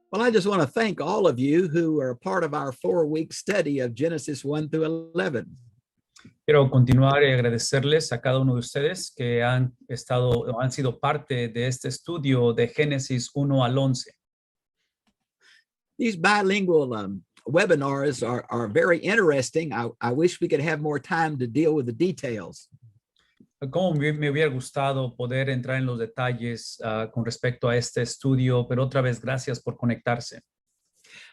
Well, I just want to thank all of you who are part of our 4-week study of Genesis 1 through 11. Quiero continuar y agradecerles a cada uno de ustedes que han sido parte de este estudio de Génesis 1 al 11. These bilingual webinars are very interesting. I wish we could have more time to deal with the details. Como me hubiera gustado poder entrar en los detalles con respecto a este estudio, pero otra vez gracias por conectarse.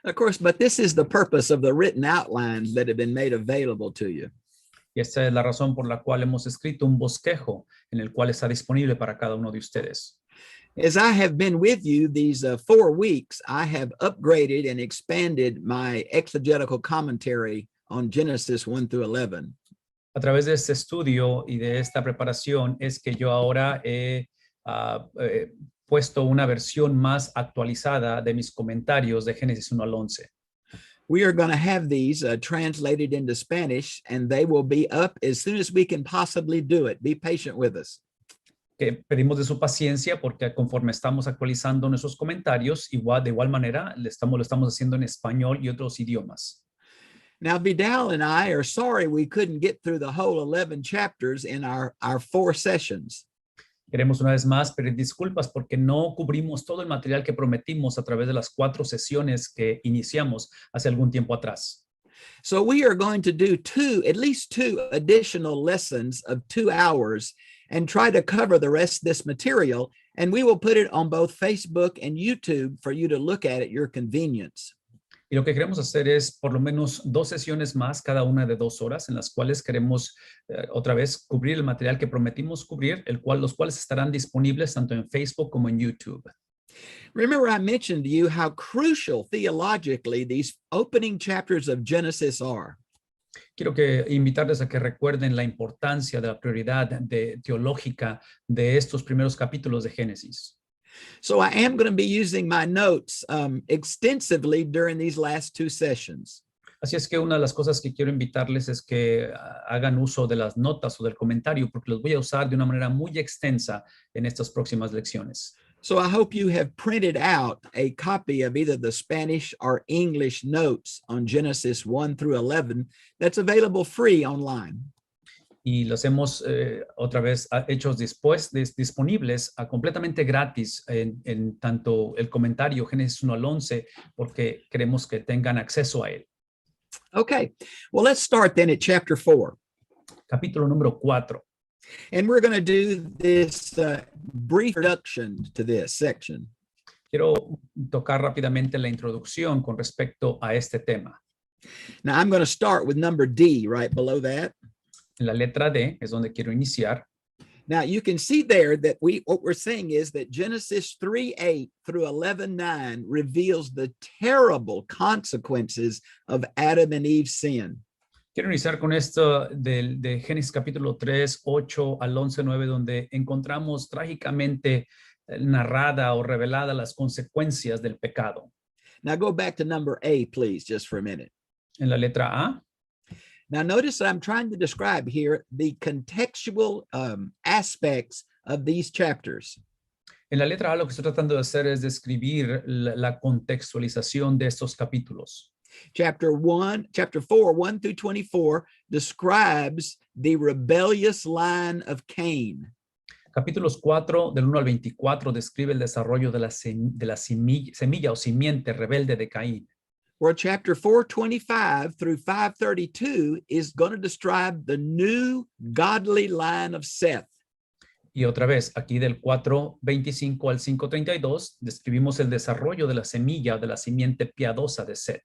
Of course, but this is the purpose of the written outlines that have been made available to you. Y esta es la razón por la cual hemos escrito un bosquejo en el cual está disponible para cada uno de ustedes. As I have been with you these 4 weeks, I have upgraded and expanded my exegetical commentary on Genesis 1 through 11. A través de este estudio y de esta preparación es que yo ahora he puesto una versión más actualizada de mis comentarios de Génesis 1 al 11. We are going to have these translated into Spanish, and they will be up as soon as we can possibly do it. Be patient with us. Que pedimos de su paciencia porque conforme estamos actualizando nuestros comentarios, de igual manera lo estamos haciendo en español y otros idiomas. Now, Vidal and I are sorry we couldn't get through the whole 11 chapters in our 4 sessions. Queremos una vez más pedir disculpas porque no cubrimos todo el material que prometimos a través de las 4 sesiones que iniciamos hace algún tiempo atrás. So we are going to do at least two additional lessons of 2 hours and try to cover the rest of this material, and we will put it on both Facebook and YouTube for you to look at your convenience. Y lo que queremos hacer es por lo menos 2 sesiones más, cada una de 2 horas, en las cuales queremos otra vez cubrir el material que prometimos cubrir, los cuales estarán disponibles tanto en Facebook como en YouTube. Remember, I mentioned to you how crucial theologically these opening chapters of Genesis are. Quiero invitarles a que recuerden la importancia de la prioridad teológica de estos primeros capítulos de Génesis. So I am going to be using my notes extensively during these last 2 sessions. Así es que una de las cosas que quiero invitarles es que hagan uso de las notas o del comentario, porque los voy a usar de una manera muy extensa en estas próximas lecciones. So I hope you have printed out a copy of either the Spanish or English notes on Genesis 1 through 11 that's available free online. Y los hemos otra vez hechos disponibles completamente gratis en tanto el comentario Génesis 1 al 11, porque queremos que tengan acceso a él. Okay, well, let's start then at chapter 4. Capítulo número 4. And we're going to do this brief introduction to this section. Quiero tocar rápidamente la introducción con respecto a este tema. Now, I'm going to start with number D right below that. En la letra D es donde quiero iniciar. Now, you can see there that what we're saying is that Genesis 3:8 through 11:9 reveals the terrible consequences of Adam and Eve's sin. Quiero iniciar con esto de Génesis capítulo 3, 8 al 11, 9, donde encontramos trágicamente narrada o revelada las consecuencias del pecado. Now, go back to number A, please, just for a minute. En la letra A. Now, notice that I'm trying to describe here the contextual aspects of these chapters. En la letra A lo que estoy tratando de hacer es describir la contextualización de estos capítulos. Chapter 4, 1 through 24 describes the rebellious line of Cain. Capítulos 4 del 1 al 24 describe el desarrollo de la semilla o simiente rebelde de Caín. Where chapter 4:25 through 5:32 is going to describe the new godly line of Seth. Y otra vez, aquí del 4:25 al 5:32 describimos el desarrollo de la semilla de la simiente piadosa de Seth.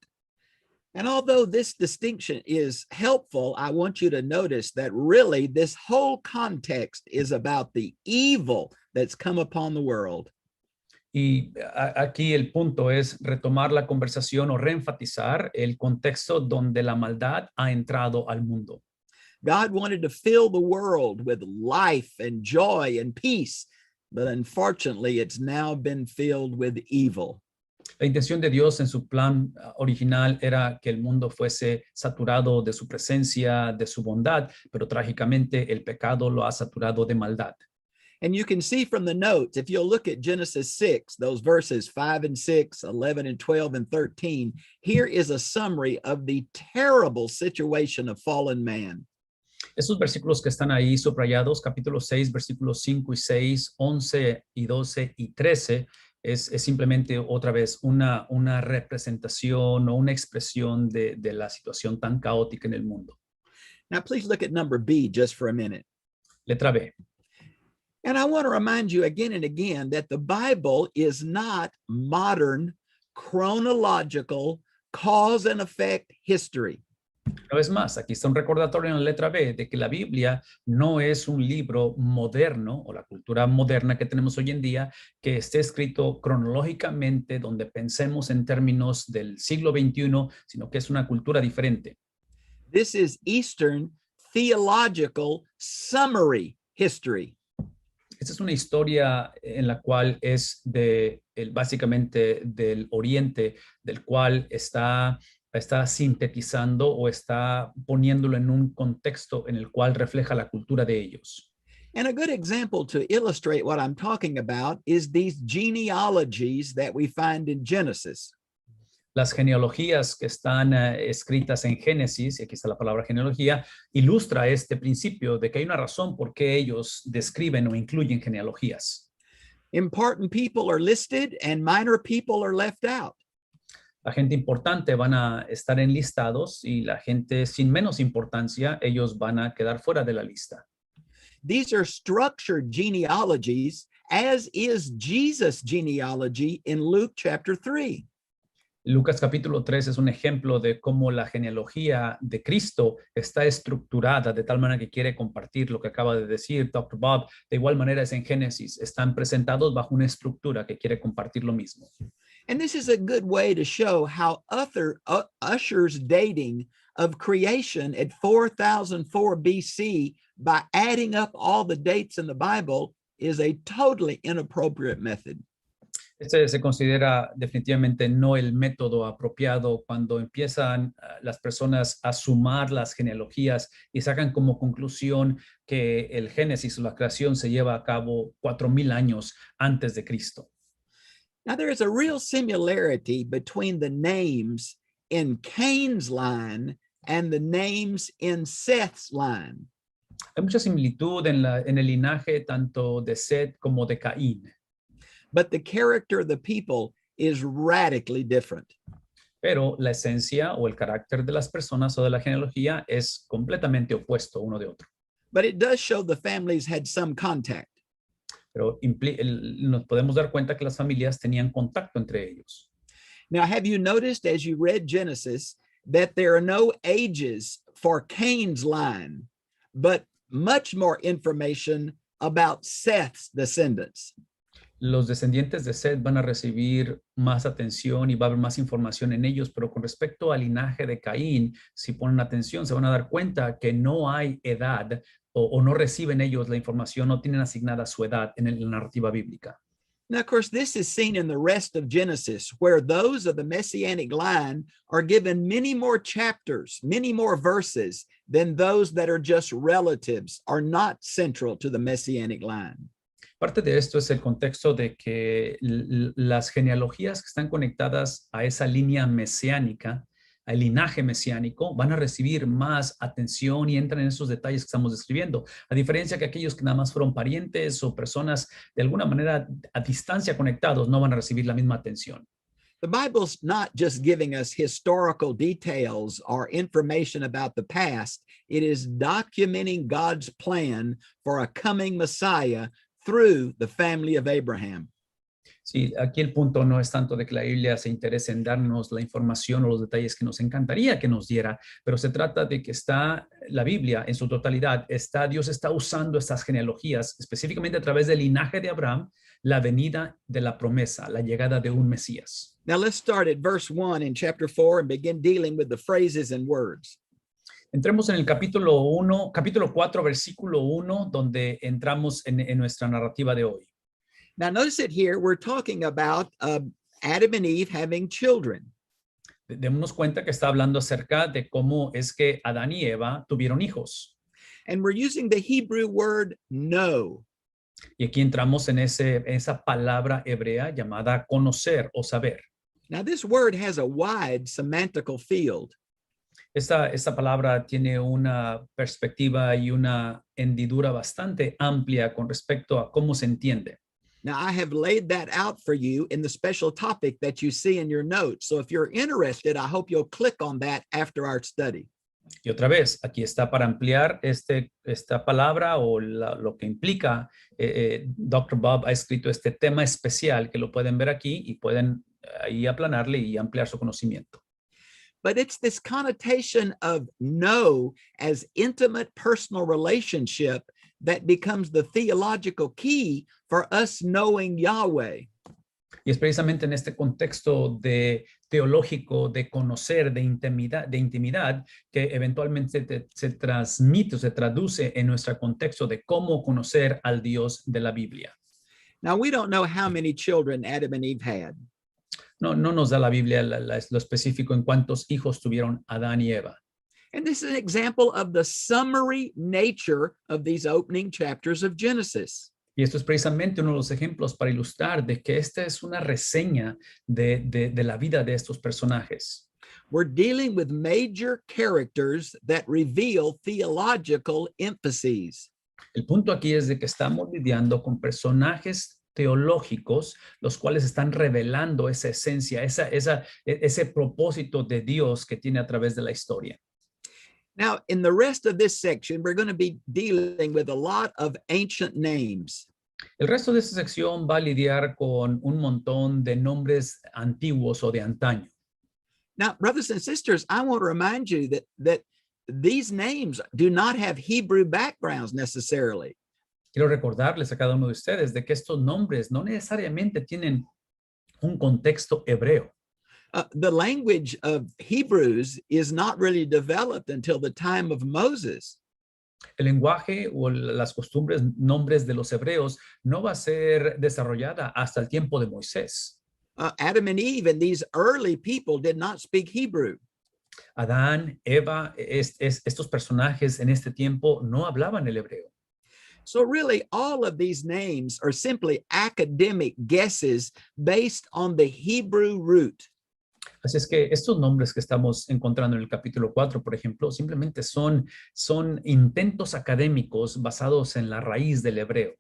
And although this distinction is helpful, I want you to notice that really this whole context is about the evil that's come upon the world. Y aquí el punto es retomar la conversación o reenfatizar el contexto donde la maldad ha entrado al mundo. God wanted to fill the world with life and joy and peace, but unfortunately it's now been filled with evil. La intención de Dios en su plan original era que el mundo fuese saturado de su presencia, de su bondad, pero trágicamente el pecado lo ha saturado de maldad. And you can see from the notes, if you'll look at Genesis 6, those verses 5 and 6, 11 and 12 and 13, here is a summary of the terrible situation of fallen man. Esos versículos que están ahí subrayados, capítulo 6, versículos 5 y 6, 11 y 12 y 13, es simplemente otra vez una representación o una expresión de la situación tan caótica en el mundo. Now, please look at number B just for a minute. Letra B. And I want to remind you again and again that the Bible is not modern, chronological, cause and effect history. Una vez más, aquí está un recordatorio en la letra B de que la Biblia no es un libro moderno o la cultura moderna que tenemos hoy en día que esté escrito cronológicamente donde pensemos en términos del siglo XXI, sino que es una cultura diferente. This is Eastern theological summary history. Esta es una historia en la cual es básicamente del Oriente, del cual está sintetizando o está poniéndolo en un contexto en el cual refleja la cultura de ellos. And a good example to illustrate what I'm talking about is these genealogies that we find in Genesis. Las genealogías que están escritas en Génesis, y aquí está la palabra genealogía, ilustra este principio de que hay una razón por qué ellos describen o incluyen genealogías. Important people are listed and minor people are left out. La gente importante van a estar enlistados y la gente sin menos importancia, ellos van a quedar fuera de la lista. These are structured genealogies, as is Jesus' genealogy in Luke chapter 3. Lucas capítulo 3 es un ejemplo de cómo la genealogía de Cristo está estructurada de tal manera que quiere compartir lo que acaba de decir Dr. Bob. De igual manera es en Génesis, están presentados bajo una estructura que quiere compartir lo mismo. And this is a good way to show how Ussher's dating of creation at 4004 BC by adding up all the dates in the Bible is a totally inappropriate method. Este se considera definitivamente no el método apropiado cuando empiezan las personas a sumar las genealogías y sacan como conclusión que el Génesis o la creación se lleva a cabo 4000 años antes de Cristo. Now, there is a real similarity between the names in Cain's line and the names in Seth's line. Hay mucha similitud en el linaje tanto de Seth como de Caín. But the character of the people is radically different. Pero la esencia o el carácter de las personas o de la genealogía es completamente opuesto uno de otro. But it does show the families had some contact. Pero nos podemos dar cuenta que las familias tenían contacto entre ellos. Now, have you noticed as you read Genesis that there are no ages for Cain's line, but much more information about Seth's descendants? Los descendientes de Seth van a recibir más atención y va a haber más información en ellos, pero con respecto al linaje de Caín, si ponen atención, se van a dar cuenta que no hay edad o no reciben ellos la información, no tienen asignada su edad en la narrativa bíblica. Now, of course, this is seen in the rest of Genesis, where those of the Messianic line are given many more chapters, many more verses than those that are just relatives, are not central to the Messianic line. Parte de esto es el contexto de que las genealogías que están conectadas a esa línea mesiánica, al linaje mesiánico, van a recibir más atención y entran en esos detalles que estamos describiendo, a diferencia que aquellos que nada más fueron parientes o personas de alguna manera a distancia conectados no van a recibir la misma atención. The Bible's not just giving us historical details or information about the past. It is documenting God's plan for a coming Messiah through the family of Abraham. Sí, aquí el punto no es tanto de que la Biblia se interese en darnos la información o los detalles que nos encantaría que nos diera, pero se trata de que está la Biblia en su totalidad, Dios está usando estas genealogías, específicamente a través del linaje de Abraham, la venida de la promesa, la llegada de un Mesías. Now let's start at verse 1 in chapter 4 and begin dealing with the phrases and words. Entremos en el capítulo 4, versículo 1, donde entramos en nuestra narrativa de hoy. Now notice it here, we're talking about Adam and Eve having children. Démonos cuenta que está hablando acerca de cómo es que Adán y Eva tuvieron hijos. And we're using the Hebrew word know. Y aquí entramos en esa palabra hebrea llamada conocer o saber. Now, this word has a wide semantical field. Esta palabra tiene una perspectiva y una hendidura bastante amplia con respecto a cómo se entiende. Now, I have laid that out for you in the special topic that you see in your notes. So if you're interested, I hope you'll click on that after our study. Y otra vez, aquí está para ampliar esta palabra o lo que implica. Dr. Bob ha escrito este tema especial que lo pueden ver aquí y pueden ahí aplanarle y ampliar su conocimiento. But it's this connotation of know as intimate personal relationship that becomes the theological key for us knowing Yahweh. Y es precisamente en este contexto teológico, de conocer, de intimidad, que eventualmente se transmite o se traduce en nuestro contexto de cómo conocer al Dios de la Biblia. Now, we don't know how many children Adam and Eve had. No nos da la Biblia lo específico en cuántos hijos tuvieron Adán y Eva. And this is an example of the summary nature of these opening chapters of Genesis. Y esto es precisamente uno de los ejemplos para ilustrar de que esta es una reseña de la vida de estos personajes. We're dealing with major characters that reveal theological emphases. El punto aquí es de que estamos lidiando con personajes teológicos, los cuales están revelando esa esencia, ese propósito de Dios que tiene a través de la historia. Now, in the rest of this section, we're going to be dealing with a lot of ancient names. El resto de esta sección va a lidiar con un montón de nombres antiguos o de antaño. Now, brothers and sisters, I want to remind you that these names do not have Hebrew backgrounds necessarily. Quiero recordarles a cada uno de ustedes de que estos nombres no necesariamente tienen un contexto hebreo. The language of Hebrews is not really developed until the time of Moses. El lenguaje o las costumbres, nombres de los hebreos no va a ser desarrollada hasta el tiempo de Moisés. Adam and Eve and these early people did not speak Hebrew. Adán, Eva, estos personajes en este tiempo no hablaban el hebreo. So really, all of these names are simply academic guesses based on the Hebrew root. Así es que estos nombres que estamos encontrando en el capítulo 4, por ejemplo, simplemente son intentos académicos basados en la raíz del hebreo.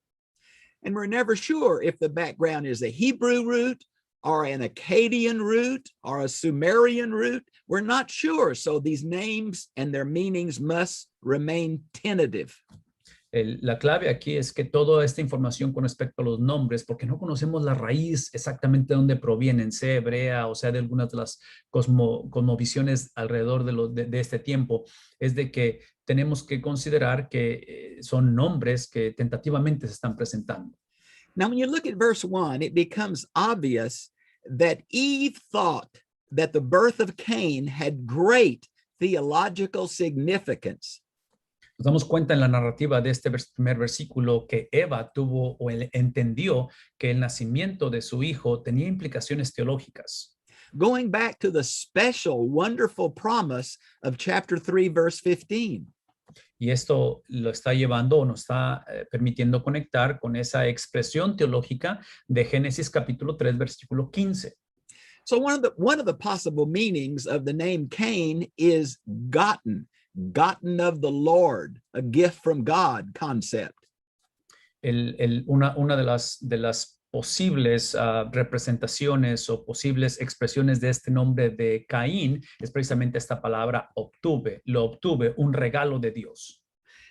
And we're never sure if the background is a Hebrew root or an Akkadian root or a Sumerian root. We're not sure. So these names and their meanings must remain tentative. La clave aquí es que toda esta información con respecto a los nombres, porque no conocemos la raíz exactamente de dónde provienen, sea hebrea o sea de algunas de las cosmovisiones alrededor de este tiempo, es de que tenemos que considerar que son nombres que tentativamente se están presentando. Now, when you look at verse 1, it becomes obvious that Eve thought that the birth of Cain had great theological significance. Nos damos cuenta en la narrativa de este primer versículo que Eva tuvo o entendió que el nacimiento de su hijo tenía implicaciones teológicas. Going back to the special, wonderful promise of chapter 3, verse 15. Y esto lo está llevando o nos está permitiendo conectar con esa expresión teológica de Génesis capítulo 3, versículo 15. So one of the possible meanings of the name Cain is gotten of the Lord, a gift from God concept. Una de las posibles representaciones o posibles expresiones de este nombre de Caín es precisamente esta palabra lo obtuve, un regalo de Dios.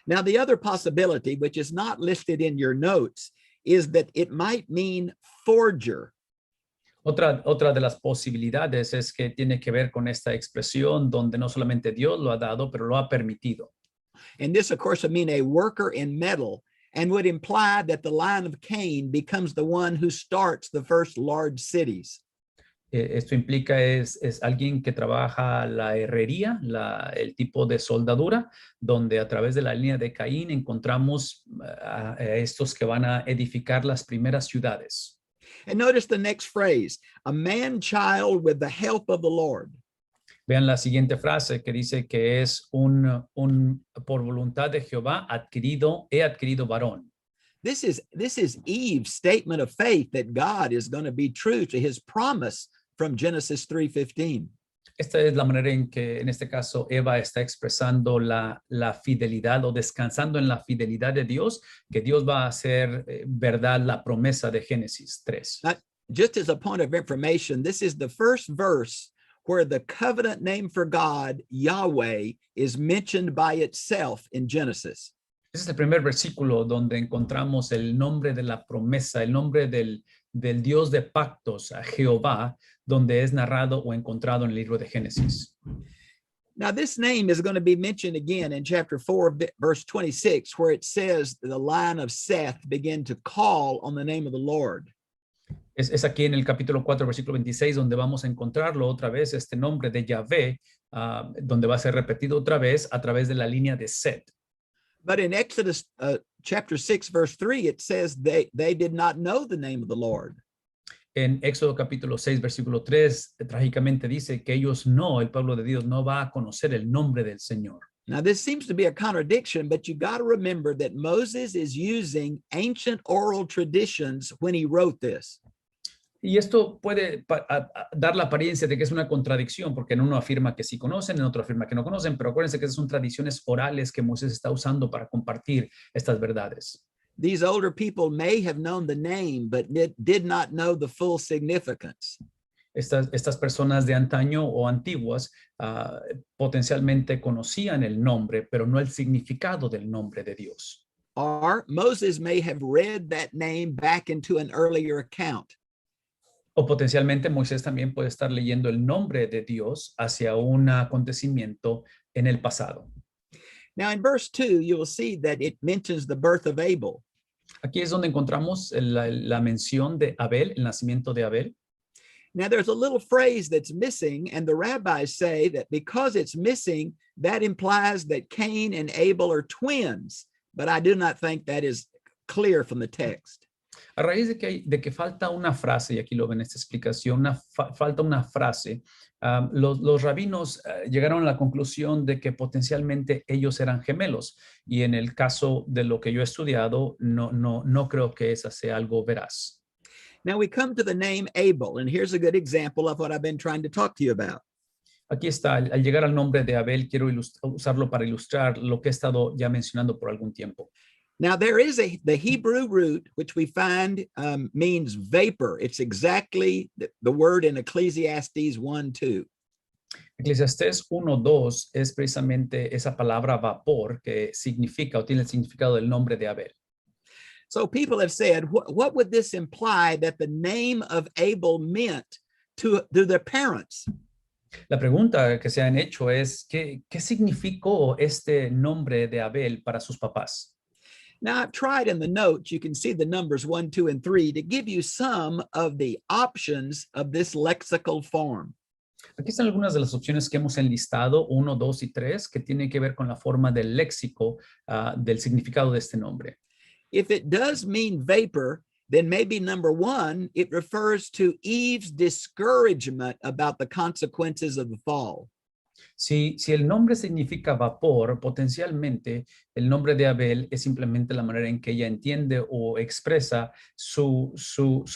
Now, the other possibility, which is not listed in your notes, is that it might mean forger. Otra de las posibilidades es que tiene que ver con esta expresión donde no solamente Dios lo ha dado, pero lo ha permitido. And this, of course, would mean a worker in metal and would imply that the line of Cain becomes the one who starts the first large cities. Esto implica es alguien que trabaja la herrería, el tipo de soldadura, donde a través de la línea de Caín encontramos a estos que van a edificar las primeras ciudades. And notice the next phrase, a man-child with the help of the Lord. Vean la siguiente frase que dice que es por voluntad de Jehová he adquirido varón. This is Eve's statement of faith that God is going to be true to his promise from Genesis 3:15. Esta es la manera en que, en este caso, Eva está expresando la fidelidad o descansando en la fidelidad de Dios, que Dios va a hacer verdad la promesa de Génesis 3. Just as a point of information, this is the first verse where the covenant name for God, Yahweh, is mentioned by itself in Genesis. Ese es el primer versículo donde encontramos el nombre de la promesa, el nombre del Dios de pactos, a Jehová, donde es narrado o encontrado en el libro de Génesis. Now, this name is going to be mentioned again in chapter 4, verse 26, where it says the line of Seth began to call on the name of the Lord. Es aquí en el capítulo 4, versículo 26, donde vamos a encontrarlo otra vez, este nombre de Yahvé, donde va a ser repetido otra vez a través de la línea de Seth. But in Exodus chapter 6, verse 3, it says they did not know the name of the Lord. En Éxodo capítulo 6, versículo 3, trágicamente dice que el pueblo de Dios no va a conocer el nombre del Señor. Now, this seems to be a contradiction, but you got to remember that Moses is using ancient oral traditions when he wrote this. Y esto puede dar la apariencia de que es una contradicción, porque en uno afirma que sí conocen, en otro afirma que no conocen, pero acuérdense que esas son tradiciones orales que Moisés está usando para compartir estas verdades. These older people may have known the name, but did not know the full significance. Estas personas de antaño o antiguas potencialmente conocían el nombre, pero no el significado del nombre de Dios. Or Moses may have read that name back into an earlier account. O potencialmente Moisés también puede estar leyendo el nombre de Dios hacia un acontecimiento en el pasado. Now, in verse 2, you will see that it mentions the birth of Abel. Aquí es donde encontramos la mención de Abel, el nacimiento de Abel. Now, there's a little phrase that's missing, and the rabbis say that because it's missing, that implies that Cain and Abel are twins, but I do not think that is clear from the text. A raíz de que falta una frase, y aquí lo ven en esta explicación, falta una frase, los rabinos llegaron a la conclusión de que potencialmente ellos eran gemelos, y en el caso de lo que yo he estudiado, no creo que esa sea algo veraz. Now we come to the name Abel, and here's a good example of what I've been trying to talk to you about. Aquí está, al llegar al nombre de Abel, quiero usarlo para ilustrar lo que he estado ya mencionando por algún tiempo. Now, there is the Hebrew root, which we find means vapor. It's exactly the word in Ecclesiastes 1:2. Eclesiastés 1:2 es precisamente esa palabra vapor que significa o tiene el significado del nombre de Abel. So people have said, what would this imply that the name of Abel meant to their parents? La pregunta que se han hecho es, ¿qué significó este nombre de Abel para sus papás? Now, I've tried in the notes, you can see the numbers 1, 2, and 3 to give you some of the options of this lexical form. Aquí están algunas de las opciones que hemos enlistado, 1, 2 y 3, que tienen que ver con la forma del léxico del significado de este nombre. If it does mean vapor, then maybe number 1, it refers to Eve's discouragement about the consequences of the fall. Si el nombre significa vapor, potencialmente el nombre de Abel es simplemente la manera en que ella entiende o expresa su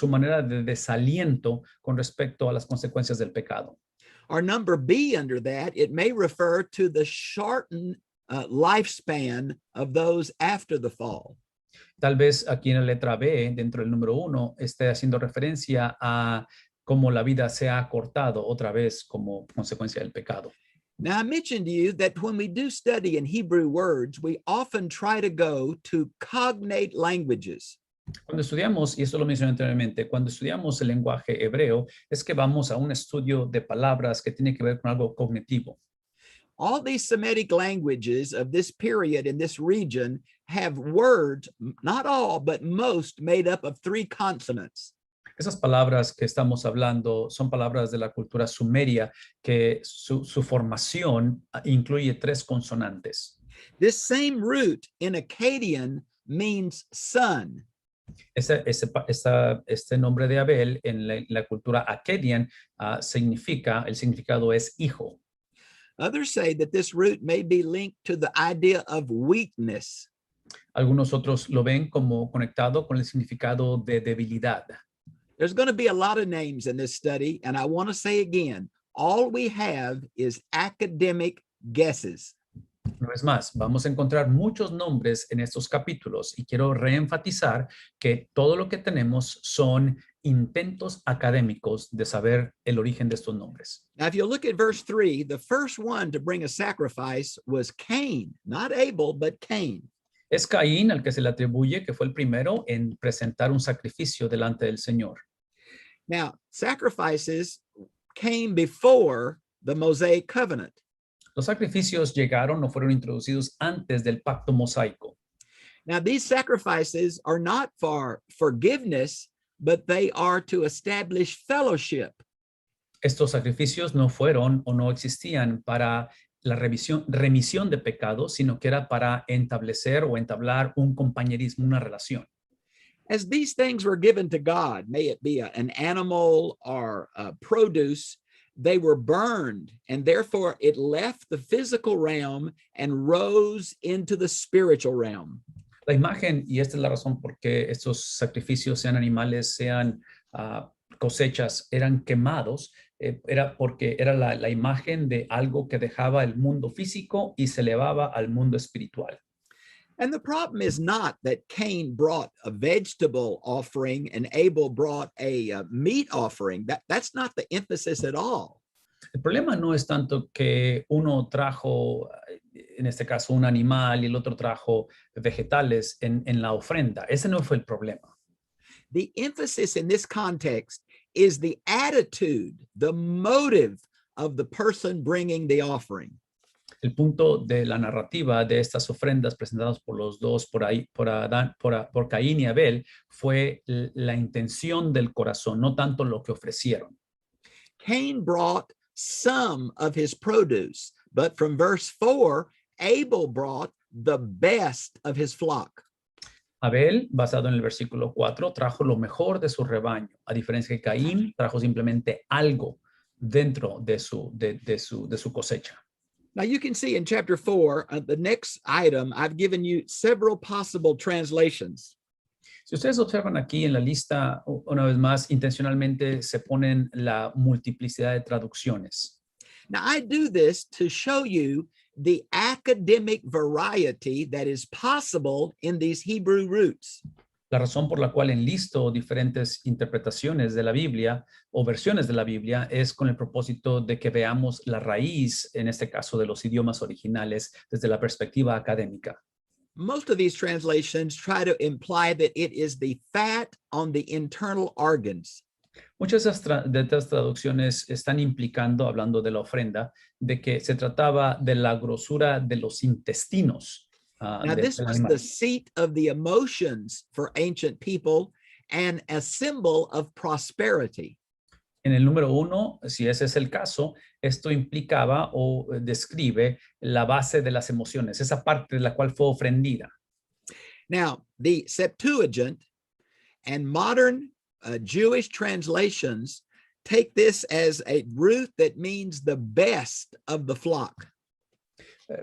manera de desaliento con respecto a las consecuencias del pecado. Or number B under that, it may refer to the shortened lifespan of those after the fall. Tal vez aquí en la letra B, dentro del número 1, esté haciendo referencia a cómo la vida se ha acortado otra vez como consecuencia del pecado. Now, I mentioned to you that when we do study in Hebrew words, we often try to go to cognate languages. Cuando estudiamos, y esto lo mencioné anteriormente, cuando estudiamos el lenguaje hebreo, es que vamos a un estudio de palabras que tiene que ver con algo cognitivo. All these Semitic languages of this period in this region have words, not all, but most, made up of 3 consonants. Esas palabras que estamos hablando son palabras de la cultura sumeria que su formación incluye 3 consonantes. This same root in Akkadian means son. Este nombre de Abel en la cultura Akkadian significa, el significado es hijo. Others say that this root may be linked to the idea of weakness. Algunos otros lo ven como conectado con el significado de debilidad. There's going to be a lot of names in this study, and I want to say again, all we have is academic guesses. Una vez más, vamos a encontrar muchos nombres en estos capítulos y quiero reenfatizar que todo lo que tenemos son intentos académicos de saber el origen de estos nombres. Now, if you look at verse 3, the first one to bring a sacrifice was Cain, not Abel, but Cain. Es Caín al que se le atribuye que fue el primero en presentar un sacrificio delante del Señor. Now, sacrifices came before the Mosaic covenant. Los sacrificios llegaron o fueron introducidos antes del pacto mosaico. Now, these sacrifices are not for forgiveness, but they are to establish fellowship. Estos sacrificios no fueron o no existían para la remisión de pecados, sino que era para establecer o entablar un compañerismo, una relación. As these things were given to God, may it be an animal or produce, they were burned, and therefore it left the physical realm and rose into the spiritual realm. La imagen, y esta es la razón por qué estos sacrificios, sean animales, sean cosechas, eran quemados, era porque era la imagen de algo que dejaba el mundo físico y se elevaba al mundo espiritual. And the problem is not that Cain brought a vegetable offering and Abel brought a meat offering. That's not the emphasis at all. El problema no es tanto que uno trajo, en este caso, un animal y el otro trajo vegetales en la ofrenda. Ese no fue el problema. The emphasis in this context is the attitude, the motive of the person bringing the offering. El punto de la narrativa de estas ofrendas presentadas por los dos, por Caín y Abel, fue la intención del corazón, no tanto lo que ofrecieron. Cain brought some of his produce, but from verse 4, Abel brought the best of his flock. Abel, basado en el versículo 4, trajo lo mejor de su rebaño, a diferencia que Caín trajo simplemente algo dentro de su cosecha. Now you can see in chapter 4, the next item, I've given you several possible translations. Si ustedes observan aquí en la lista, una vez más, intencionalmente se ponen la multiplicidad de traducciones. Now I do this to show you the academic variety that is possible in these Hebrew roots. La razón por la cual enlisto diferentes interpretaciones de la Biblia o versiones de la Biblia es con el propósito de que veamos la raíz, en este caso de los idiomas originales, desde la perspectiva académica. Most of these translations try to imply that it is the fat on the internal organs. Muchas de estas traducciones están implicando, hablando de la ofrenda, de que se trataba de la grosura de los intestinos. Now, this was the seat of the emotions for ancient people and a symbol of prosperity. En el número 1, si ese es el caso, esto implicaba o describe la base de las emociones, esa parte de la cual fue ofrendida. Now, the Septuagint and modern Jewish translations take this as a root that means the best of the flock.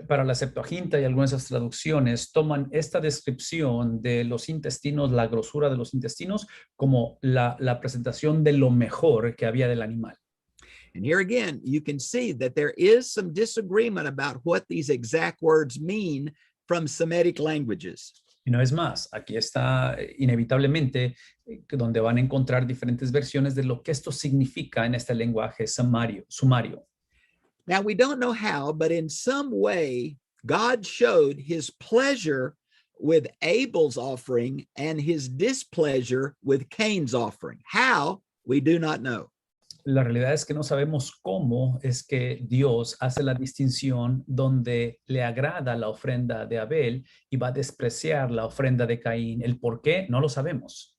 Para la Septuaginta y algunas de esas traducciones toman esta descripción de los intestinos, la grosura de los intestinos, como la presentación de lo mejor que había del animal. And here again, you can see that there is some disagreement about what these exact words mean from Semitic languages. Y no es más, aquí está inevitablemente donde van a encontrar diferentes versiones de lo que esto significa en este lenguaje sumario. Now, we don't know how, but in some way, God showed his pleasure with Abel's offering and his displeasure with Cain's offering. How, we do not know. La realidad es que no sabemos cómo es que Dios hace la distinción donde le agrada la ofrenda de Abel y va a despreciar la ofrenda de Caín. El por qué no lo sabemos.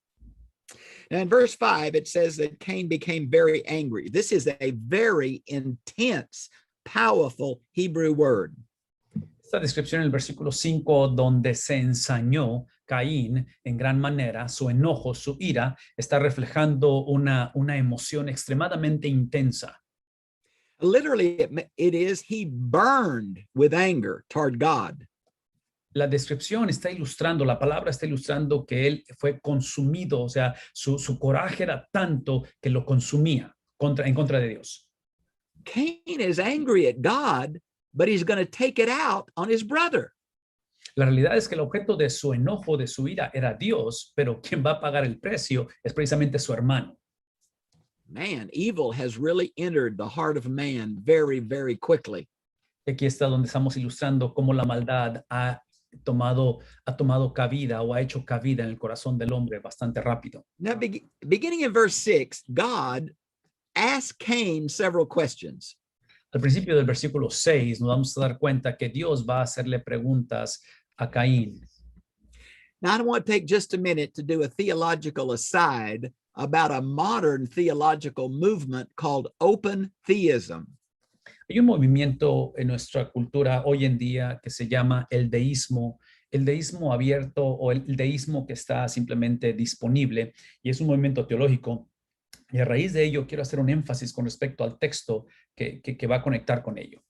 Now in verse 5, it says that Cain became very angry. This is a very intense, powerful Hebrew word. Esta descripción en el versículo 5, donde se ensañó Caín en gran manera, su enojo, su ira, está reflejando una emoción extremadamente intensa. Literally, it is he burned with anger toward God. La descripción está ilustrando, la palabra está ilustrando que él fue consumido, o sea, su coraje era tanto que lo consumía en contra de Dios. Cain is angry at God, but he's going to take it out on his brother. La realidad es que el objeto de su enojo, de su ira, era Dios, pero quien va a pagar el precio es precisamente su hermano. Man, evil has really entered the heart of man very, very quickly. Aquí está donde estamos ilustrando cómo la maldad ha tomado cabida o ha hecho cabida en el corazón del hombre bastante rápido. Now, beginning in verse 6, God asked Cain several questions. Al principio del versículo 6 nos vamos a dar cuenta que Dios va a hacerle preguntas a Caín. Now, I want to take just a minute to do a theological aside about a modern theological movement called open theism. Hay un movimiento en nuestra cultura hoy en día que se llama el deísmo abierto o el deísmo que está simplemente disponible, y es un movimiento teológico. Y a raíz de ello quiero hacer un énfasis con respecto al texto que va a conectar con ello.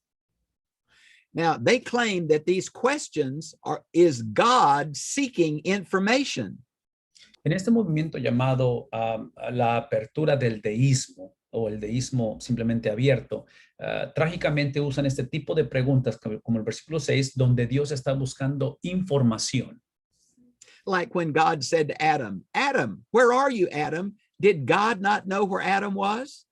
Now, they claim that these questions is God seeking information. En este movimiento llamado la apertura del deísmo o el deísmo simplemente abierto, trágicamente usan este tipo de preguntas como el versículo 6, donde Dios está buscando información. Like when God said to Adam, Adam, where are you, Adam? Did God not know where Adam was?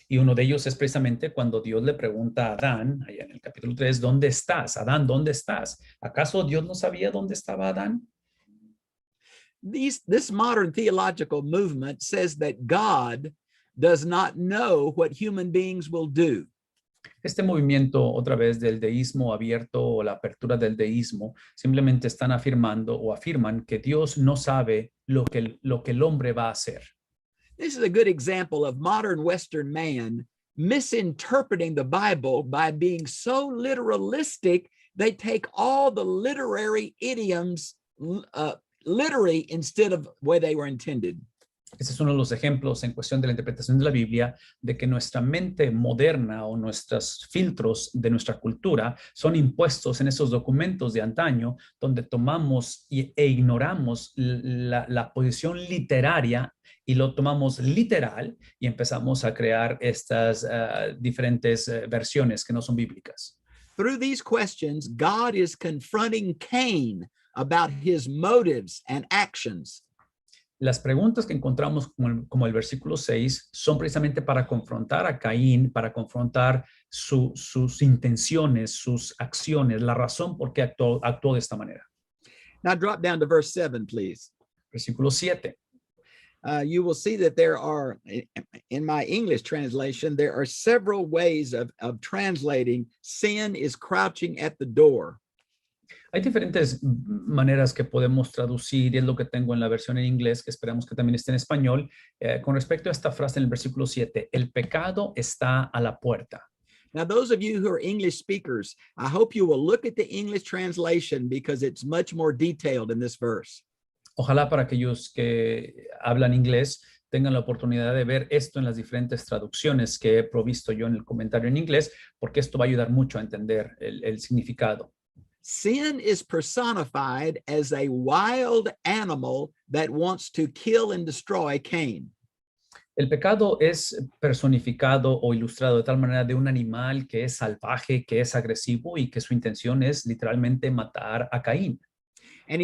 Y uno de ellos es precisamente cuando Dios le pregunta a Adán, allá en el capítulo 3, ¿dónde estás? Adán, ¿dónde estás? ¿Acaso Dios no sabía dónde estaba Adán? This modern theological movement says that God does not know what human beings will do. Este movimiento, otra vez, del deísmo abierto o la apertura del deísmo, simplemente están afirmando o afirman que Dios no sabe lo que el hombre va a hacer. This is a good example of modern Western man misinterpreting the Bible by being so literalistic, they take all the literary idioms literally instead of where they were intended. Este es uno de los ejemplos en cuestión de la interpretación de la Biblia, de que nuestra mente moderna o nuestros filtros de nuestra cultura son impuestos en esos documentos de antaño, donde tomamos e ignoramos la posición literaria y lo tomamos literal y empezamos a crear estas diferentes versiones que no son bíblicas. Through these questions, God is confronting Cain about his motives and actions. Las preguntas que encontramos como el versículo 6 son precisamente para confrontar a Caín, para confrontar sus intenciones, sus acciones, la razón por qué actuó de esta manera. Now drop down to verse 7, please. Versículo 7. You will see that there are, in my English translation, there are several ways of translating sin is crouching at the door. Hay diferentes maneras que podemos traducir, y es lo que tengo en la versión en inglés, que esperamos que también esté en español, con respecto a esta frase en el versículo 7, el pecado está a la puerta. Now, those of you who are English speakers, I hope you will look at the English translation because it's much more detailed in this verse. Ojalá para aquellos que hablan inglés tengan la oportunidad de ver esto en las diferentes traducciones que he provisto yo en el comentario en inglés, porque esto va a ayudar mucho a entender el significado. Sin is personified as a wild animal that wants to kill and destroy Cain. El pecado es personificado o ilustrado de tal manera de un animal que es salvaje, que es agresivo y que su intención es literalmente matar a Caín. And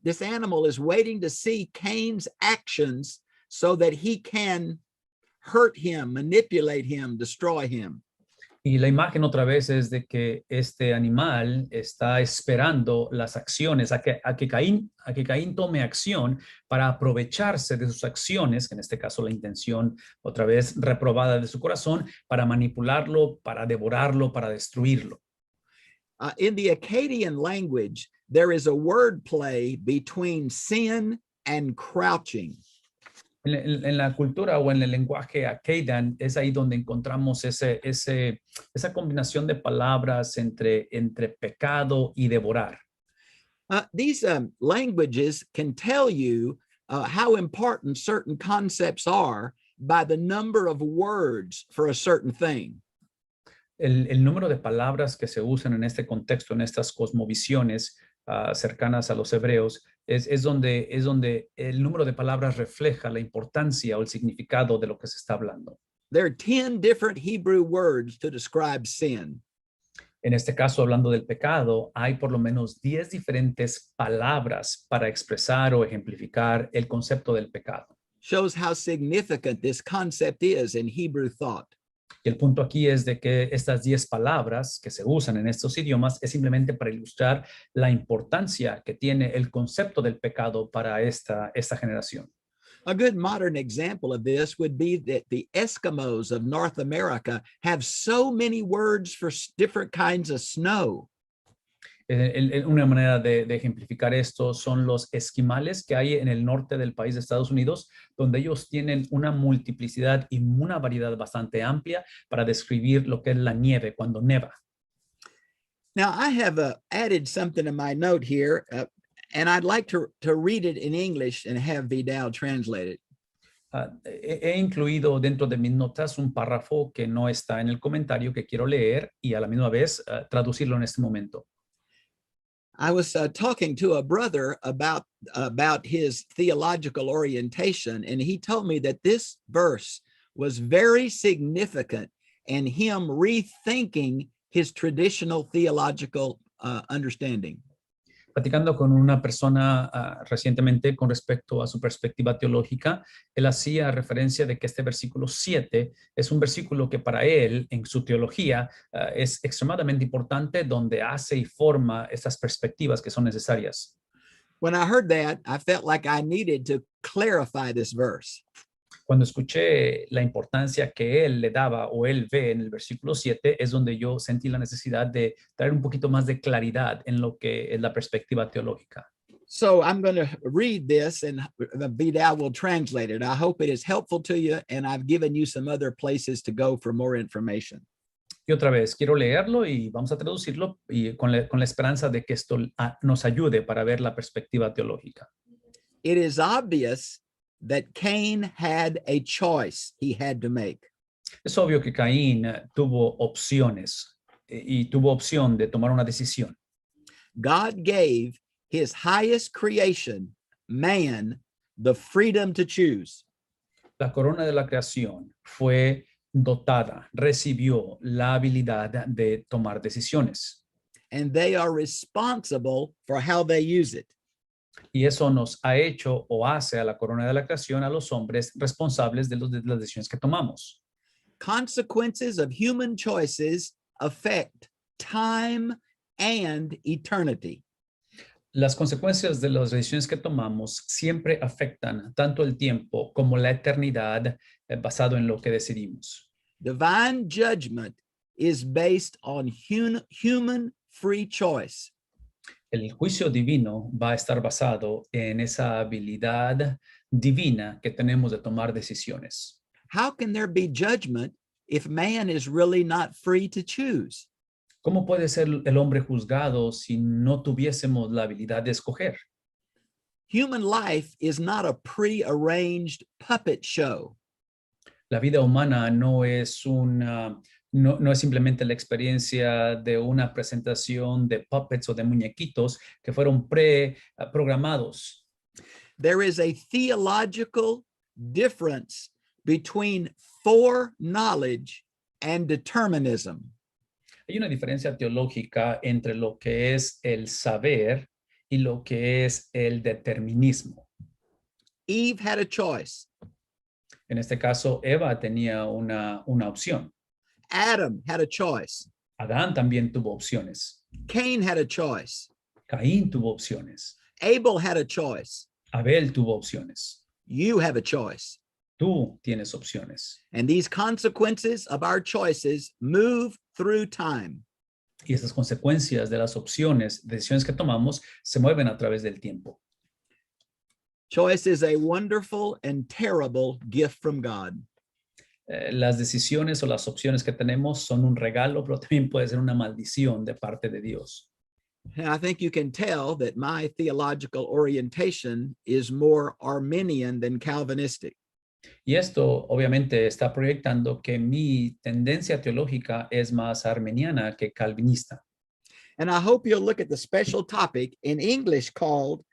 this animal is waiting to see Cain's actions so that he can hurt him, manipulate him, destroy him. Y la imagen otra vez es de que este animal está esperando las acciones, a que Caín tome acción para aprovecharse de sus acciones, que en este caso la intención otra vez reprobada de su corazón, para manipularlo, para devorarlo, para destruirlo. In the Akkadian language, there is a word play between sin and crouching. En la cultura o en el lenguaje Akkadian es ahí donde encontramos esa combinación de palabras entre pecado y devorar. These languages can tell you how important certain concepts are by the number of words for a certain thing. El número de palabras que se usan en este contexto, en estas cosmovisiones, cercanas a los hebreos, es donde el número de palabras refleja la importancia o el significado de lo que se está hablando. There are 10 different Hebrew words to describe sin. En este caso, hablando del pecado, hay por lo menos 10 diferentes palabras para expresar o ejemplificar el concepto del pecado. Shows how significant this concept is in Hebrew thought. Y el punto aquí es de que estas 10 palabras que se usan en estos idiomas es simplemente para ilustrar la importancia que tiene el concepto del pecado para esta generación. A good modern example of this would be that the Eskimos of North America have so many words for different kinds of snow. Una manera de ejemplificar esto son los esquimales que hay en el norte del país de Estados Unidos, donde ellos tienen una multiplicidad y una variedad bastante amplia para describir lo que es la nieve cuando neva. Now, I have added something in my note here, and I'd like to read it in English and have Vidal translate it. He incluido dentro de mis notas un párrafo que no está en el comentario que quiero leer y a la misma vez traducirlo en este momento. I was talking to a brother about his theological orientation, and he told me that this verse was very significant in him rethinking his traditional theological understanding. Platicando con una persona recientemente con respecto a su perspectiva teológica, él hacía referencia de que este versículo 7 es un versículo que para él, en su teología, es extremadamente importante, donde hace y forma esas perspectivas que son necesarias. When I heard that, I felt like I needed to clarify this verse. Cuando escuché la importancia que él le daba o él ve en el versículo 7, es donde yo sentí la necesidad de traer un poquito más de claridad en lo que es la perspectiva teológica. So I'm going to read this and Vidal will translate it. I hope it is helpful to you, and I've given you some other places to go for more information. Y otra vez, quiero leerlo y vamos a traducirlo y con la esperanza de que esto nos ayude para ver la perspectiva teológica. It is obvious that Cain had a choice he had to make. Es obvio que Caín tuvo opciones y tuvo opción de tomar una decisión. God gave his highest creation, man, the freedom to choose. La corona de la creación fue dotada, recibió la habilidad de tomar decisiones. And they are responsible for how they use it. Y eso nos ha hecho o hace a la corona de la creación a los hombres responsables de las decisiones que tomamos. Consequences of human choices affect time and eternity. Las consecuencias de las decisiones que tomamos siempre afectan tanto el tiempo como la eternidad basado en lo que decidimos. Divine judgment is based on human free choice. El juicio divino va a estar basado en esa habilidad divina que tenemos de tomar decisiones. How can there be judgment if man is really not free to choose? ¿Cómo puede ser el hombre juzgado si no tuviésemos la habilidad de escoger? Human life is not a pre-arranged puppet show. La vida humana no es no es simplemente la experiencia de una presentación de puppets o de muñequitos que fueron programados. There is a theological difference between foreknowledge and determinism. Hay una diferencia teológica entre lo que es el saber y lo que es el determinismo. Eve had a choice. En este caso, Eva tenía una opción. Adam had a choice. Adán también tuvo opciones. Cain had a choice. Caín tuvo opciones. Abel had a choice. Abel tuvo opciones. You have a choice. Tú tienes opciones. And these consequences of our choices move through time. Y esas consecuencias de las opciones, decisiones que tomamos, se mueven a través del tiempo. Choice is a wonderful and terrible gift from God. Las decisiones o las opciones que tenemos son un regalo, pero también puede ser una maldición de parte de Dios. And I think you can tell that my theological orientation is more Arminian than Calvinistic. Y esto obviamente está proyectando que mi tendencia teológica es más arminiana que calvinista. And I hope you'll look at the special topic in English called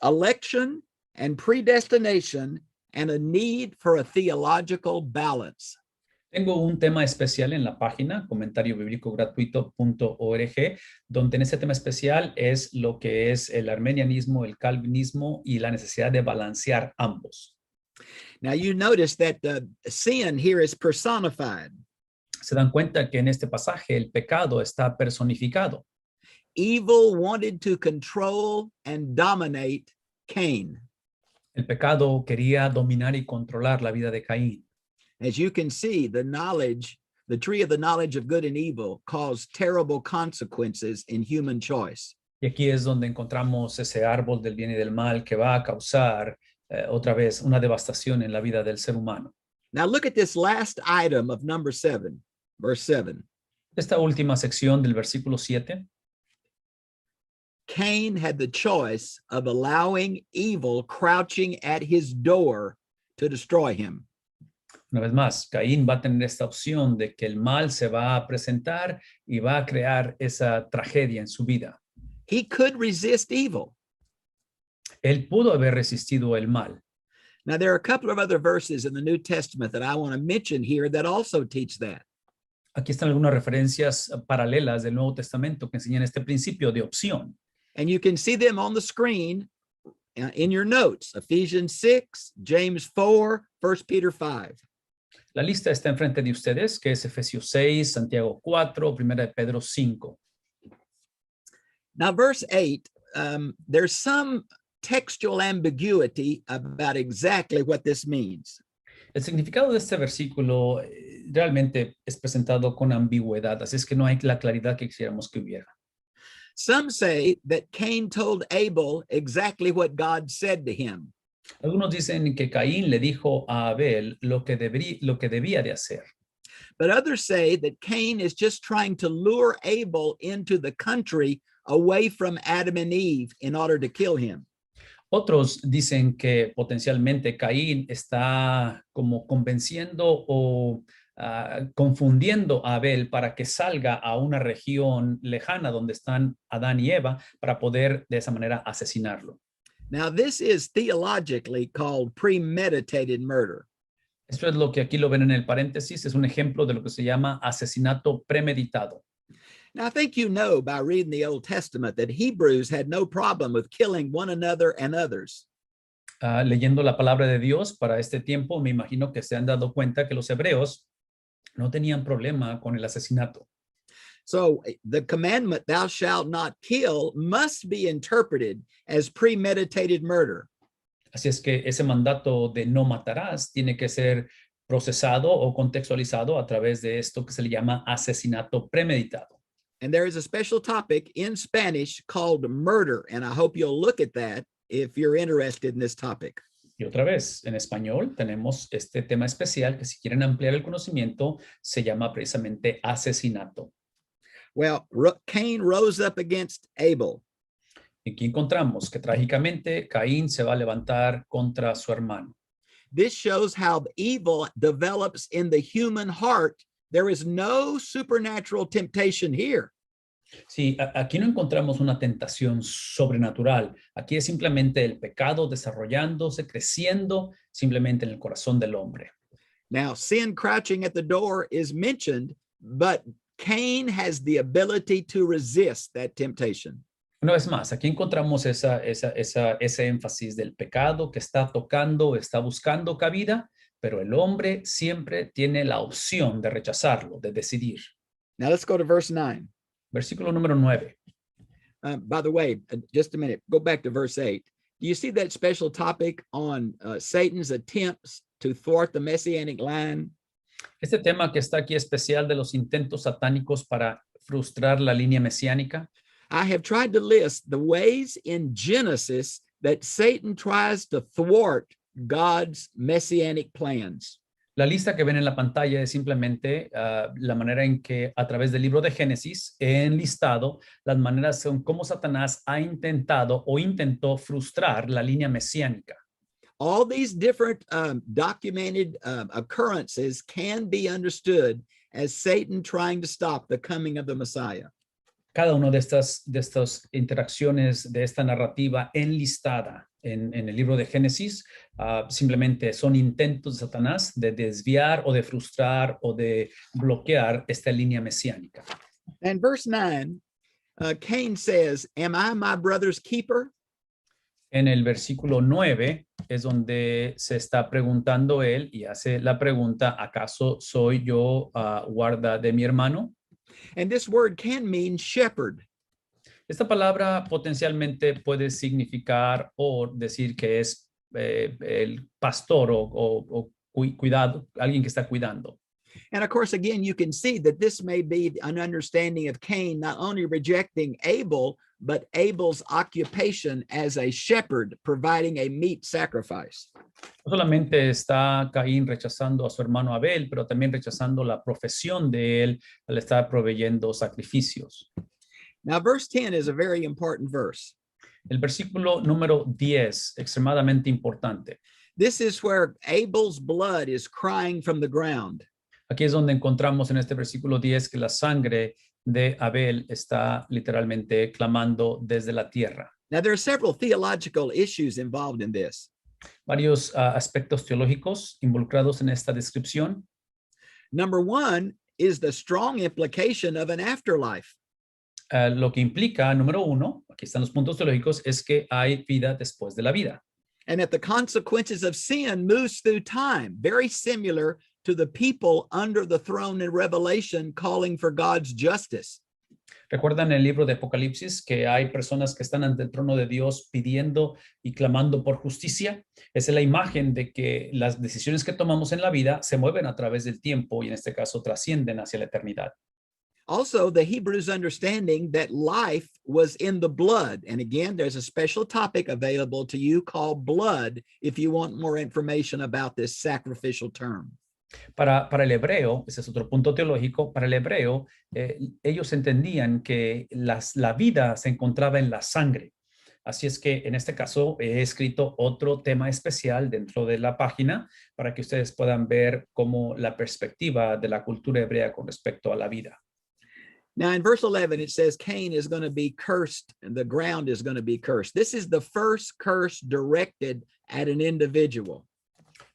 election and predestination and a need for a theological balance. Tengo un tema especial en la página, comentariobiblicogratuito.org, donde en ese tema especial es lo que es el armenianismo, el calvinismo y la necesidad de balancear ambos. Now you notice that the sin here is personified. Se dan cuenta que en este pasaje el pecado está personificado. Evil wanted to control and dominate Cain. El pecado quería dominar y controlar la vida de Caín. As you can see, the tree of the knowledge of good and evil caused terrible consequences in human choice. Y aquí es donde encontramos ese árbol del bien y del mal que va a causar otra vez una devastación en la vida del ser humano. Now look at this last item of number 7, verse 7. Esta última sección del versículo 7. Cain had the choice of allowing evil crouching at his door to destroy him. Una vez más, Caín va a tener esta opción de que el mal se va a presentar y va a crear esa tragedia en su vida. He could resist evil. Él pudo haber resistido el mal. Now, there are a couple of other verses in the New Testament that I want to mention here that also teach that. Aquí están algunas referencias paralelas del Nuevo Testamento que enseñan este principio de opción. And you can see them on the screen in your notes. Ephesians 6, James 4, 1 Peter 5. La lista está enfrente de ustedes, que es Efesios 6, Santiago 4, 1 de Pedro 5. Now, verse 8, there's some textual ambiguity about exactly what this means. El significado de este versículo realmente es presentado con ambigüedad, así es que no hay la claridad que quisiéramos que hubiera. Some say that Cain told Abel exactly what God said to him. Algunos dicen que Caín le dijo a Abel lo que debía de hacer. But others say that Cain is just trying to lure Abel into the country away from Adam and Eve in order to kill him. Otros dicen que potencialmente Caín está como convenciendo o confundiendo a Abel para que salga a una región lejana donde están Adán y Eva para poder de esa manera asesinarlo. Now, this is theologically called premeditated murder. Esto es lo que aquí lo ven en el paréntesis, es un ejemplo de lo que se llama asesinato premeditado. Now, I think you know by reading the Old Testament that Hebrews had no problem with killing one another and others. Leyendo la palabra de Dios para este tiempo, me imagino que se han dado cuenta que los hebreos no tenían problema con el asesinato. So the commandment, thou shalt not kill, must be interpreted as premeditated murder. Así es que ese mandato de no matarás tiene que ser procesado o contextualizado a través de esto que se le llama asesinato premeditado. And there is a special topic in Spanish called murder, and I hope you'll look at that if you're interested in this topic. Y otra vez, en español tenemos este tema especial que si quieren ampliar el conocimiento se llama precisamente asesinato. Well, Cain rose up against Abel. Aquí encontramos que trágicamente Caín se va a levantar contra su hermano. This shows how evil develops in the human heart. There is no supernatural temptation here. Sí, aquí no encontramos una tentación sobrenatural. Aquí es simplemente el pecado desarrollándose, creciendo simplemente en el corazón del hombre. Now, sin crouching at the door is mentioned, but Cain has the ability to resist that temptation. Una vez más, aquí encontramos ese énfasis del pecado que está tocando, está buscando cabida, pero el hombre siempre tiene la opción de rechazarlo, de decidir. Now let's go to verse 9. Versículo número 9. By the way, just a minute, go back to verse 8. Do you see that special topic on Satan's attempts to thwart the messianic line? Este tema que está aquí especial de los intentos satánicos para frustrar la línea mesiánica. I have tried to list the ways in Genesis that Satan tries to thwart God's messianic plans. La lista que ven en la pantalla es simplemente la manera en que a través del libro de Génesis he enlistado las maneras en cómo Satanás ha intentado o intentó frustrar la línea mesiánica. All these different documented occurrences can be understood as Satan trying to stop the coming of the Messiah. cada una de estas interacciones, de esta narrativa enlistada en el libro de Génesis, simplemente son intentos de Satanás de desviar o de frustrar o de bloquear esta línea mesiánica. And verse 9, Cain says, "Am I my brother's keeper?" En el versículo 9 es donde se está preguntando él y hace la pregunta, ¿acaso soy yo guarda de mi hermano? And this word can mean shepherd. Esta palabra potencialmente puede significar o decir que es el pastor o cuidado, alguien que está cuidando. And of course, again, you can see that this may be an understanding of Cain not only rejecting Abel, but Abel's occupation as a shepherd, providing a meat sacrifice. No solamente está Caín rechazando a su hermano Abel, pero también rechazando la profesión de él al estar proveyendo sacrificios. Now, verse 10 is a very important verse. El versículo número 10, extremadamente importante. This is where Abel's blood is crying from the ground. Aquí es donde encontramos en este versículo 10 que la sangre de Abel está literalmente clamando desde la tierra. Now, there are several theological issues involved in this. Varios aspectos teológicos involucrados en esta descripción. Number one is the strong implication of an afterlife. Lo que implica, número uno, aquí están los puntos teológicos, es que hay vida después de la vida. And that the consequences of sin moves through time, very similar to the people under the throne in Revelation calling for God's justice. Recuerdan el libro de Apocalipsis que hay personas que están ante el trono de Dios pidiendo y clamando por justicia. Esa es la imagen de que las decisiones que tomamos en la vida se mueven a través del tiempo y en este caso trascienden hacia la eternidad. Also, the Hebrews understanding that life was in the blood. And again, there's a special topic available to you called blood if you want more information about this sacrificial term. Para el hebreo, ese es otro punto teológico, para el hebreo, ellos entendían que la vida se encontraba en la sangre. Así es que en este caso he escrito otro tema especial dentro de la página para que ustedes puedan ver cómo la perspectiva de la cultura hebrea con respecto a la vida. Now, in verse 11, it says Cain is going to be cursed and the ground is going to be cursed. This is the first curse directed at an individual.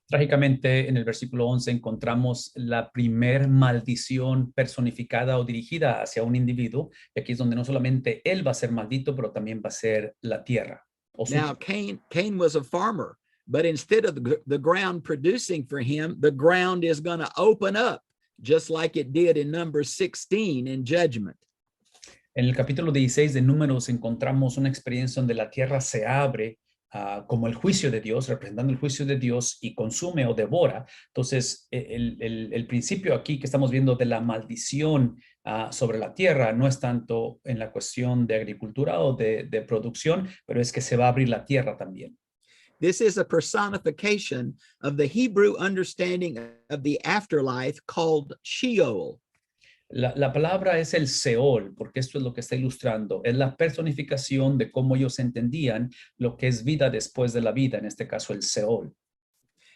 Trágicamente, en el versículo 11 encontramos la primer maldición personificada o dirigida hacia un individuo. Y aquí es donde no solamente él va a ser maldito, pero también va a ser la tierra. Now, Cain was a farmer, but instead of the ground producing for him, the ground is going to open up, just like it did in Numbers 16 in judgment. En el capítulo 16 de Números encontramos una experiencia donde la tierra se abre como el juicio de Dios, representando el juicio de Dios y consume o devora. Entonces, el principio aquí que estamos viendo de la maldición sobre la tierra no es tanto en la cuestión de agricultura o de producción, pero es que se va a abrir la tierra también. This is a personification of the Hebrew understanding of the afterlife called Sheol. La palabra es el Seol, porque esto es lo que está ilustrando. Es la personificación de cómo ellos entendían lo que es vida después de la vida, en este caso el Seol.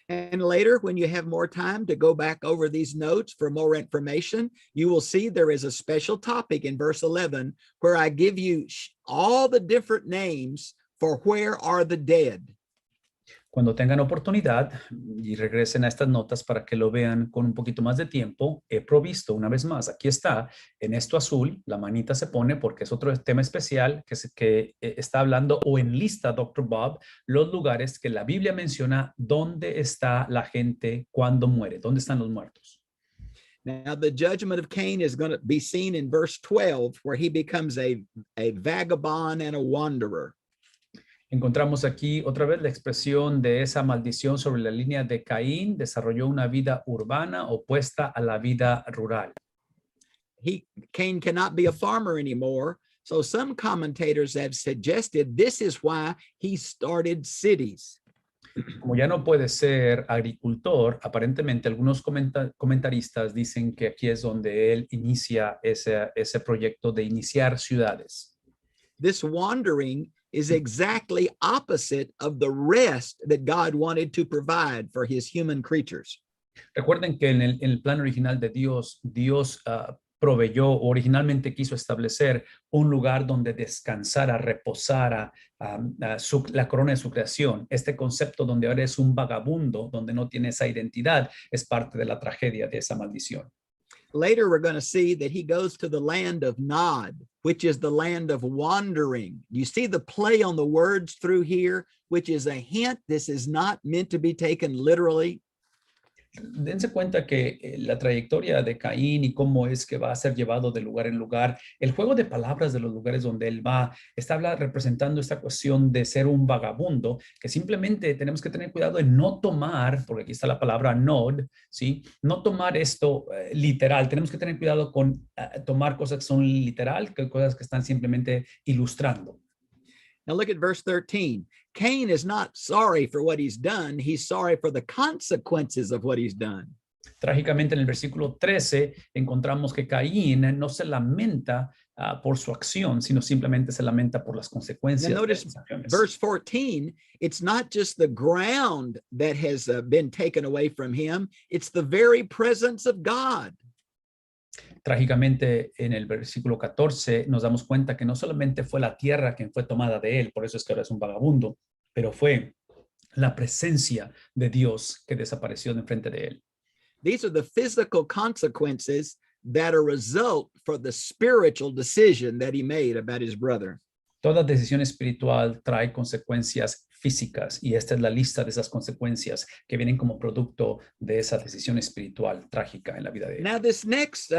And later, when you have more time to go back over these notes for more information, you will see there is a special topic in verse 11 where I give you all the different names for where are the dead. Cuando tengan oportunidad y regresen a estas notas para que lo vean con un poquito más de tiempo, he provisto una vez más, aquí está, en esto azul, la manita se pone porque es otro tema especial que está hablando o enlista Dr. Bob los lugares que la Biblia menciona dónde está la gente cuando muere, dónde están los muertos. Now, the judgment of Cain is going to be seen in verse 12, where he becomes a vagabond and a wanderer. Encontramos aquí otra vez la expresión de esa maldición sobre la línea de Caín. Desarrolló una vida urbana opuesta a la vida rural. Cain cannot be a farmer anymore. So some commentators have suggested this is why he started cities. Como ya no puede ser agricultor, aparentemente algunos comentaristas dicen que aquí es donde él inicia ese proyecto de iniciar ciudades. This wandering is exactly opposite of the rest that God wanted to provide for his human creatures. Recuerden que en el plan original de Dios proveyó, originalmente quiso establecer un lugar donde descansara, reposara la corona de su creación. Este concepto donde ahora es un vagabundo, donde no tiene esa identidad, es parte de la tragedia de esa maldición. Later, we're going to see that he goes to the land of Nod, which is the land of wandering. You see the play on the words through here, which is a hint this is not meant to be taken literally. Dense cuenta que la trayectoria de Caín y cómo es que va a ser llevado de lugar en lugar, el juego de palabras de los lugares donde él va, está representando esta cuestión de ser un vagabundo, que simplemente tenemos que tener cuidado en no tomar, porque aquí está la palabra nod, ¿sí? No tomar esto literal. Tenemos que tener cuidado con tomar cosas que son literal, que cosas que están simplemente ilustrando. Now look at verse 13. Cain is not sorry for what he's done. He's sorry for the consequences of what he's done. Trágicamente, en el versículo 13 encontramos que Caín no se lamenta por su acción, sino simplemente se lamenta por las consecuencias. Now notice verse 14, it's not just the ground that has been taken away from him, it's the very presence of God. Trágicamente, en el versículo 14 nos damos cuenta que no solamente fue la tierra quien fue tomada de él, por eso es que ahora es un vagabundo, pero fue la presencia de Dios que desapareció de enfrente de él. These are the physical consequences that are result for the spiritual decision that he made about his brother. Toda decisión espiritual trae consecuencias físicas y esta es la lista de esas consecuencias que vienen como producto de esa decisión espiritual trágica en la vida de él. Now this next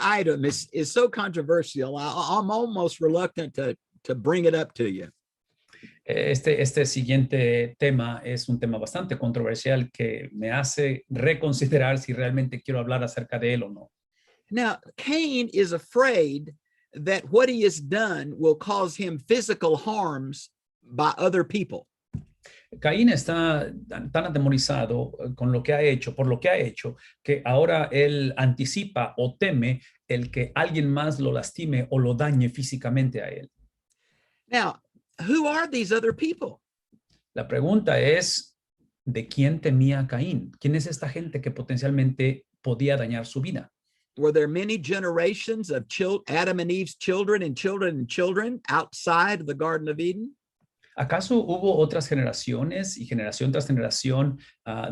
item is so controversial. I'm almost reluctant to bring it up to you. Este siguiente tema es un tema bastante controversial que me hace reconsiderar si realmente quiero hablar acerca de él o no. Now, Cain is afraid that what he has done will cause him physical harms by other people. Caín está tan atemorizado con lo que ha hecho, por lo que ha hecho, que ahora él anticipa o teme el que alguien más lo lastime o lo dañe físicamente a él. Now, who are these other people? La pregunta es, ¿de quién temía Caín? ¿Quién es esta gente que potencialmente podía dañar su vida? Were there many generations of Adam and Eve's children and children and children outside of the Garden of Eden? ¿Acaso hubo otras generaciones y generación tras generación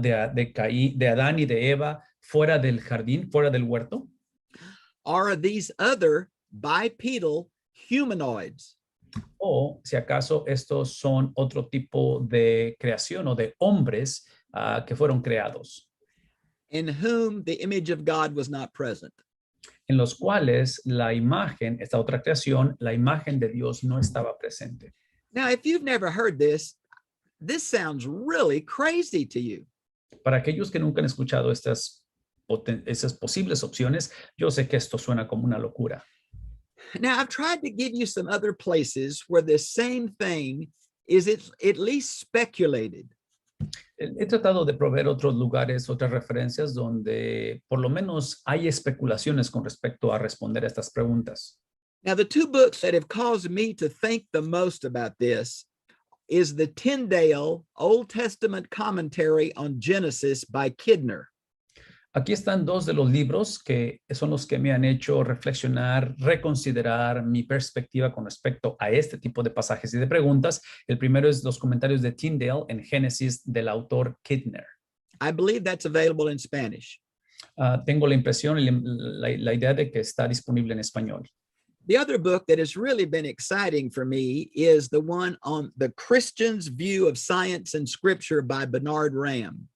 de Adán y de Eva fuera del jardín, fuera del huerto? Are these other bipedal humanoids? O si acaso estos son otro tipo de creación o de hombres que fueron creados. In whom the image of God was not present. En los cuales la imagen, esta otra creación, la imagen de Dios no estaba presente. Now, if you've never heard this sounds really crazy to you. Para aquellos que nunca han escuchado esas posibles opciones, yo sé que esto suena como una locura. Now, I've tried to give you some other places where the same thing is at least speculated. He tratado de proveer otros lugares, otras referencias donde por lo menos hay especulaciones con respecto a responder a estas preguntas. Now, the two books that have caused me to think the most about this is the Tyndale Old Testament Commentary on Genesis by Kidner. Aquí están dos de los libros que son los que me han hecho reflexionar, reconsiderar mi perspectiva con respecto a este tipo de pasajes y de preguntas. El primero es los comentarios de Tyndale en Génesis del autor Kidner. I believe that's available in Spanish. Tengo la impresión y la idea de que está disponible en español. The other book that has really been exciting for me is the one on the Christian's View of Science and Scripture by Bernard Ramm.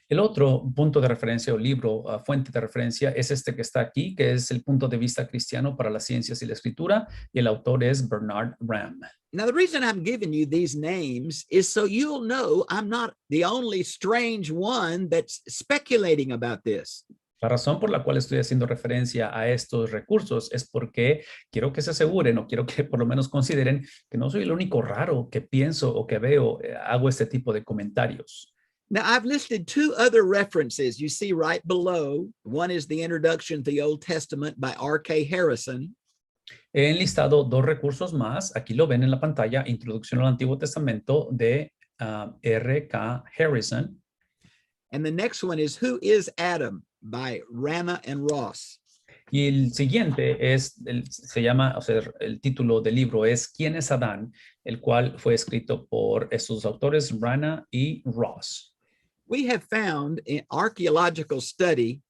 El otro punto de referencia o libro, fuente de referencia, es este que está aquí, que es el punto de vista cristiano para las ciencias y la escritura, y el autor es Bernard Ramm. Now, the reason I'm giving you these names is so you'll know I'm not the only strange one that's speculating about this. La razón por la cual estoy haciendo referencia a estos recursos es porque quiero que se aseguren o quiero que por lo menos consideren que no soy el único raro que pienso o que veo, hago este tipo de comentarios. Now, I've listed two other references you see right below. One is the Introduction to the Old Testament by R.K. Harrison. He enlistado dos recursos más. Aquí lo ven en la pantalla. Introducción al Antiguo Testamento de R.K. Harrison. And the next one is Who is Adam by Rama and Ross. Y el siguiente se llama, o sea, el título del libro es ¿Quién es Adán? El cual fue escrito por estos autores, Rana y Ross. We have found in archaeological study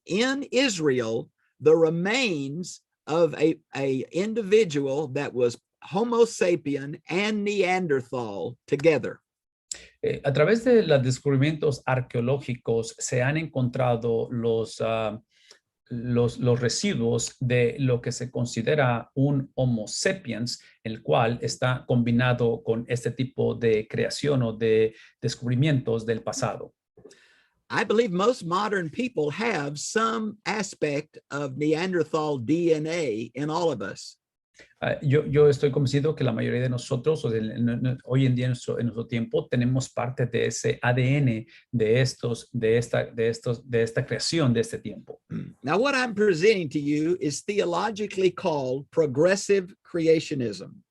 in Israel the remains of a individual that was Homo sapien and Neanderthal together. A través de los descubrimientos arqueológicos se han encontrado los residuos de lo que se considera un Homo sapiens, el cual está combinado con este tipo de creación o de descubrimientos del pasado. I believe most modern people have some aspect of Neanderthal DNA in all of us. Yo estoy convencido que la mayoría de nosotros, hoy en día en nuestro tiempo, tenemos parte de ese ADN de esta creación de este tiempo. Now, what I'm presenting to you is theologically called progressive creationism.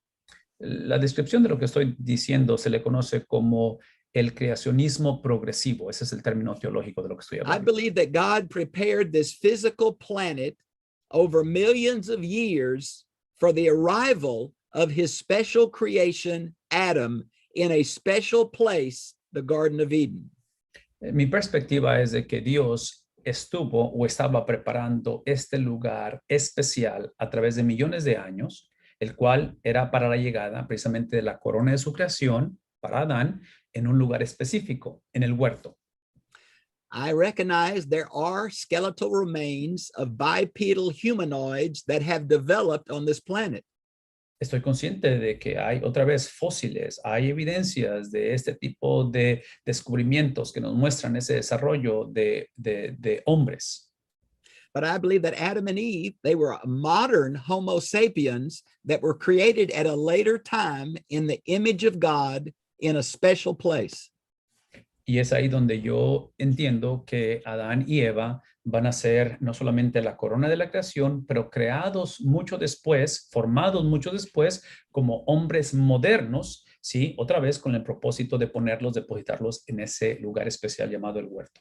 La descripción de lo que estoy diciendo se le conoce como el creacionismo progresivo. Ese es el término teológico de lo que estoy I hablando. believe that God prepared this physical planet over millions of years for the arrival of his special creation, Adam, in a special place, the Garden of Eden. Mi perspectiva es de que Dios estuvo o estaba preparando este lugar especial a través de millones de años, el cual era para la llegada precisamente de la corona de su creación, para Adán, en un lugar específico, en el huerto. I recognize there are skeletal remains of bipedal humanoids that have developed on this planet. Estoy consciente de que hay otra vez fósiles, hay evidencias de este tipo de descubrimientos que nos muestran ese desarrollo de hombres. But I believe that Adam and Eve, they were modern Homo sapiens that were created at a later time in the image of God in a special place. Y es ahí donde yo entiendo que Adán y Eva van a ser no solamente la corona de la creación, pero creados mucho después, formados mucho después como hombres modernos, ¿sí? Otra vez con el propósito de depositarlos en ese lugar especial llamado el huerto.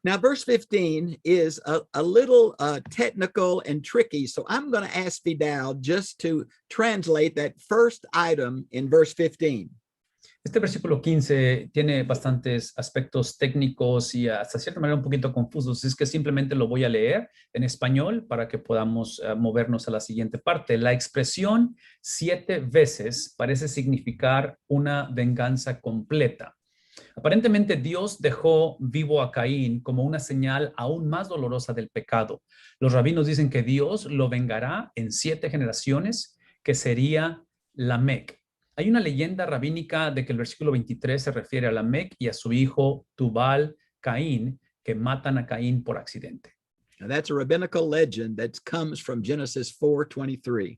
Now, verse 15 is a little technical and tricky, so I'm going to ask Vidal just to translate that first item in verse 15. Este versículo 15 tiene bastantes aspectos técnicos y hasta cierta manera un poquito confusos. Es que simplemente lo voy a leer en español para que podamos movernos a la siguiente parte. La expresión 7 veces parece significar una venganza completa. Aparentemente Dios dejó vivo a Caín como una señal aún más dolorosa del pecado. Los rabinos dicen que Dios lo vengará en 7 generaciones, que sería Lamec. Hay una leyenda rabínica de que el versículo 23 se refiere a Lamec y a su hijo Tubal Caín, que matan a Caín por accidente. Now, that's a rabbinical legend that comes from Genesis 4:23.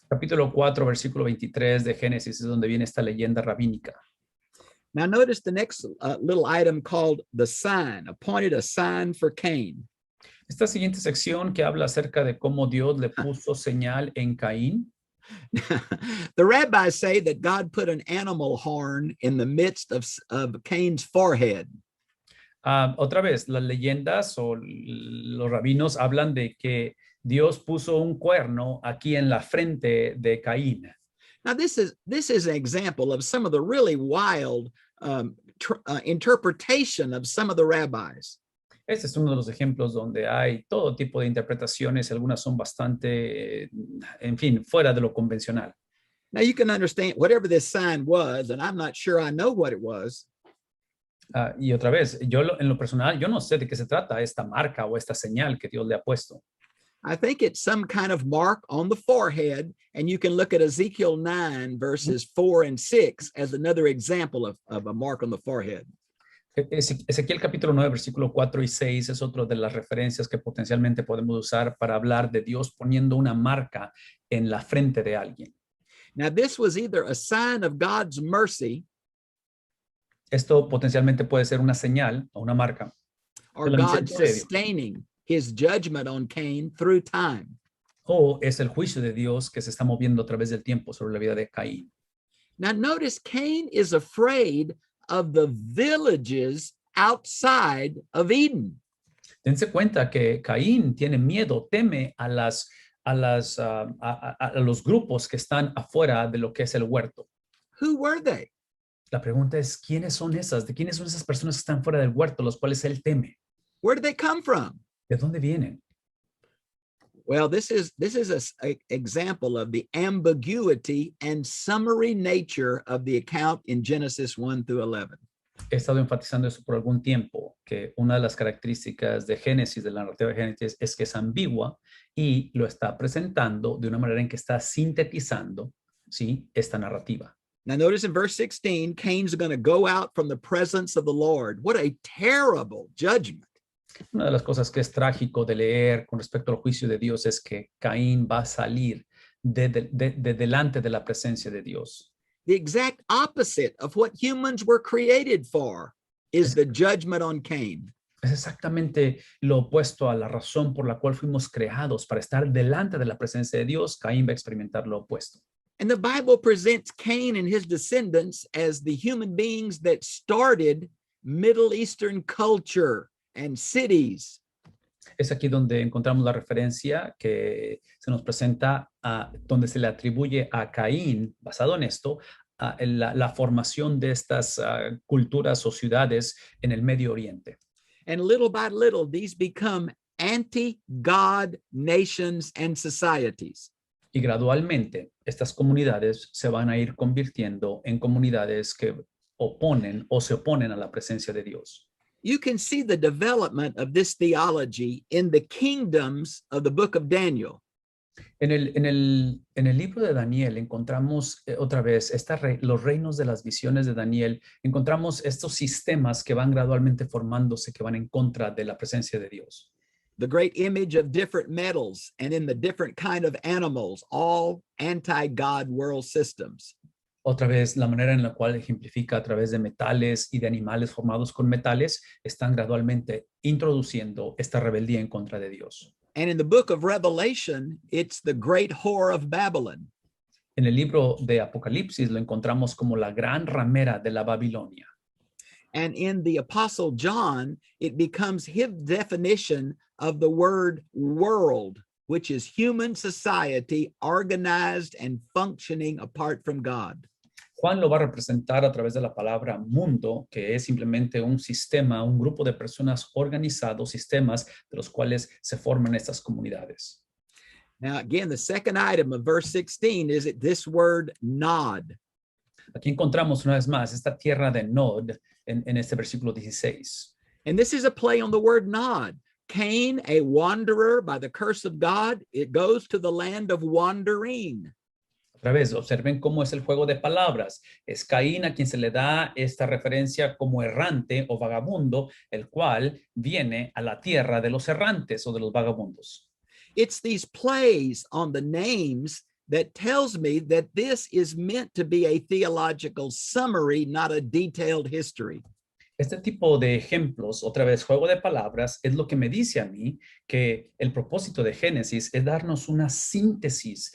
Capítulo 4, versículo 23 de Génesis es donde viene esta leyenda rabínica. Now, notice the next little item called the sign, appointed a sign for Cain. Esta siguiente sección que habla acerca de cómo Dios le puso señal en Caín. The rabbis say that God put an animal horn in the midst of Cain's forehead. Otra vez, las leyendas o los rabinos hablan de que Dios puso un cuerno aquí en la frente de Caín. Now, this is an example of some of the really wild interpretation of some of the rabbis. Este es uno de los ejemplos donde hay todo tipo de interpretaciones, algunas son bastante, en fin, fuera de lo convencional. Now, you can understand whatever this sign was, and I'm not sure I know what it was. Y otra vez, en lo personal, yo no sé de qué se trata esta marca o esta señal que Dios le ha puesto. I think it's some kind of mark on the forehead, and you can look at Ezekiel 9, verses 4 and 6 as another example of a mark on the forehead. Ezequiel capítulo 9, versículo 4 y 6 es otra de las referencias que potencialmente podemos usar para hablar de Dios poniendo una marca en la frente de alguien. Now, this was either a sign of God's mercy, esto potencialmente puede ser una señal o una marca, or God sustaining his judgment on Cain through time. O es el juicio de Dios que se está moviendo a través del tiempo sobre la vida de Caín. Now, notice Cain is afraid of the villages outside of Eden. Dense cuenta que Caín tiene miedo, teme a los grupos que están afuera de lo que es el huerto. Who were they? La pregunta es, ¿quiénes son esas? ¿De quiénes son esas personas que están fuera del huerto, los cuales él teme? Where did they come from? ¿De dónde vienen? Well, this is a example of the ambiguity and summary nature of the account in Genesis 1 through 11. He estado enfatizando eso por algún tiempo, que una de las características de Génesis, de la narrativa de Génesis, es que es ambigua y lo está presentando de una manera en que está sintetizando, ¿sí?, esta narrativa. Now, notice in verse 16, Cain's going to go out from the presence of the Lord. What a terrible judgment. Una de las cosas que es trágico de leer con respecto al juicio de Dios es que Caín va a salir de delante de la presencia de Dios. The exact opposite of what humans were created for is the judgment on Cain. Es exactamente lo opuesto a la razón por la cual fuimos creados, para estar delante de la presencia de Dios. Caín va a experimentar lo opuesto. And the Bible presents Cain and his descendants as the human beings that started Middle Eastern culture and cities. Es aquí donde encontramos la referencia que se nos presenta, donde se le atribuye a Caín, basado en esto, la formación de estas culturas o ciudades en el Medio Oriente. And little by little, these become anti-God nations and societies. Y gradualmente estas comunidades se van a ir convirtiendo en comunidades que oponen o se oponen a la presencia de Dios. You can see the development of this theology in the kingdoms of the book of Daniel. En el libro de Daniel encontramos otra vez los reinos de las visiones de Daniel. Encontramos estos sistemas que van gradualmente formándose, que van en contra de la presencia de Dios. The great image of different metals and in the different kind of animals, all anti-God world systems. Otra vez, la manera en la cual ejemplifica a través de metales y de animales formados con metales, están gradualmente introduciendo esta rebeldía en contra de Dios. And in the book of Revelation, it's the great whore of Babylon. En el libro de Apocalipsis lo encontramos como la gran ramera de la Babilonia. And in the Apostle John, it becomes his definition of the word world, which is human society organized and functioning apart from God. Juan lo va a representar a través de la palabra mundo, que es simplemente un sistema, un grupo de personas organizados, sistemas de los cuales se forman estas comunidades. Now, again, the second item of verse 16 is this word Nod. Aquí encontramos una vez más esta tierra de Nod en este versículo 16. And this is a play on the word Nod. Cain, a wanderer by the curse of God, it goes to the land of wandering. Otra vez, observen cómo es el juego de palabras. Es Caín a quien se le da esta referencia como errante o vagabundo, el cual viene a la tierra de los errantes o de los vagabundos. It's these plays on the names that tells me that this is meant to be a theological summary, not a detailed history. Este tipo de ejemplos, otra vez, juego de palabras, es lo que me dice a mí que el propósito de Génesis es darnos una síntesis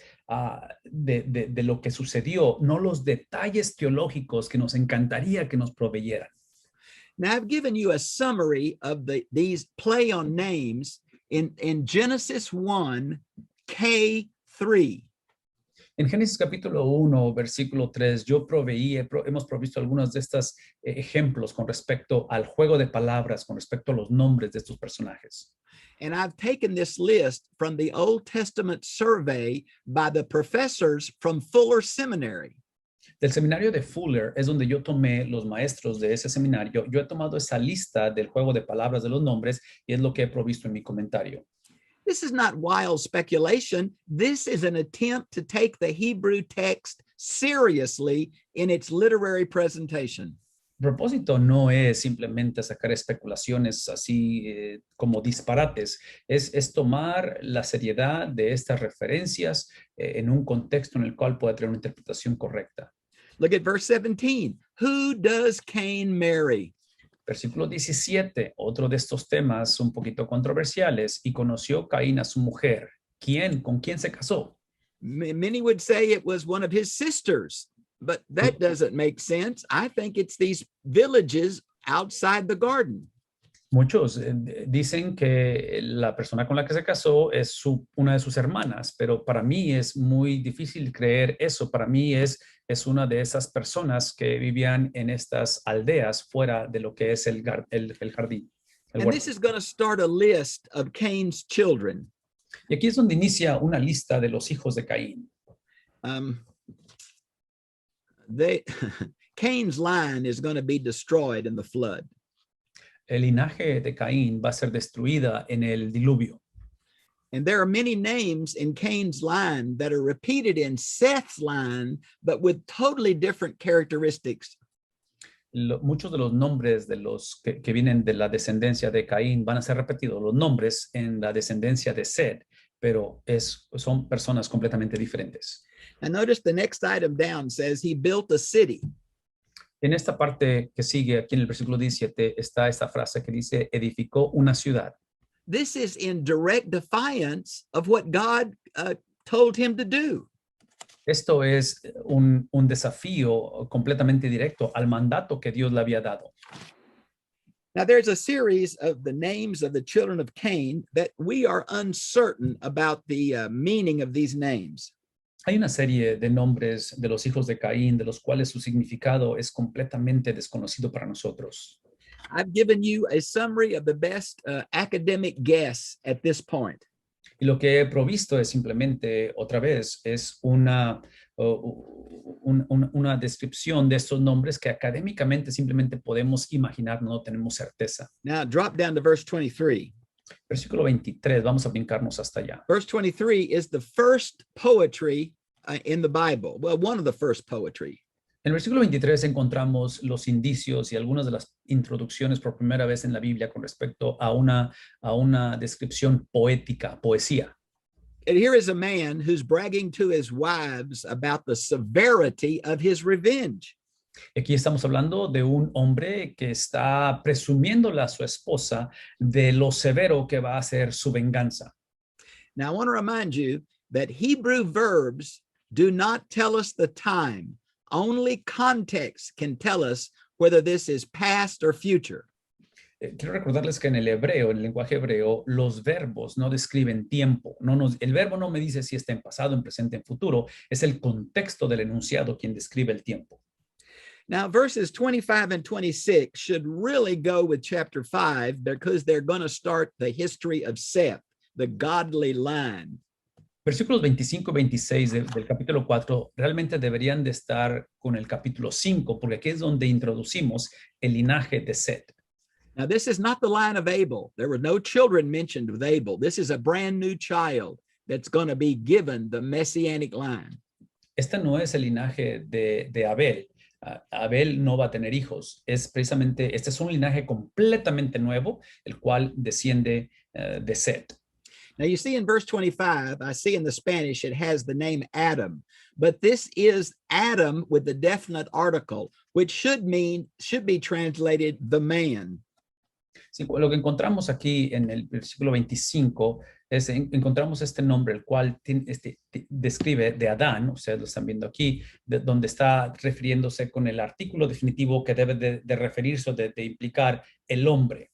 de lo que sucedió, no los detalles teológicos que nos encantaría que nos proveyeran. Now, I've given you a summary of these play on names in Genesis 1, K3. En Génesis capítulo 1, versículo 3, hemos provisto algunos de estos ejemplos con respecto al juego de palabras, con respecto a los nombres de estos personajes. And I've taken this list from the Old Testament survey by the professors from Fuller Seminary. Del seminario de Fuller es donde yo tomé los maestros de ese seminario. Yo he tomado esa lista del juego de palabras de los nombres y es lo que he provisto en mi comentario. This is not wild speculation. This is an attempt to take the Hebrew text seriously in its literary presentation. El propósito no es simplemente sacar especulaciones así como disparates, es tomar la seriedad de estas referencias en un contexto en el cual pueda tener una interpretación correcta. Look at verse 17. Who does Cain marry? Versículo 17, otro de estos temas un poquito controversiales. Y conoció Caín a su mujer. ¿Quién? ¿Con quién se casó? Many would say it was one of his sisters, but that doesn't make sense. I think it's these villages outside the garden. Muchos dicen que la persona con la que se casó es una de sus hermanas, pero para mí es muy difícil creer eso. Para mí es una de esas personas que vivían en estas aldeas fuera de lo que es el jardín, el And this huerto. is going to start a list of Cain's children. Y aquí es donde inicia una lista de los hijos de Caín. Um, they Cain's line is going to be destroyed in the flood. El linaje de Caín va a ser destruida en el diluvio. And there are many names in Cain's line that are repeated in Seth's line, but with totally different characteristics. Muchos de los nombres de los que vienen de la descendencia de Caín van a ser repetidos, los nombres en la descendencia de Seth, pero son personas completamente diferentes. And notice the next item down says he built a city. En esta parte que sigue, aquí en el versículo 17, está esta frase que dice, edificó una ciudad. This is in direct defiance of what God told him to do. Esto es un desafío completamente directo al mandato que Dios le había dado. Now, there's a series of the names of the children of Cain that we are uncertain about the meaning of these names. Hay una serie de nombres de los hijos de Caín, de los cuales su significado es completamente desconocido para nosotros. I've given you a summary of the best academic guess at this point. Y lo que he provisto es simplemente, otra vez, es una descripción de estos nombres que académicamente simplemente podemos imaginar, no tenemos certeza. Now, drop down to verse 23. Versículo 23, vamos a brincarnos hasta allá. Verse 23 is the first poetry in the Bible. Well, one of the first poetry. En el versículo 23 encontramos los indicios y algunas de las introducciones por primera vez en la Biblia con respecto a una descripción poética, poesía. And here is a man who's bragging to his wives about the severity of his revenge. Aquí estamos hablando de un hombre que está presumiéndole a su esposa de lo severo que va a ser su venganza. Now, I want to remind you that Hebrew verbs do not tell us the time. Only context can tell us whether this is past or future. Quiero recordarles que en el hebreo, en el lenguaje hebreo, los verbos no describen tiempo. El verbo no me dice si está en pasado, en presente, en futuro. Es el contexto del enunciado quien describe el tiempo. Now, verses 25 and 26 should really go with chapter 5 because they're going to start the history of Seth, the godly line. Versículos 25 y 26 del capítulo 4 realmente deberían de estar con el capítulo 5, porque aquí es donde introducimos el linaje de Seth. Now, this is not the line of Abel. There were no children mentioned with Abel. This is a brand new child that's going to be given the messianic line. Este no es el linaje de Abel. Abel no va a tener hijos. Este es un linaje completamente nuevo, el cual desciende de Seth. Now, you see in verse 25, I see in the Spanish, it has the name Adam, but this is Adam with the definite article, which should be translated the man. Sí, lo que encontramos aquí en el versículo 25 es encontramos este nombre, el cual describe de Adán, ustedes lo están viendo aquí, donde está refiriéndose con el artículo definitivo que debe de referirse o de implicar el hombre.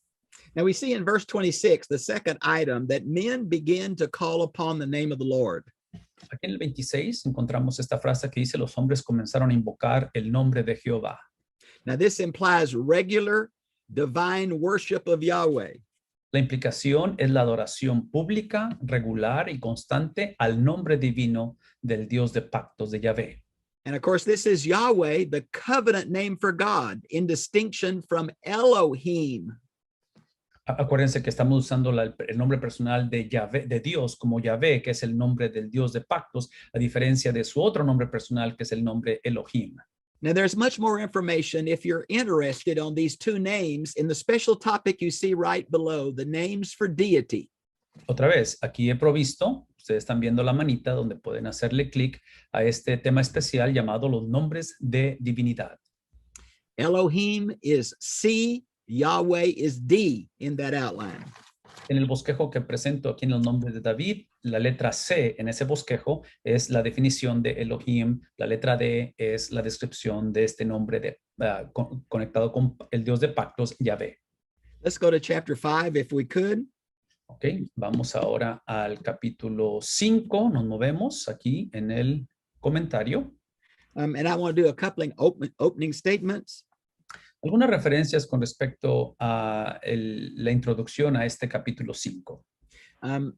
Now we see in verse 26, the second item, that men begin to call upon the name of the Lord. Aquí en el 26 encontramos esta frase que dice, los hombres comenzaron a invocar el nombre de Jehová. Now this implies regular divine worship of Yahweh. La implicación es la adoración pública, regular y constante al nombre divino del Dios de pactos de Yahvé. And of course, this is Yahweh, the covenant name for God, in distinction from Elohim. Acuérdense que estamos usando el nombre personal de Yahvé, de Dios como Yahvé, que es el nombre del Dios de pactos, a diferencia de su otro nombre personal, que es el nombre Elohim. Now, there's much more information if you're interested on these two names in the special topic you see right below, the names for deity. Otra vez, aquí he provisto, ustedes están viendo la manita donde pueden hacerle clic a este tema especial llamado los nombres de divinidad. Elohim is C, Yahweh is D in that outline. En el bosquejo que presento aquí en los nombres de David, la letra C en ese bosquejo es la definición de Elohim, la letra D es la descripción de este nombre conectado con el Dios de pactos, Yahvé. Let's go to chapter 5 if we could. Ok, vamos ahora al capítulo 5, nos movemos aquí en el comentario. And I want to do a couple opening statements. Algunas referencias con respecto a la introducción a este capítulo 5.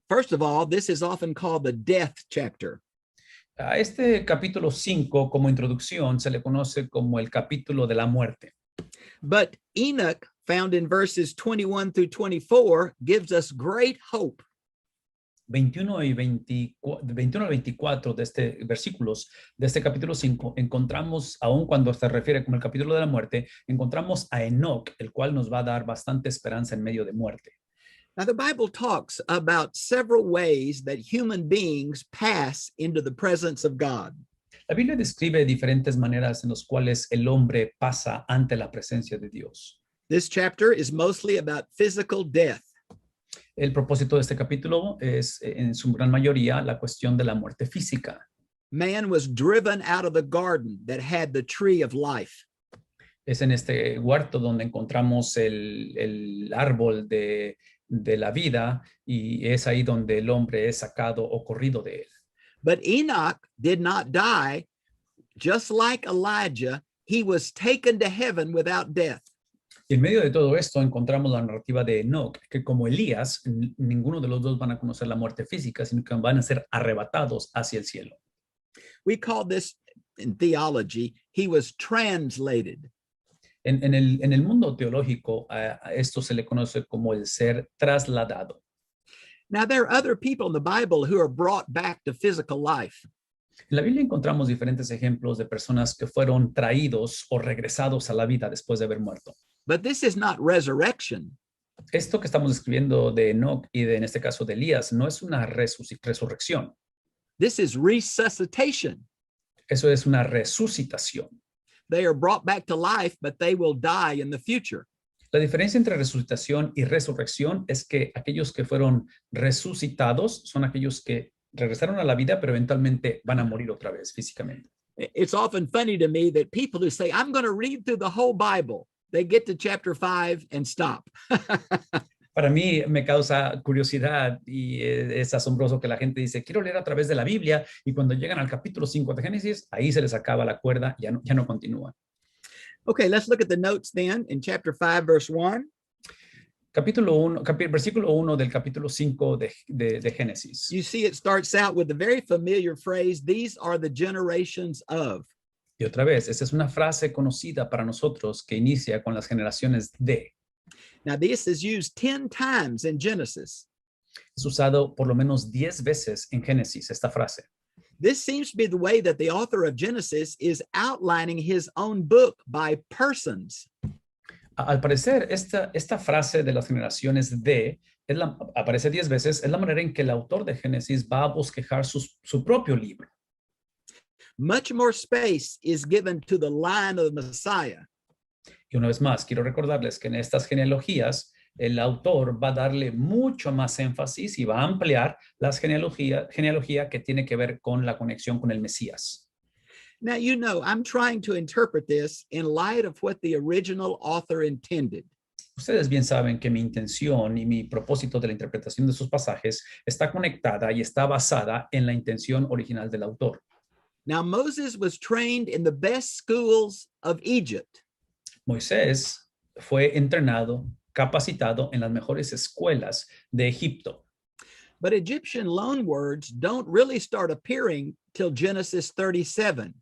First of all, this is often called the death chapter. A este capítulo 5, como introducción, se le conoce como el capítulo de la muerte. But Enoch, found in verses 21 through 24, gives us great hope. 21 al 24 de este versículos de este capítulo 5, encontramos, aun cuando se refiere como el capítulo de la muerte, encontramos a Enoch, el cual nos va a dar bastante esperanza en medio de muerte. Now, the Bible talks about several ways that human beings pass into the presence of God. La Biblia describe diferentes maneras en las cuales el hombre pasa ante la presencia de Dios. This chapter is mostly about physical death. El propósito de este capítulo es, en su gran mayoría, la cuestión de la muerte física. Man was driven out of the garden that had the tree of life. Es en este huerto donde encontramos el árbol de la vida, y es ahí donde el hombre es sacado o corrido de él. But Enoch did not die. Just like Elijah, he was taken to heaven without death. Y en medio de todo esto encontramos la narrativa de Enoch, que como Elías, ninguno de los dos van a conocer la muerte física, sino que van a ser arrebatados hacia el cielo. We call this in theology, he was translated. En el mundo teológico, a esto se le conoce como el ser trasladado. Now, there are other people in the Bible who are brought back to physical life. En la Biblia encontramos diferentes ejemplos de personas que fueron traídos o regresados a la vida después de haber muerto. But this is not resurrection. Esto que estamos describiendo de Enoch y en este caso de Elías no es una resurrección. This is resuscitation. Eso es una resucitación. They are brought back to life, but they will die in the future. La diferencia entre resucitación y resurrección es que aquellos que fueron resucitados son aquellos que regresaron a la vida, pero eventualmente van a morir otra vez físicamente. It's often funny to me that people who say, I'm going to read through the whole Bible, they get to chapter 5 and stop. Para mí me causa curiosidad y es asombroso que la gente dice, quiero leer a través de la Biblia, y cuando llegan al capítulo 5 de Génesis, ahí se les acaba la cuerda, ya no continúa. Okay, let's look at the notes then in chapter 5, verse 1. Versículo 1 del capítulo 5 de Génesis. You see, it starts out with the very familiar phrase, these are the generations of. Y otra vez, esa es una frase conocida para nosotros que inicia con las generaciones de. Now, this is used 10 times in Genesis. Es usado por lo menos 10 veces en Génesis esta frase. This seems to be the way that the author of Genesis is outlining his own book by persons. Al parecer, esta frase de las generaciones de aparece 10 veces, es la manera en que el autor de Génesis va a bosquejar su propio libro. Much more space is given to the line of the Messiah. Y una vez más, quiero recordarles que en estas genealogías, el autor va a darle mucho más énfasis y va a ampliar las genealogía que tiene que ver con la conexión con el Mesías. Now, you know, I'm trying to interpret this in light of what the original author intended. Ustedes bien saben que mi intención y mi propósito de la interpretación de esos pasajes está conectada y está basada en la intención original del autor. Now, Moses was trained in the best schools of Egypt. Moisés fue entrenado, capacitado en las mejores escuelas de Egipto. But Egyptian loanwords don't really start appearing till Genesis 37.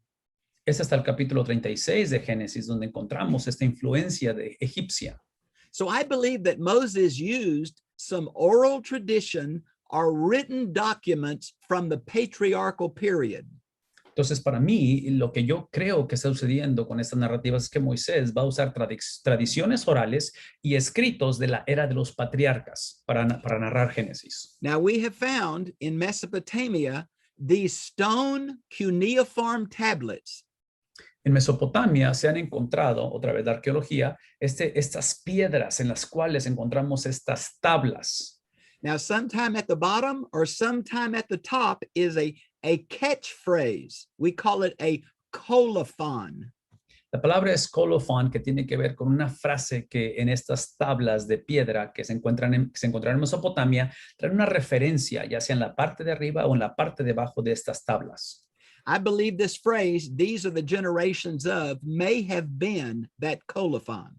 Es hasta el capítulo 36 de Génesis donde encontramos esta influencia de egipcia. So I believe that Moses used some oral tradition or written documents from the patriarchal period. Entonces, para mí, lo que yo creo que está sucediendo con estas narrativas es que Moisés va a usar tradiciones orales y escritos de la era de los patriarcas para narrar Génesis. Now, we have found in Mesopotamia these stone cuneiform tablets. En Mesopotamia se han encontrado, otra vez de arqueología, estas piedras en las cuales encontramos estas tablas. Now, sometime at the bottom or sometime at the top is a catchphrase. We call it a colophon. La palabra es colophon, que tiene que ver con una frase que en estas tablas de piedra que se encuentran en Mesopotamia, traen una referencia, ya sea en la parte de arriba o en la parte de abajo de estas tablas. I believe this phrase, these are the generations of, may have been that colophon.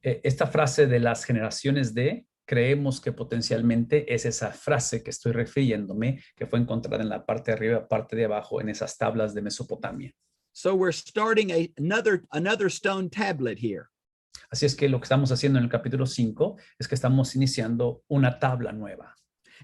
Esta frase de las generaciones de, creemos que potencialmente es esa frase que estoy refiriéndome, que fue encontrada en la parte de arriba, parte de abajo, en esas tablas de Mesopotamia. So we're starting another stone tablet here. Así es que lo que estamos haciendo en el capítulo 5 es que estamos iniciando una tabla nueva.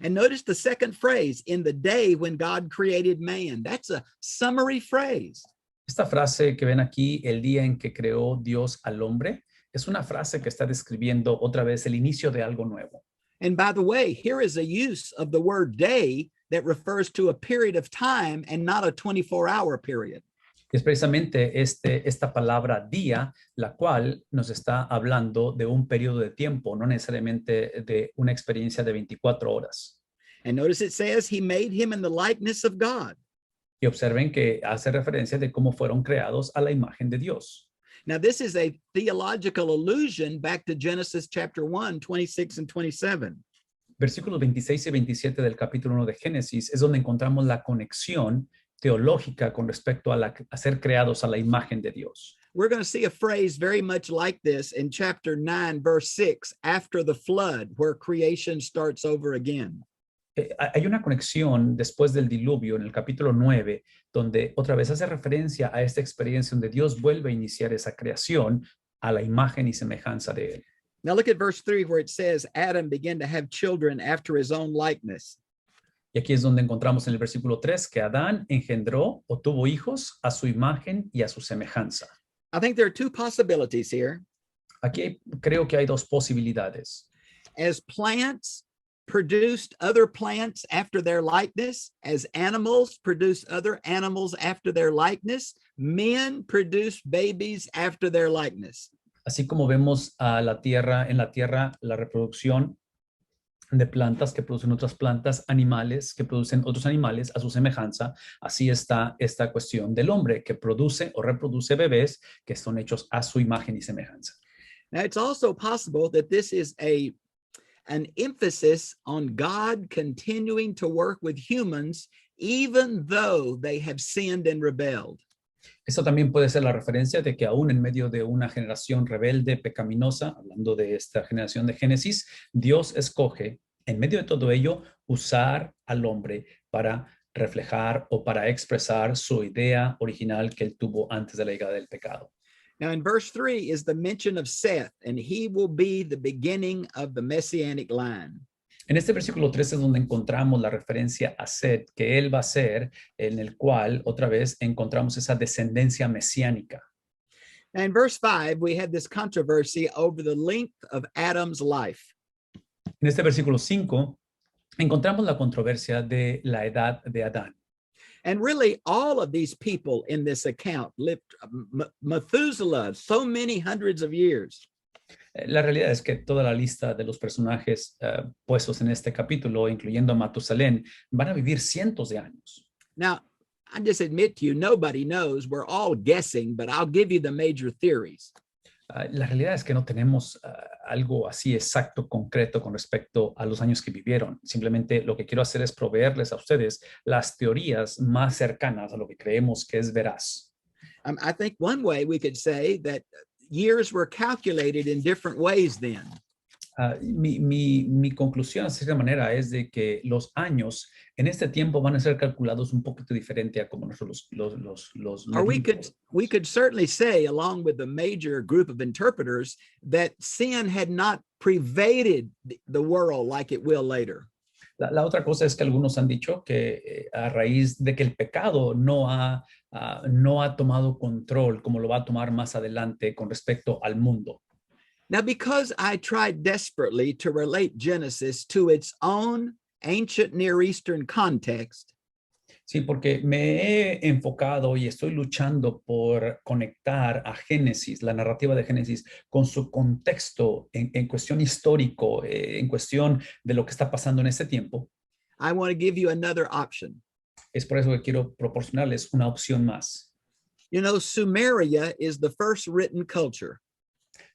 And notice the second phrase, in the day when God created man. That's a summary phrase. Esta frase que ven aquí, el día en que creó Dios al hombre, es una frase que está describiendo otra vez el inicio de algo nuevo. And by the way, here is a use of the word day that refers to a period of time and not a 24-hour period. Es precisamente esta palabra día, la cual nos está hablando de un periodo de tiempo, no necesariamente de una experiencia de 24 horas. And notice it says he made him in the likeness of God. Y observen que hace referencia de cómo fueron creados a la imagen de Dios. Now, this is a theological allusion back to Genesis chapter 1, 26 and 27. Versículos 26 y 27 del capítulo 1 de Génesis es donde encontramos la conexión teológica con respecto a ser creados a la imagen de Dios. We're going to see a phrase very much like this in chapter 9, verse 6, after the flood, where creation starts over again. Hay una conexión después del diluvio en el capítulo 9, donde otra vez hace referencia a esta experiencia donde Dios vuelve a iniciar esa creación a la imagen y semejanza de él. Now look at verse 3 where it says, Adam began to have children after his own likeness. Y aquí es donde encontramos en el versículo 3 que Adán engendró o tuvo hijos a su imagen y a su semejanza. I think there are two possibilities here. Aquí creo que hay dos posibilidades. As plants produced other plants after their likeness, as animals produced other animals after their likeness, men produced babies after their likeness. Así como vemos a la tierra, en la tierra, la reproducción de plantas que producen otras plantas, animales que producen otros animales a su semejanza, así está esta cuestión del hombre que produce o reproduce bebés que son hechos a su imagen y semejanza. Now, it's also possible that this is an emphasis on God continuing to work with humans even though they have sinned and rebelled. Esto también puede ser la referencia de que aún en medio de una generación rebelde, pecaminosa, hablando de esta generación de Génesis, Dios escoge, en medio de todo ello, usar al hombre para reflejar o para expresar su idea original que él tuvo antes de la llegada del pecado. Now, in verse 3 is the mention of Seth, and he will be the beginning of the messianic line. En este versículo 3 es donde encontramos la referencia a Set, que él va a ser, en el cual otra vez encontramos esa descendencia mesiánica. Now, in verse 5, we have this controversy over the length of Adam's life. En este versículo 5 encontramos la controversia de la edad de Adán. And really, all of these people in this account lived Methuselah so many hundreds of years. La realidad es que toda la lista de los personajes puestos en este capítulo, incluyendo a Matusalén, van a vivir cientos de años. Now, I just admit to you, nobody knows. We're all guessing, but I'll give you the major theories. La realidad es que no tenemos algo así exacto, concreto con respecto a los años que vivieron. Simplemente lo que quiero hacer es proveerles a ustedes las teorías más cercanas a lo que creemos que es veraz. I think one way we could say that years were calculated in different ways then. Mi conclusión de cierta manera es de que los años en este tiempo van a ser calculados un poquito diferente a como nosotros los Or we could certainly say, along with the major group of interpreters, that sin had not pervaded the world like it will later. La otra cosa es que algunos han dicho que a raíz de que el pecado no ha tomado control como lo va a tomar más adelante con respecto al mundo. Now, because I tried desperately to relate Genesis to its own ancient Near Eastern context, Sí, porque me he enfocado y estoy luchando por conectar a Génesis, la narrativa de Génesis, con su contexto en cuestión histórico, en cuestión de lo que está pasando en este tiempo. I want to give you another option. Es por eso que quiero proporcionarles una opción más. You know, Sumeria is the first written culture.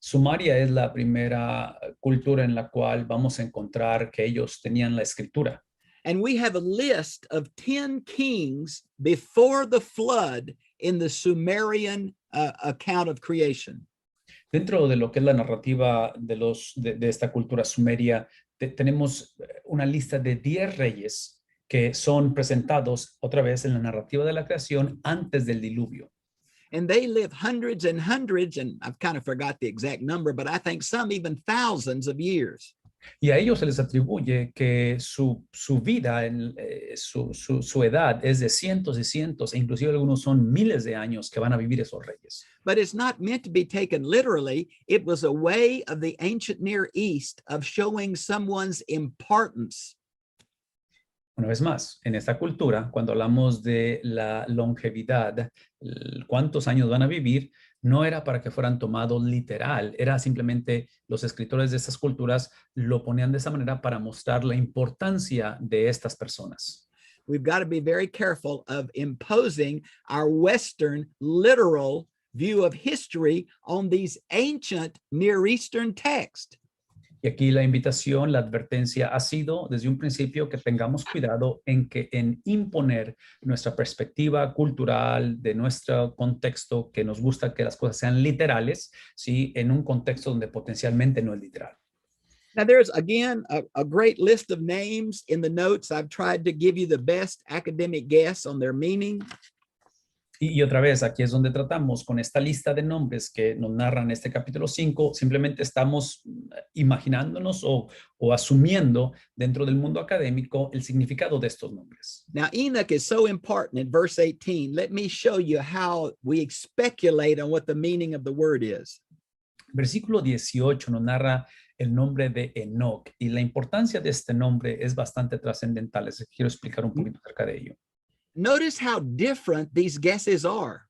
Sumaria es la primera cultura en la cual vamos a encontrar que ellos tenían la escritura. And we have a list of 10 kings before the flood in the Sumerian account of creation. Dentro de lo que es la narrativa de esta cultura sumeria, tenemos una lista de 10 reyes que son presentados otra vez en la narrativa de la creación antes del diluvio. And they live hundreds and hundreds, and I've kind of forgot the exact number, but I think some even thousands of years. Y a ellos se les atribuye que su vida, su edad es de cientos y cientos, e inclusive algunos son miles de años que van a vivir esos reyes. But it's not meant to be taken literally. It was a way of the ancient Near East of showing someone's importance. Una vez más, en esta cultura, cuando hablamos de la longevidad, cuántos años van a vivir, no era para que fueran tomados literal, era simplemente los escritores de estas culturas lo ponían de esa manera para mostrar la importancia de estas personas. We've got to be very careful of imposing our Western literal view of history on these ancient Near Eastern texts. Y aquí la invitación, la advertencia ha sido desde un principio que tengamos cuidado en imponer nuestra perspectiva cultural de nuestro contexto, que nos gusta que las cosas sean literales, ¿sí? En un contexto donde potencialmente no es literal. Now, there's, again, a great list of names in the notes. I've tried to give you the best academic guess on their meaning. Y otra vez, aquí es donde tratamos con esta lista de nombres que nos narran este capítulo 5, simplemente estamos imaginándonos o asumiendo dentro del mundo académico el significado de estos nombres. Now, Enoch is so important in verse 18. Let me show you how we speculate on what the meaning of the word is. Versículo 18 nos narra el nombre de Enoch y la importancia de este nombre es bastante trascendental. Les quiero explicar un poquito acerca de ello. Notice how different these guesses are.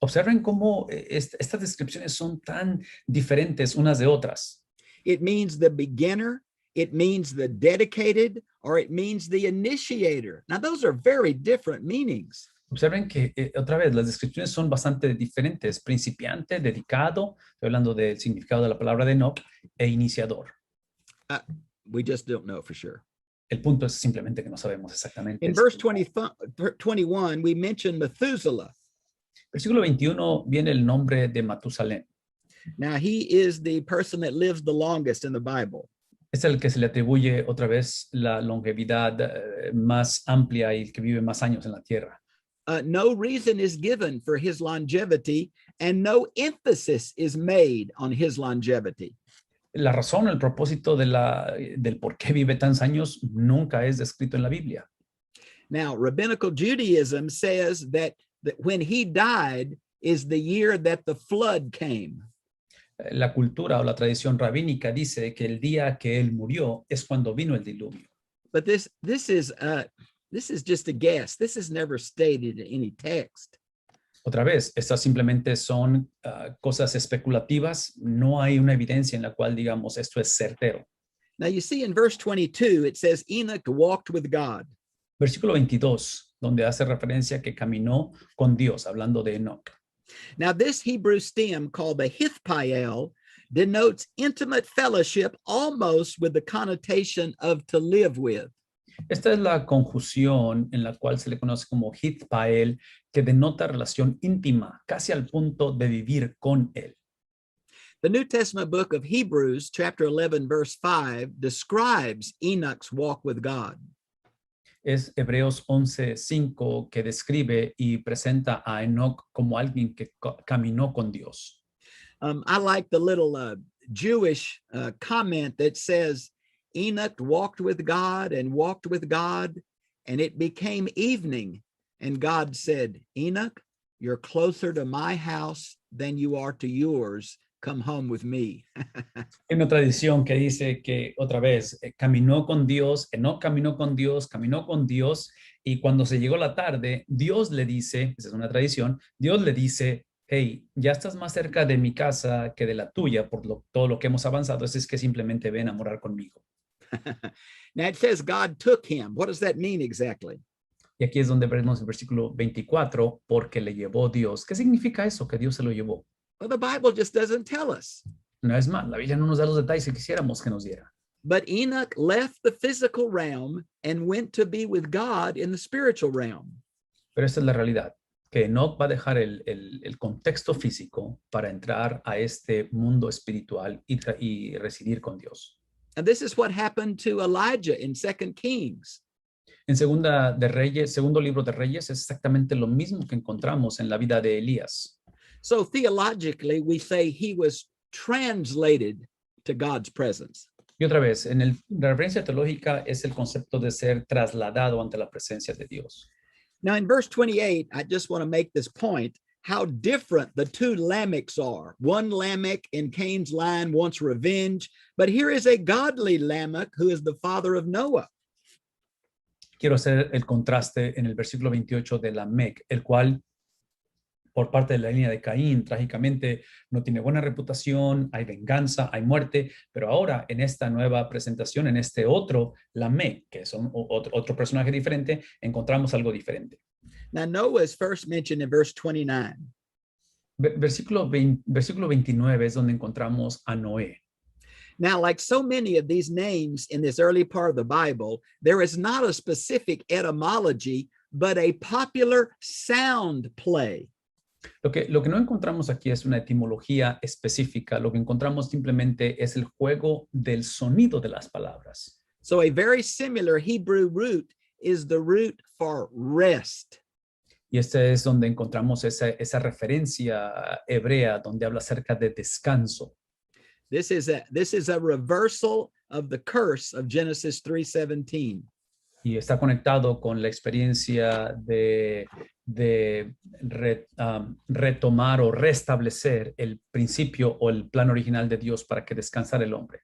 Observen cómo estas descripciones son tan diferentes unas de otras. It means the beginner, it means the dedicated, or it means the initiator. Now, those are very different meanings. Observen que otra vez las descripciones son bastante diferentes. Principiante, dedicado, estoy hablando del significado de la palabra de Enoch, e iniciador. We just don't know for sure. El punto es simplemente que no sabemos exactamente. In verse 21, we mention Methuselah. Versículo 21 viene el nombre de Matusalén. Now, he is the person that lives the longest in the Bible. Es el que se le atribuye otra vez la longevidad más amplia y el que vive más años en la tierra. No reason is given for his longevity, and no emphasis is made on his longevity. La razón, el propósito del por qué vive tantos años nunca es descrito en la Biblia. Now, rabbinical Judaism says that when he died is the year that the flood came. La cultura o la tradición rabínica dice que el día que él murió es cuando vino el diluvio. But this is just a guess. This is never stated in any text. Otra vez, estas simplemente son cosas especulativas. No hay una evidencia en la cual digamos esto es certero. Now you see in verse 22, it says Enoch walked with God. Versículo 22, donde hace referencia que caminó con Dios, hablando de Enoch. Now this Hebrew stem called the Hithpael denotes intimate fellowship almost with the connotation of to live with. Esta es la conjunción en la cual se le conoce como Hithpael, que denota relación íntima, casi al punto de vivir con él. The New Testament book of Hebrews, chapter 11, verse 5, describes Enoch's walk with God. Es Hebreos 11:5 que describe y presenta a Enoch como alguien que caminó con Dios. I like the little Jewish comment that says, Enoch walked with God, and it became evening. And God said, Enoch, you're closer to my house than you are to yours. Come home with me. Hay una tradición que dice que otra vez caminó con Dios, Enoch caminó con Dios, y cuando se llegó la tarde, Dios le dice, esa es una tradición, Dios le dice, hey, ya estás más cerca de mi casa que de la tuya por todo lo que hemos avanzado, es que simplemente ven a morar conmigo. Now it says God took him. What does that mean exactly? Y aquí es donde vemos el versículo 24, porque le llevó Dios. ¿Qué significa eso? Que Dios se lo llevó. Well, the Bible just doesn't tell us. Una vez más, la Biblia no nos da los detalles que quisiéramos que nos diera. But Enoch left the physical realm and went to be with God in the spiritual realm. Pero esta es la realidad, que Enoch va a dejar el contexto físico para entrar a este mundo espiritual y residir con Dios. And this is what happened to Elijah in 2 Kings. En segundo libro de Reyes es exactamente lo mismo que encontramos en la vida de Elías. So theologically, we say he was translated to God's presence. Y otra vez, la referencia teológica es el concepto de ser trasladado ante la presencia de Dios. Now, in verse 28, I just want to make this point, how different the two Lamechs are. One Lamech in Cain's line wants revenge, but here is a godly Lamech who is the father of Noah. Quiero hacer el contraste en el versículo 28 de Lamech, el cual, por parte de la línea de Caín, trágicamente no tiene buena reputación, hay venganza, hay muerte, pero ahora en esta nueva presentación, en este otro Lamech, que es otro personaje diferente, encontramos algo diferente. Now, Noah is first mentioned in verse 29. Versículo 29 es donde encontramos a Noé. Now, like so many of these names in this early part of the Bible, there is not a specific etymology, but a popular sound play. Lo que no encontramos aquí es una etimología específica. Lo que encontramos simplemente es el juego del sonido de las palabras. So a very similar Hebrew root is the root for rest. Y este es donde encontramos esa referencia hebrea donde habla acerca de descanso. This is a reversal of the curse of Genesis 3:17. Y está conectado con la experiencia de retomar o restablecer el principio o el plan original de Dios para que descansara el hombre.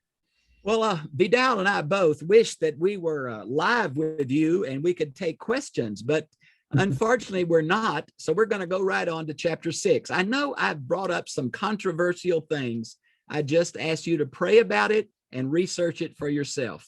Well, Vidal and I both wish that we were live with you and we could take questions, but unfortunately we're not. So we're going to go right on to chapter 6. I know I've brought up some controversial things. I just ask you to pray about it and research it for yourself.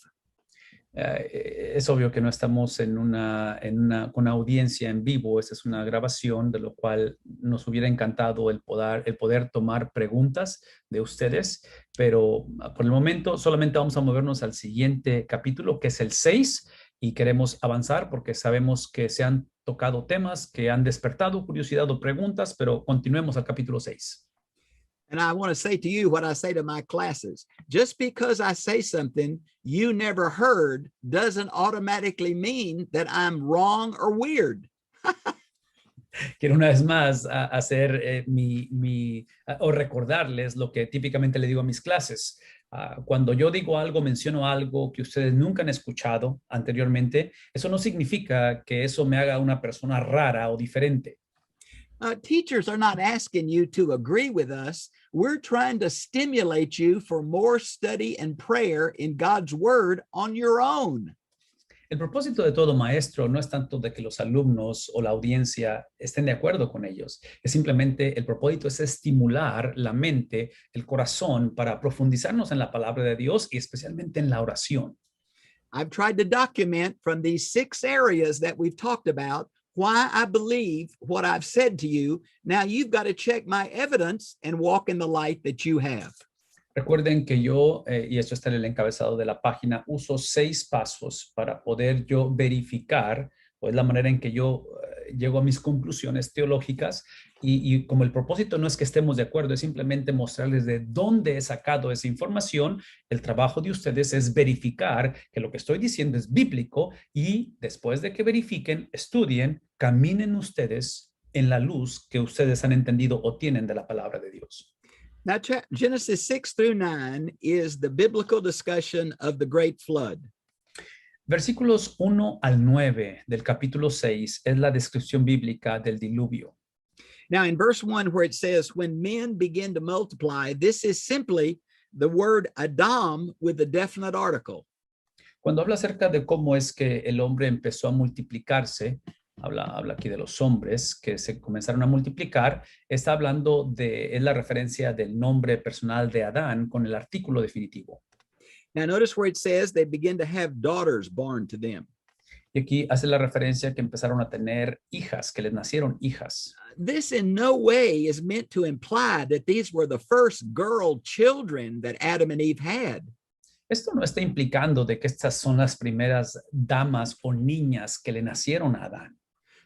Es obvio que no estamos con una audiencia en vivo. Esta es una grabación, de lo cual nos hubiera encantado el poder tomar preguntas de ustedes, pero por el momento solamente vamos a movernos al siguiente capítulo, que es el 6, y queremos avanzar porque sabemos que se han tocado temas que han despertado curiosidad o preguntas, pero continuemos al capítulo 6. And I want to say to you what I say to my classes. Just because I say something you never heard doesn't automatically mean that I'm wrong or weird. Quiero una vez más hacer o recordarles lo que típicamente le digo a mis clases. Cuando yo digo algo, menciono algo que ustedes nunca han escuchado anteriormente, eso no significa que eso me haga una persona rara o diferente. Teachers are not asking you to agree with us. We're trying to stimulate you for more study and prayer in God's word on your own. El propósito de todo maestro no es tanto de que los alumnos o la audiencia estén de acuerdo con ellos. Es simplemente el propósito es estimular la mente, el corazón para profundizarnos en la palabra de Dios y especialmente en la oración. I've tried to document from these 6 areas that we've talked about why I believe what I've said to you. Now you've got to check my evidence and walk in the light that you have. Recuerden que yo, y esto está en el encabezado de la página, uso 6 pasos para poder yo verificar, o es la manera en que yo llego a mis conclusiones teológicas, y como el propósito no es que estemos de acuerdo, es simplemente mostrarles de dónde he sacado esa información. El trabajo de ustedes es verificar que lo que estoy diciendo es bíblico, y después de que verifiquen, estudien, caminen ustedes en la luz que ustedes han entendido o tienen de la palabra de Dios. Now, Genesis 6 through 9 is the biblical discussion of the great flood. Versículos 1 al 9 del capítulo 6 es la descripción bíblica del diluvio. Now, in verse 1, where it says, when men begin to multiply, this is simply the word Adam with a definite article. Cuando habla acerca de cómo es que el hombre empezó a multiplicarse, habla aquí de los hombres que se comenzaron a multiplicar, está hablando es la referencia del nombre personal de Adán con el artículo definitivo. Now, notice where it says they begin to have daughters born to them. Y aquí hace la referencia que empezaron a tener hijas, que les nacieron hijas. This in no way is meant to imply that these were the first girl children that Adam and Eve had. Esto no está implicando de que estas son las primeras damas o niñas que le nacieron a Adán.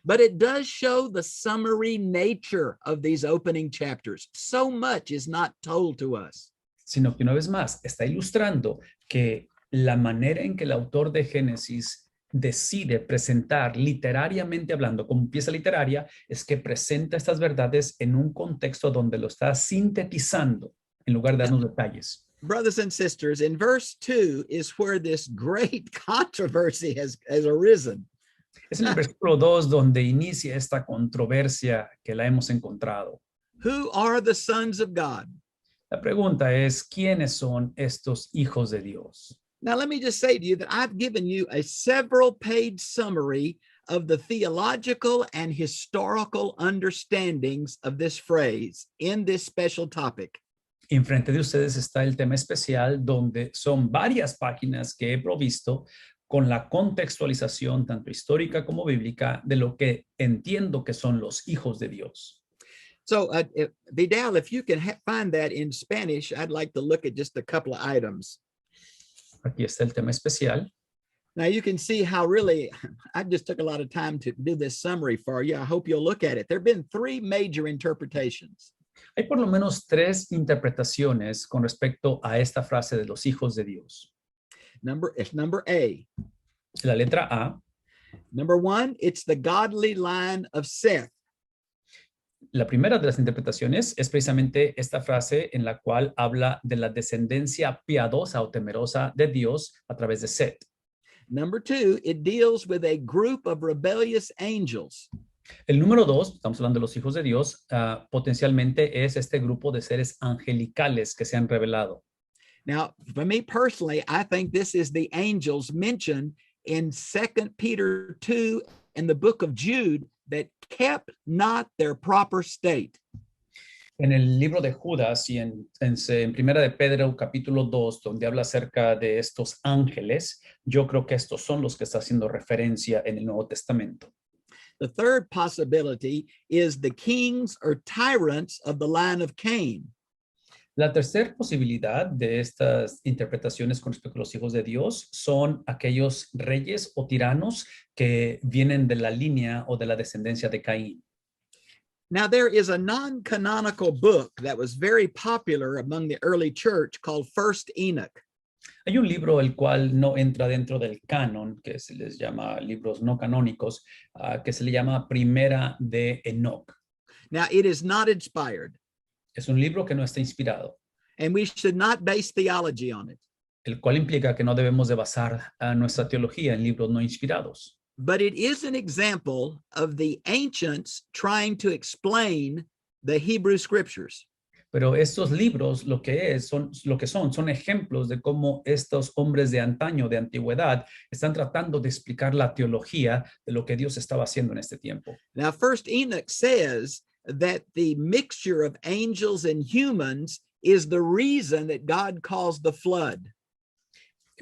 But it does show the summary nature of these opening chapters. So much is not told to us. Sino que una vez más está ilustrando que la manera en que el autor de Génesis decide presentar literariamente hablando, como pieza literaria, es que presenta estas verdades en un contexto donde lo está sintetizando en lugar de darnos detalles. Brothers and sisters, in verse 2 is where this great controversy has arisen. Es en el versículo 2 donde inicia esta controversia que la hemos encontrado. Who are the sons of God? La pregunta es, ¿quiénes son estos hijos de Dios? Now, let me just say to you that I've given you a several-page summary of the theological and historical understandings of this phrase in this special topic. Enfrente de ustedes está el tema especial donde son varias páginas que he provisto con la contextualización tanto histórica como bíblica de lo que entiendo que son los hijos de Dios. So, Vidal, if you can find that in Spanish, I'd like to look at just a couple of items. Aquí está el tema especial. Now, you can see how really, I just took a lot of time to do this summary for you. I hope you'll look at it. There have been three major interpretations. Hay por lo menos tres interpretaciones con respecto a esta frase de los hijos de Dios. Number A. La letra A. Number one, it's the godly line of Seth. La primera de las interpretaciones es precisamente esta frase en la cual habla de la descendencia piadosa o temerosa de Dios a través de Set. Number two, it deals with a group of rebellious angels. El número 2, estamos hablando de los hijos de Dios, potencialmente es este grupo de seres angelicales que se han revelado. Now, for me personally, I think this is the angels mentioned in 2 Peter 2 and the book of Jude that kept not their proper state. En el libro de Judas y en Primera de Pedro capítulo 2, donde habla acerca de estos ángeles, yo creo que estos son los que está haciendo referencia en el Nuevo Testamento. The third possibility is the kings or tyrants of the line of Cain. La tercera posibilidad de estas interpretaciones con respecto a los hijos de Dios son aquellos reyes o tiranos que vienen de la línea o de la descendencia de Caín. Now, there is a non-canonical book that was very popular among the early church called First Enoch. Hay un libro el cual no entra dentro del canon, que se les llama libros no canónicos, que se le llama Primera de Enoch. Now, it is not inspired. Es un libro que no está inspirado, And we should not base theology on it. el cual implica que no debemos de basar nuestra teología en libros no inspirados. But it is an example of the ancients trying to explain the Hebrew scriptures. Pero estos libros lo que son ejemplos de cómo estos hombres de antaño, de antigüedad, están tratando de explicar la teología de lo que Dios estaba haciendo en este tiempo. Now, First Enoch says that the mixture of angels and humans is the reason that God caused the flood.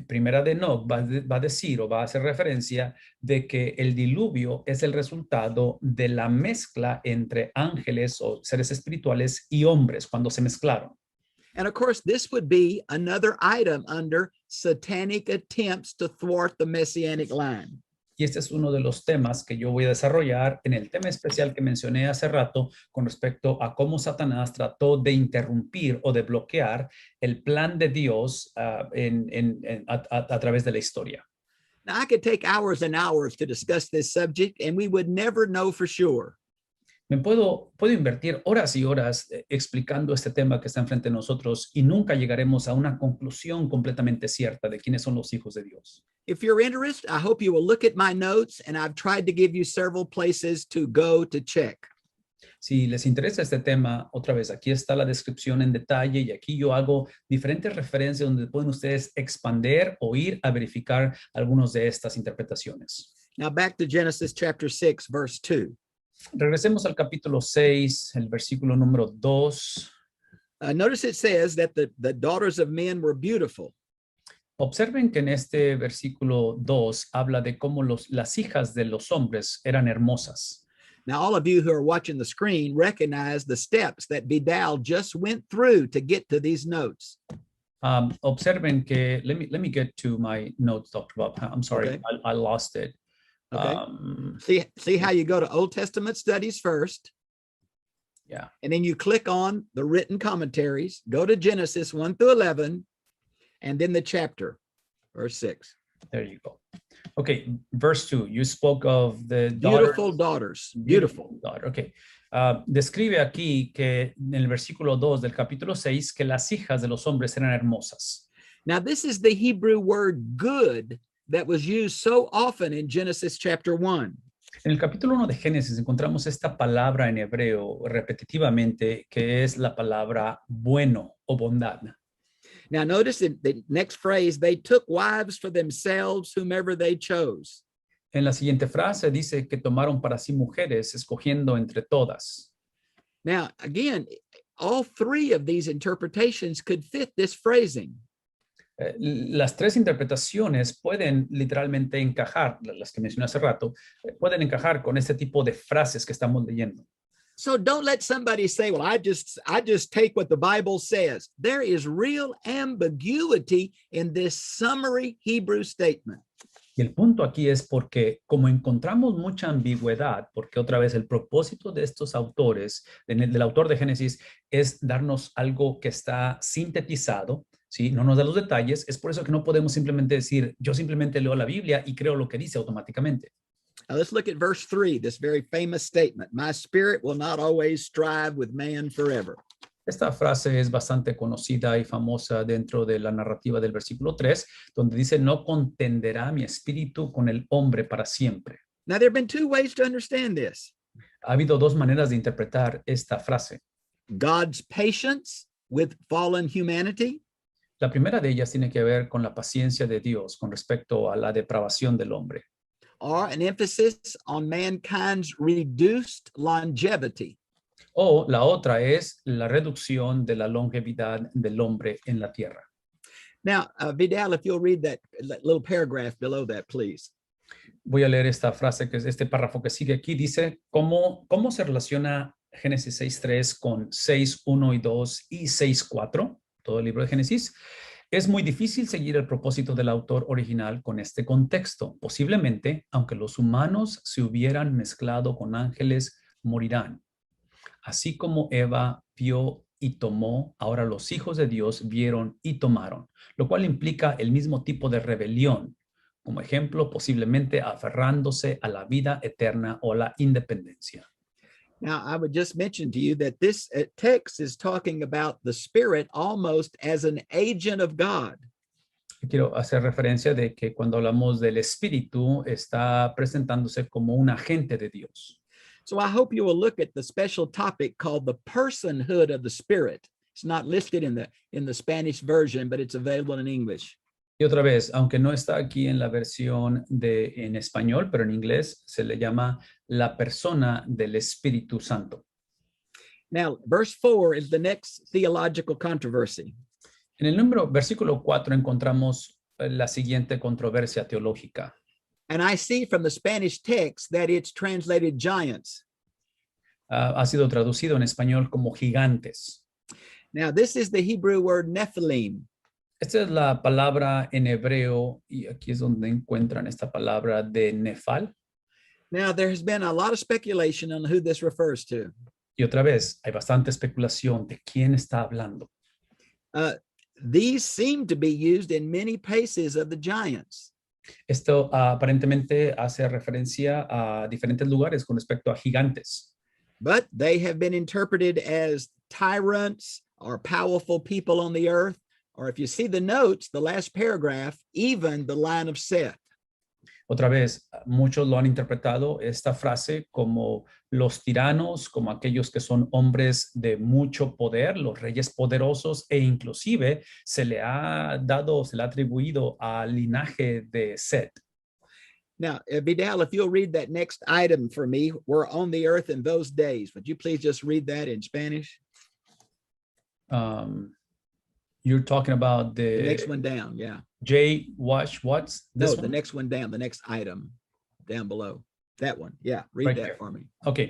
Primera de Enoch va a decir o va a hacer referencia de que el diluvio es el resultado de la mezcla entre ángeles o seres espirituales y hombres cuando se mezclaron. And of course, this would be another item under satanic attempts to thwart the messianic line. Y este es uno de los temas que yo voy a desarrollar en el tema especial que mencioné hace rato con respecto a cómo Satanás trató de interrumpir o de bloquear el plan de Dios a través de la historia. Now, I could take hours and hours to discuss this subject, and we would never know for sure. Puedo invertir horas y horas explicando este tema que está enfrente de nosotros y nunca llegaremos a una conclusión completamente cierta de quiénes son los hijos de Dios. If you're interested, I hope you will look at my notes, and I've tried to give you several places to go to check. Si les interesa este tema, otra vez, aquí está la descripción en detalle y aquí yo hago diferentes referencias donde pueden ustedes expander o ir a verificar algunas de estas interpretaciones. Now back to Genesis chapter 6, verse 2. Regresemos al capítulo 6, el versículo número 2. Notice it says that the daughters of men were beautiful. Observen que en este versículo 2 habla de cómo las hijas de los hombres eran hermosas. Now, all of you who are watching the screen recognize the steps that Vidal just went through to get to these notes. Observen que, let me get to my notes, Dr. Bob. I'm sorry, Okay. I lost it. Okay. See how you go to Old Testament studies first. Yeah. And then you click on the written commentaries, go to Genesis 1 through 11, and then the chapter, verse 6. There you go. Okay, verse 2, you spoke of the Beautiful daughters. Beautiful. daughter. Okay. Describe aquí que en el versículo 2 del capítulo 6 que las hijas de los hombres eran hermosas. Now, this is the Hebrew word good that was used so often in Genesis chapter 1. En el capítulo 1 de Génesis encontramos esta palabra en hebreo repetitivamente que es la palabra bueno o bondad. Now, notice in the next phrase, they took wives for themselves, whomever they chose. En la siguiente frase dice que tomaron para sí mujeres, escogiendo entre todas. Now, again, all three of these interpretations could fit this phrasing. Las tres interpretaciones pueden literalmente encajar, las que mencioné hace rato, pueden encajar con este tipo de frases que estamos leyendo. So don't let somebody say, well, I just take what the Bible says. There is real ambiguity in this summary Hebrew statement. Y el punto aquí es porque como encontramos mucha ambigüedad, porque otra vez el propósito de estos autores, del autor de Génesis, es darnos algo que está sintetizado, ¿sí? No nos da los detalles, es por eso que no podemos simplemente decir, yo simplemente leo la Biblia y creo lo que dice automáticamente. Now let's look at verse 3, this very famous statement. My spirit will not always strive with man forever. Esta frase es bastante conocida y famosa dentro de la narrativa del versículo 3, donde dice, no contenderá mi espíritu con el hombre para siempre. Now, there have been two ways to understand this. Ha habido dos maneras de interpretar esta frase. God's patience with fallen humanity. La primera de ellas tiene que ver con la paciencia de Dios con respecto a la depravación del hombre. Or an emphasis on mankind's reduced longevity. O la otra es la reducción de la longevidad del hombre en la tierra. Now, Vidal, if you'll read that little paragraph below that, please. Voy a leer esta frase, que es este párrafo que sigue aquí. Dice, ¿cómo se relaciona Génesis 6.3 con 6.1 y 2 y 6.4? Todo el libro de Génesis. Es muy difícil seguir el propósito del autor original con este contexto. Posiblemente, aunque los humanos se hubieran mezclado con ángeles, morirán. Así como Eva vio y tomó, ahora los hijos de Dios vieron y tomaron, lo cual implica el mismo tipo de rebelión. Como ejemplo, posiblemente aferrándose a la vida eterna o la independencia. Now, I would just mention to you that this text is talking about the Spirit almost as an agent of God. Quiero hacer referencia de que cuando hablamos del Espíritu, está presentándose como un agente de Dios. So I hope you will look at the special topic called the personhood of the Spirit. It's not listed in the Spanish version, but it's available in English. Y otra vez, aunque no está aquí en la versión en español, pero en inglés se le llama la persona del Espíritu Santo. Now, verse 4 is the next theological controversy. En el versículo 4 encontramos la siguiente controversia teológica. And I see from the Spanish text that it's translated giants. Ha sido traducido en español como gigantes. Now, this is the Hebrew word Nephilim. Esta es la palabra en hebreo, y aquí es donde encuentran esta palabra de Nefal. Now, there has been a lot of speculation on who this refers to. Y otra vez, hay bastante especulación de quién está hablando. These seem to be used in many places of the giants. Esto aparentemente hace referencia a diferentes lugares con respecto a gigantes. But they have been interpreted as tyrants or powerful people on the earth. Or if you see the notes, the last paragraph, even the line of Seth. Otra vez, muchos lo han interpretado esta frase como los tiranos, como aquellos que son hombres de mucho poder, los reyes poderosos, e inclusive se le ha atribuido al linaje de Seth. Now, Vidal, if you'll read that next item for me, we're on the earth in those days. Would you please just read that in Spanish? You're talking about The next one down, yeah. J. Wash Watts. No, the next one down, the next item down below. That one. Yeah, read Right that there. for me. Ok,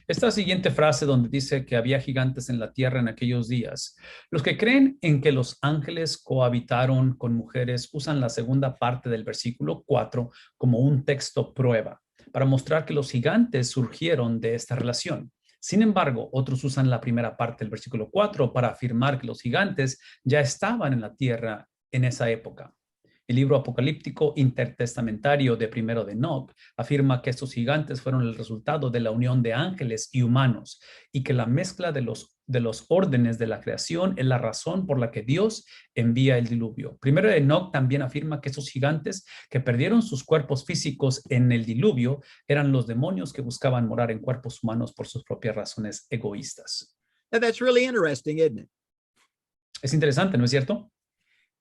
esta siguiente frase donde dice que había gigantes en la tierra en aquellos días. Los que creen en que los ángeles cohabitaron con mujeres usan la segunda parte del versículo 4 como un texto prueba para mostrar que los gigantes surgieron de esta relación. Sin embargo, otros usan la primera parte del versículo 4 para afirmar que los gigantes ya estaban en la tierra en esa época. El libro apocalíptico intertestamentario de primero de Enoch afirma que estos gigantes fueron el resultado de la unión de ángeles y humanos y que la mezcla de los órdenes de la creación es la razón por la que Dios envía el diluvio. Primero de Enoch también afirma que esos gigantes que perdieron sus cuerpos físicos en el diluvio eran los demonios que buscaban morar en cuerpos humanos por sus propias razones egoístas. Now, that's really interesting, isn't it? Es interesante, ¿no es cierto?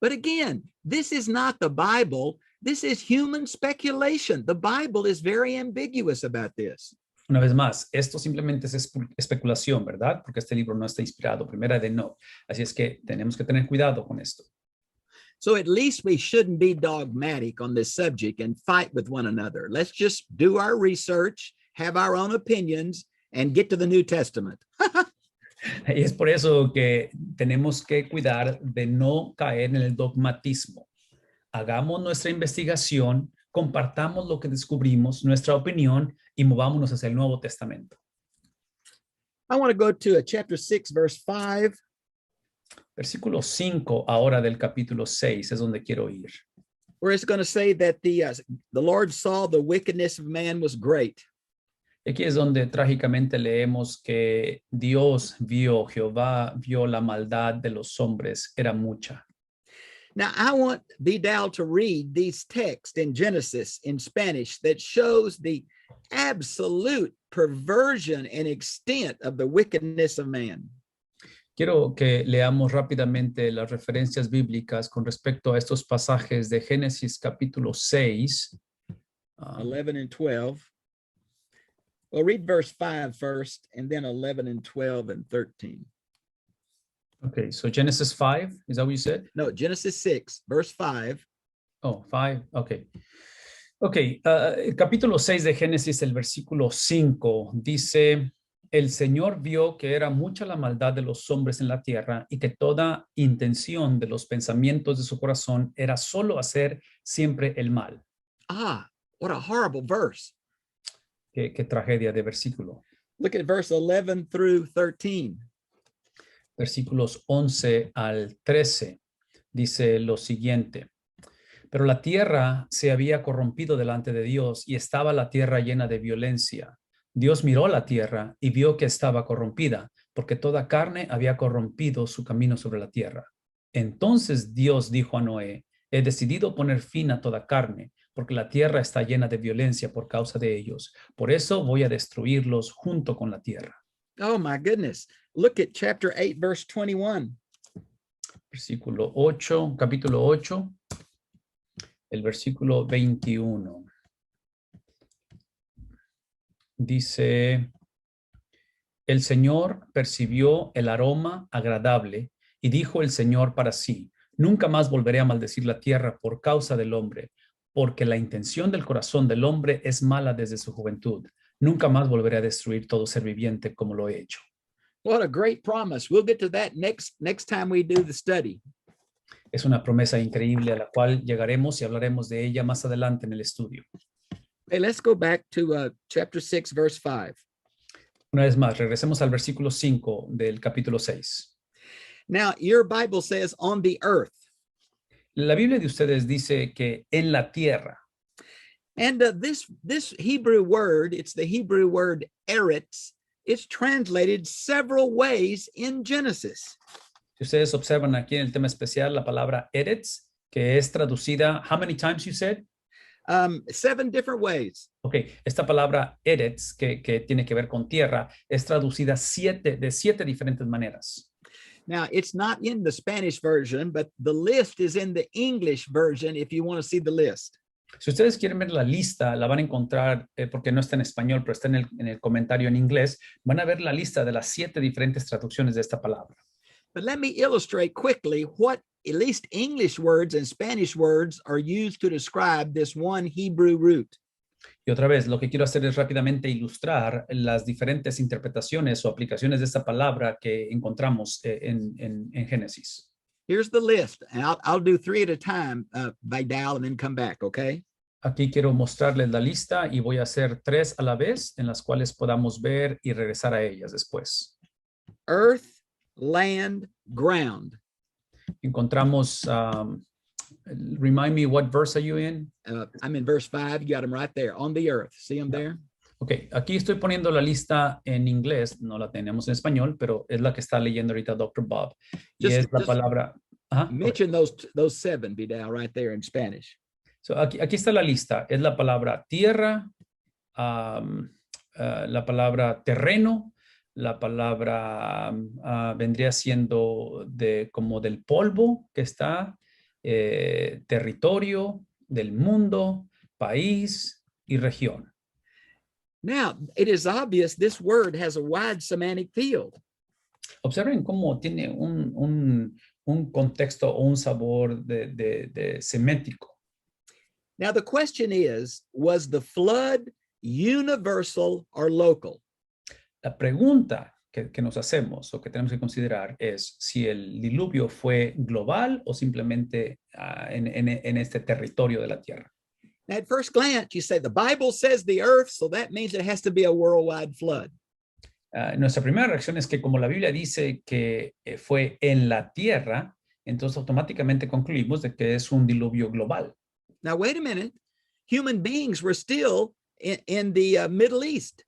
But again, this is not the Bible. This is human speculation. The Bible is very ambiguous about this. Una vez más, esto simplemente es especulación, ¿verdad? Porque este libro no está inspirado, primera de Enoch. Así es que tenemos que tener cuidado con esto. So at least we shouldn't be dogmatic on this subject and fight with one another. Let's just do our research, have our own opinions, and get to the New Testament. Y es por eso que tenemos que cuidar de no caer en el dogmatismo. Hagamos nuestra investigación, compartamos lo que descubrimos, nuestra opinión, y movámonos hacia el Nuevo Testamento. I want to go to chapter 6, verse 5. Versículo 5 ahora del capítulo 6 es donde quiero ir. Where it's going to say that the Lord saw the wickedness of man was great. Aquí es donde trágicamente leemos que Jehová vio la maldad de los hombres, era mucha. Now, I want Vidal to read these texts in Genesis in Spanish that shows the absolute perversion and extent of the wickedness of man. Quiero que leamos rápidamente las referencias bíblicas con respecto a estos pasajes de Génesis capítulo 6. 11 and 12. Well, read verse 5 first, and then 11 and 12 and 13. Okay, so Genesis 5, is that what you said? No, Genesis 6, verse 5. Oh, 5, okay. Okay, el capítulo 6 de Génesis, el versículo 5, dice, el Señor vio que era mucha la maldad de los hombres en la tierra y que toda intención de los pensamientos de su corazón era solo hacer siempre el mal. Ah, what a horrible verse. Qué tragedia de versículo. Look at verse 11 through 13. Versículos 11 al 13 dice lo siguiente. Pero la tierra se había corrompido delante de Dios y estaba la tierra llena de violencia. Dios miró la tierra y vio que estaba corrompida, porque toda carne había corrompido su camino sobre la tierra. Entonces Dios dijo a Noé, he decidido poner fin a toda carne, porque la tierra está llena de violencia por causa de ellos. Por eso voy a destruirlos junto con la tierra. Oh my goodness. Look at chapter 8, verse 21. Versículo 8, capítulo 8, el versículo 21. Dice, el Señor percibió el aroma agradable y dijo el Señor para sí, nunca más volveré a maldecir la tierra por causa del hombre, porque la intención del corazón del hombre es mala desde su juventud. Nunca más volveré a destruir todo ser viviente como lo he hecho. What a great promise. We'll get to that next time we do the study. Es una promesa increíble a la cual llegaremos y hablaremos de ella más adelante en el estudio. Hey, let's go back to chapter 6, verse 5. Una vez más, regresemos al versículo 5 del capítulo 6. Now, your Bible says on the earth. La Biblia de ustedes dice que en la tierra. And this Hebrew word, it's the Hebrew word eretz. It's translated several ways in Genesis. Si ustedes observan aquí en el tema especial la palabra eretz, que es traducida, how many times you said? 7 different ways. Ok, esta palabra eretz, que tiene que ver con tierra, es traducida de siete diferentes maneras. Now, it's not in the Spanish version, but the list is in the English version if you want to see the list. Si ustedes quieren ver la lista, la van a encontrar, porque no está en español, pero está en el comentario en inglés, van a ver la lista de las 7 diferentes traducciones de esta palabra. But let me illustrate quickly what at least English words and Spanish words are used to describe this one Hebrew root. Y otra vez, lo que quiero hacer es rápidamente ilustrar las diferentes interpretaciones o aplicaciones de esta palabra que encontramos en Génesis. Here's the list, and I'll do three at a time, Vidal, and then come back, okay? Aquí quiero mostrarles la lista y voy a hacer 3 a la vez en las cuales podamos ver y regresar a ellas después. Earth, land, ground. Encontramos, remind me, what verse are you in? I'm in verse 5. You got them right there on the earth. See them there? Ok, aquí estoy poniendo la lista en inglés, no la tenemos en español, pero es la que está leyendo ahorita Dr. Bob. Y es la palabra... Mention those 7, Vidal, right there in Spanish. So aquí está la lista. Es la palabra tierra, la palabra terreno, la palabra vendría siendo como del polvo que está, territorio, del mundo, país y región. Now, it is obvious this word has a wide semantic field. Observen cómo tiene un contexto o un sabor de semético. Now, the question is, was the flood universal or local? La pregunta que nos hacemos o que tenemos que considerar es si el diluvio fue global o simplemente en este territorio de la tierra. At first glance, you say the Bible says the earth, so that means it has to be a worldwide flood. Nuestra primera reacción es que como la Biblia dice que fue en la tierra, entonces automáticamente concluimos de que es un diluvio global. Now, wait a minute. Human beings were still in the Middle East.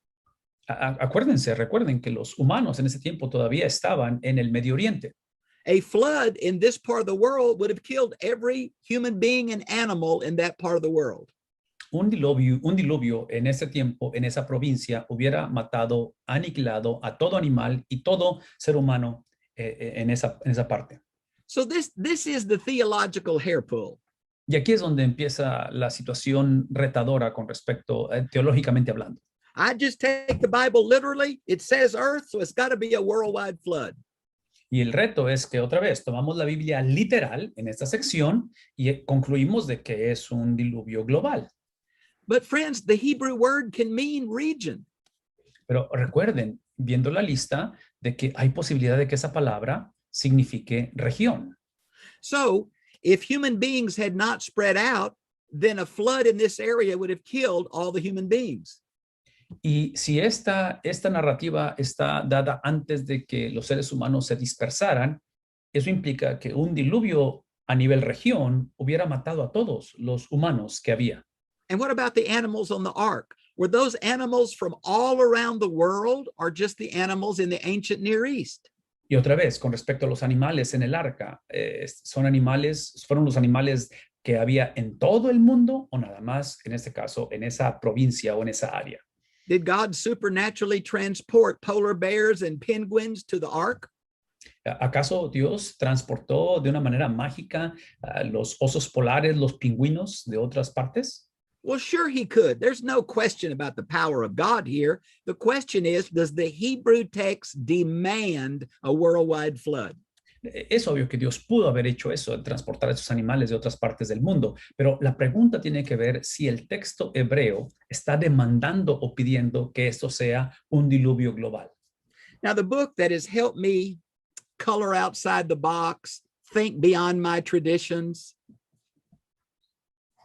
Recuerden que los humanos en ese tiempo todavía estaban en el Medio Oriente. A flood in this part of the world would have killed every human being and animal in that part of the world. Un diluvio en ese tiempo, en esa provincia, hubiera matado, aniquilado a todo animal y todo ser humano en esa parte. So this is the theological hair pull. Y aquí es donde empieza la situación retadora con respecto, teológicamente hablando. I just take the Bible literally. It says earth, so it's got to be a worldwide flood. Y el reto es que otra vez tomamos la Biblia literal en esta sección y concluimos de que es un diluvio global. But friends, the Hebrew word can mean region. Pero recuerden, viendo la lista, de que hay posibilidad de que esa palabra signifique región. So, if human beings had not spread out, then a flood in this area would have killed all the human beings. Y si esta narrativa está dada antes de que los seres humanos se dispersaran, eso implica que un diluvio a nivel región hubiera matado a todos los humanos que había. And what about the animals on the ark? Were those animals from all around the world or just the animals in the ancient Near East? Y otra vez, con respecto a los animales en el arca, ¿fueron los animales que había en todo el mundo o nada más, en este caso, en esa provincia o en esa área? Did God supernaturally transport polar bears and penguins to the ark? ¿Acaso Dios transportó de una manera mágica los osos polares, los pingüinos de otras partes? Well, sure he could. There's no question about the power of God here. The question is, does the Hebrew text demand a worldwide flood? Es obvio que Dios pudo haber hecho eso, de transportar a esos animales de otras partes del mundo, pero la pregunta tiene que ver si el texto hebreo está demandando o pidiendo que esto sea un diluvio global. Now, the book that has helped me color outside the box, think beyond my traditions,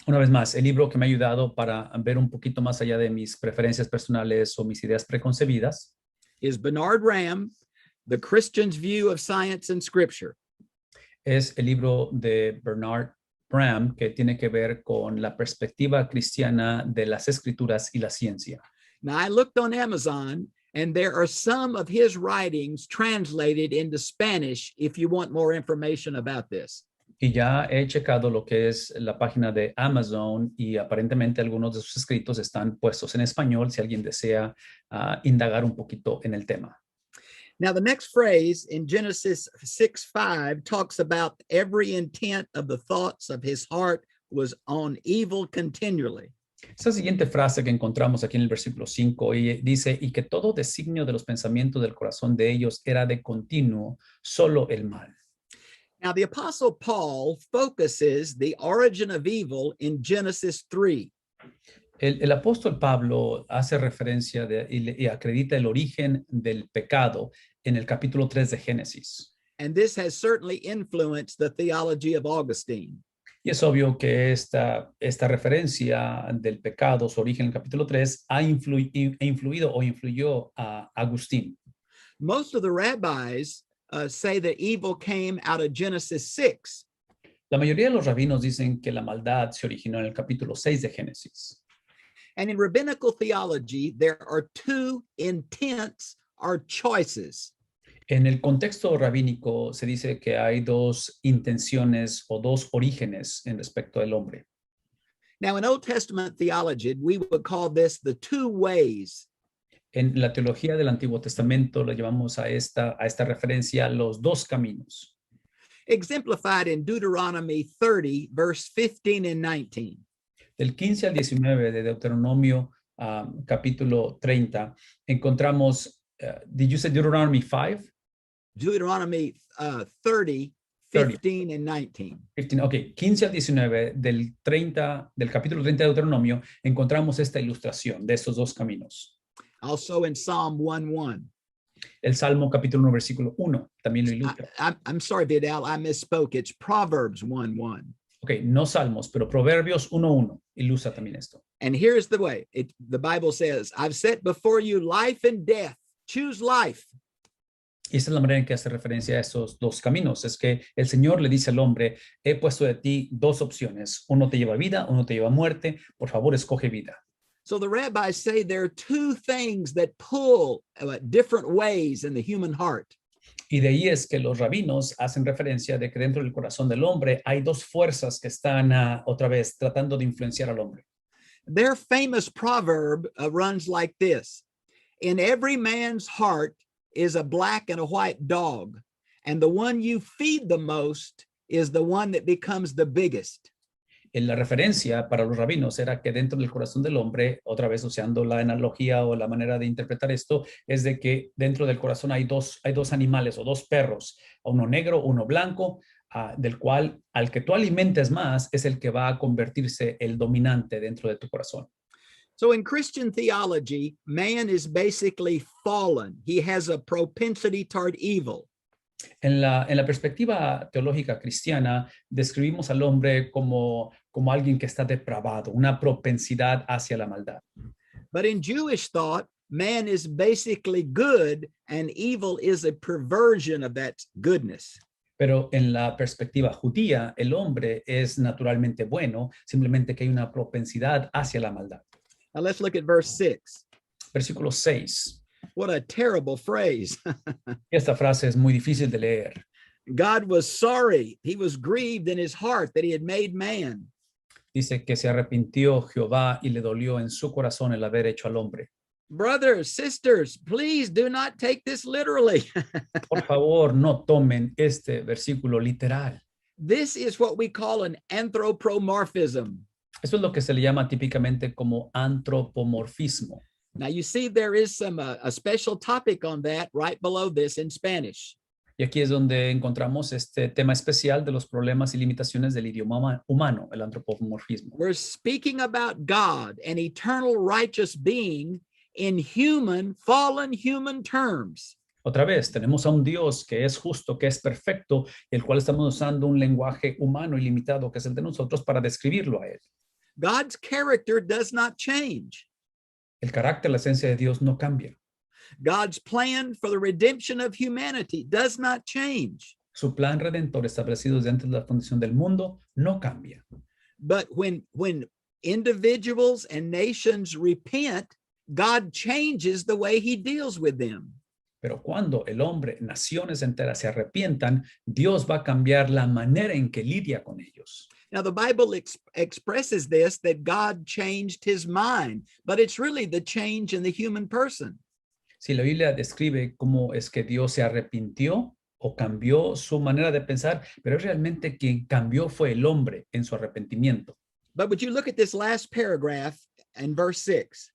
una vez más, el libro que me ha ayudado para ver un poquito más allá de mis preferencias personales o mis ideas preconcebidas is Bernard Ram, The Christian's View of Science and Scripture. Es el libro de Bernard Ram que tiene que ver con la perspectiva cristiana de las escrituras y la ciencia. Now, I looked on Amazon, and there are some of his writings translated into Spanish if you want more information about this. Y ya he checado lo que es la página de Amazon y aparentemente algunos de sus escritos están puestos en español si alguien desea indagar un poquito en el tema. Now, the next phrase in Genesis 6:5 talks about every intent of the thoughts of his heart was on evil continually. Esa siguiente frase que encontramos aquí en el versículo 5 y dice, y que todo designio de los pensamientos del corazón de ellos era de continuo, solo el mal. Now, the Apostle Paul focuses the origin of evil in Genesis 3. El apóstol Pablo hace referencia y acredita el origen del pecado en el capítulo 3 de Génesis. And this has certainly influenced the theology of Augustine. Y es obvio que esta referencia del pecado, su origen en el capítulo 3, ha influido o influyó a Agustín. Most of the rabbis say that evil came out of Genesis 6. La mayoría de los rabinos dicen que la maldad se originó en el capítulo 6 de Génesis. And in rabbinical theology, there are two intents or choices. En el contexto rabínico se dice que hay dos intenciones o dos orígenes en respecto del hombre. Now, in Old Testament theology, we would call this the two ways. En la teología del Antiguo Testamento le llamamos a esta referencia los dos caminos. Exemplified in Deuteronomy 30, verse 15 and 19. Del 15 al 19 de Deuteronomio capítulo 30 encontramos, did you say Deuteronomy 5? Deuteronomy 30, 15 and 19. 15, ok, 15 al 19 del capítulo 30 de Deuteronomio encontramos esta ilustración de estos dos caminos. Also in Psalm 1:1. El Salmo capítulo 1 versículo 1 también lo ilustra. I'm sorry, Vidal, I misspoke. It's Proverbs 1:1. Ok, no Salmos, pero Proverbios 1:1 ilustra también esto. And here's the way. The Bible says, I've set before you life and death. Choose life. Y esa es la manera en que hace referencia a esos dos caminos. Es que el Señor le dice al hombre, he puesto de ti dos opciones. Uno te lleva a vida, uno te lleva a muerte. Por favor, escoge vida. So the rabbis say there are two things that pull different ways in the human heart. Y de ahí es que los rabinos hacen referencia de que dentro del corazón del hombre hay dos fuerzas que están otra vez tratando de influenciar al hombre. Their famous proverb runs like this. In every man's heart is a black and a white dog, and the one you feed the most is the one that becomes the biggest. En la referencia para los rabinos era que dentro del corazón del hombre, otra vez usando la analogía o la manera de interpretar esto, es de que dentro del corazón hay dos animales o dos perros, uno negro, uno blanco, del cual al que tú alimentes más es el que va a convertirse el dominante dentro de tu corazón. So in Christian theology, man is basically fallen. He has a propensity toward evil. En la perspectiva teológica cristiana, describimos al hombre como alguien que está depravado, una propensidad hacia la maldad. But in Jewish thought, man is basically good and evil is a perversion of that goodness. Pero en la perspectiva judía, el hombre es naturalmente bueno, simplemente que hay una propensidad hacia la maldad. Now let's look at verse 6. Versículo 6. What a terrible phrase. Esta frase es muy difícil de leer. God was sorry. He was grieved in his heart that he had made man. Dice que se arrepintió Jehová y le dolió en su corazón el haber hecho al hombre. Brothers, sisters, please do not take this literally. Por favor, no tomen este versículo literal. This is what we call an anthropomorphism. Eso es lo que se le llama típicamente como antropomorfismo. Now you see there is a special topic on that right below this in Spanish. Y aquí es donde encontramos este tema especial de los problemas y limitaciones del idioma humano, el antropomorfismo. We're speaking about God, an eternal righteous being in fallen human terms. Otra vez, tenemos a un Dios que es justo, que es perfecto, el cual estamos usando un lenguaje humano y limitado, que es el de nosotros, para describirlo a él. God's character does not change. El carácter, la esencia de Dios no cambia. God's plan for the redemption of humanity does not change. Su plan redentor establecido desde antes de la fundación del mundo no cambia. But when individuals and nations repent, God changes the way he deals with them. Pero cuando el hombre, naciones enteras se arrepientan, Dios va a cambiar la manera en que lidia con ellos. Now, the Bible expresses this, that God changed his mind, but it's really the change in the human person. Si la Biblia describe cómo es que Dios se arrepintió o cambió su manera de pensar, pero realmente quien cambió fue el hombre en su arrepentimiento. But would you look at this last paragraph in verse 6.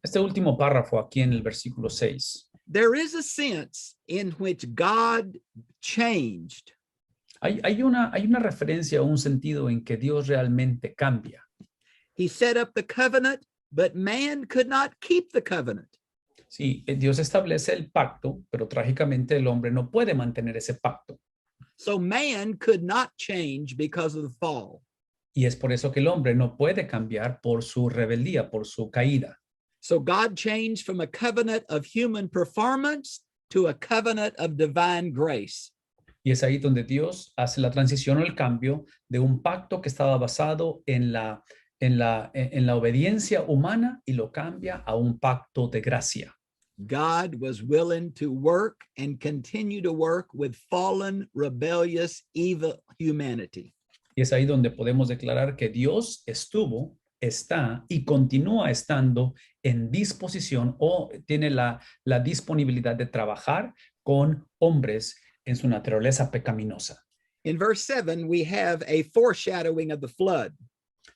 Este último párrafo aquí en el versículo 6. There is a sense in which God changed. Hay una referencia o un sentido en que Dios realmente cambia. He set up the covenant, but man could not keep the covenant. Sí, Dios establece el pacto, pero trágicamente el hombre no puede mantener ese pacto. So man could not change because of the fall. Y es por eso que el hombre no puede cambiar por su rebeldía, por su caída. So God changed from a covenant of human performance to a covenant of divine grace. Y es ahí donde Dios hace la transición o el cambio de un pacto que estaba basado en la obediencia humana y lo cambia a un pacto de gracia. God was willing to work and continue to work with fallen, rebellious, evil humanity. Y es ahí donde podemos declarar que Dios estuvo, está y continúa estando en disposición o tiene la disponibilidad de trabajar con hombres en su naturaleza pecaminosa. In verse 7, we have a foreshadowing of the flood.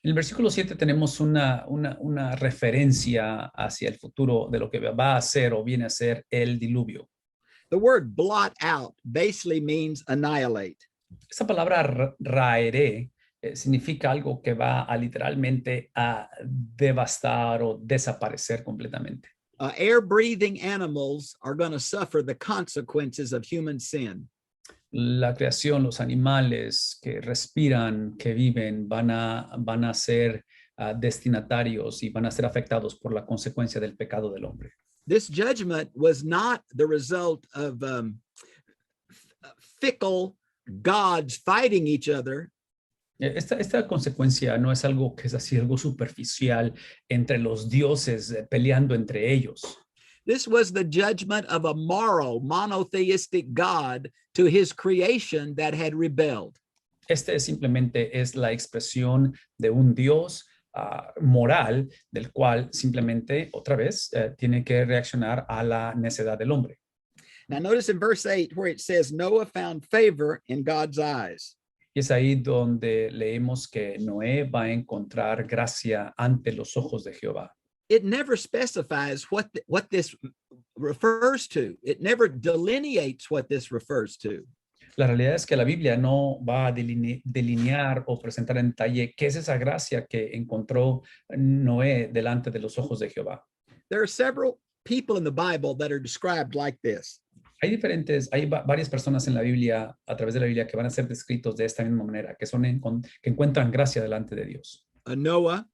En el versículo 7 tenemos una referencia hacia el futuro de lo que va a ser o viene a ser el diluvio. The word blot out basically means annihilate. Esta palabra raeré significa algo que va a literalmente a devastar o desaparecer completamente. Air-breathing animals are going to suffer the consequences of human sin. La creación, los animales que respiran, que viven, van a ser destinatarios y van a ser afectados por la consecuencia del pecado del hombre. This judgment was not the result of fickle gods fighting each other. Esta consecuencia no es algo que es así, algo superficial entre los dioses peleando entre ellos. This was the judgment of a moral, monotheistic God to his creation that had rebelled. Este simplemente es la expresión de un Dios moral del cual simplemente, otra vez, tiene que reaccionar a la necedad del hombre. Now notice in verse 8 where it says Noah found favor in God's eyes. Y es ahí donde leemos que Noé va a encontrar gracia ante los ojos de Jehová. It never specifies what this refers to. It never delineates what this refers to. La realidad es que la Biblia no va a delinear o presentar en detalle qué es esa gracia que encontró Noé delante de los ojos de Jehová. There are several people in the Bible that are described like this. Hay varias personas en la Biblia, a través de la Biblia, que van a ser descritos de esta misma manera, que encuentran gracia delante de Dios. Noah,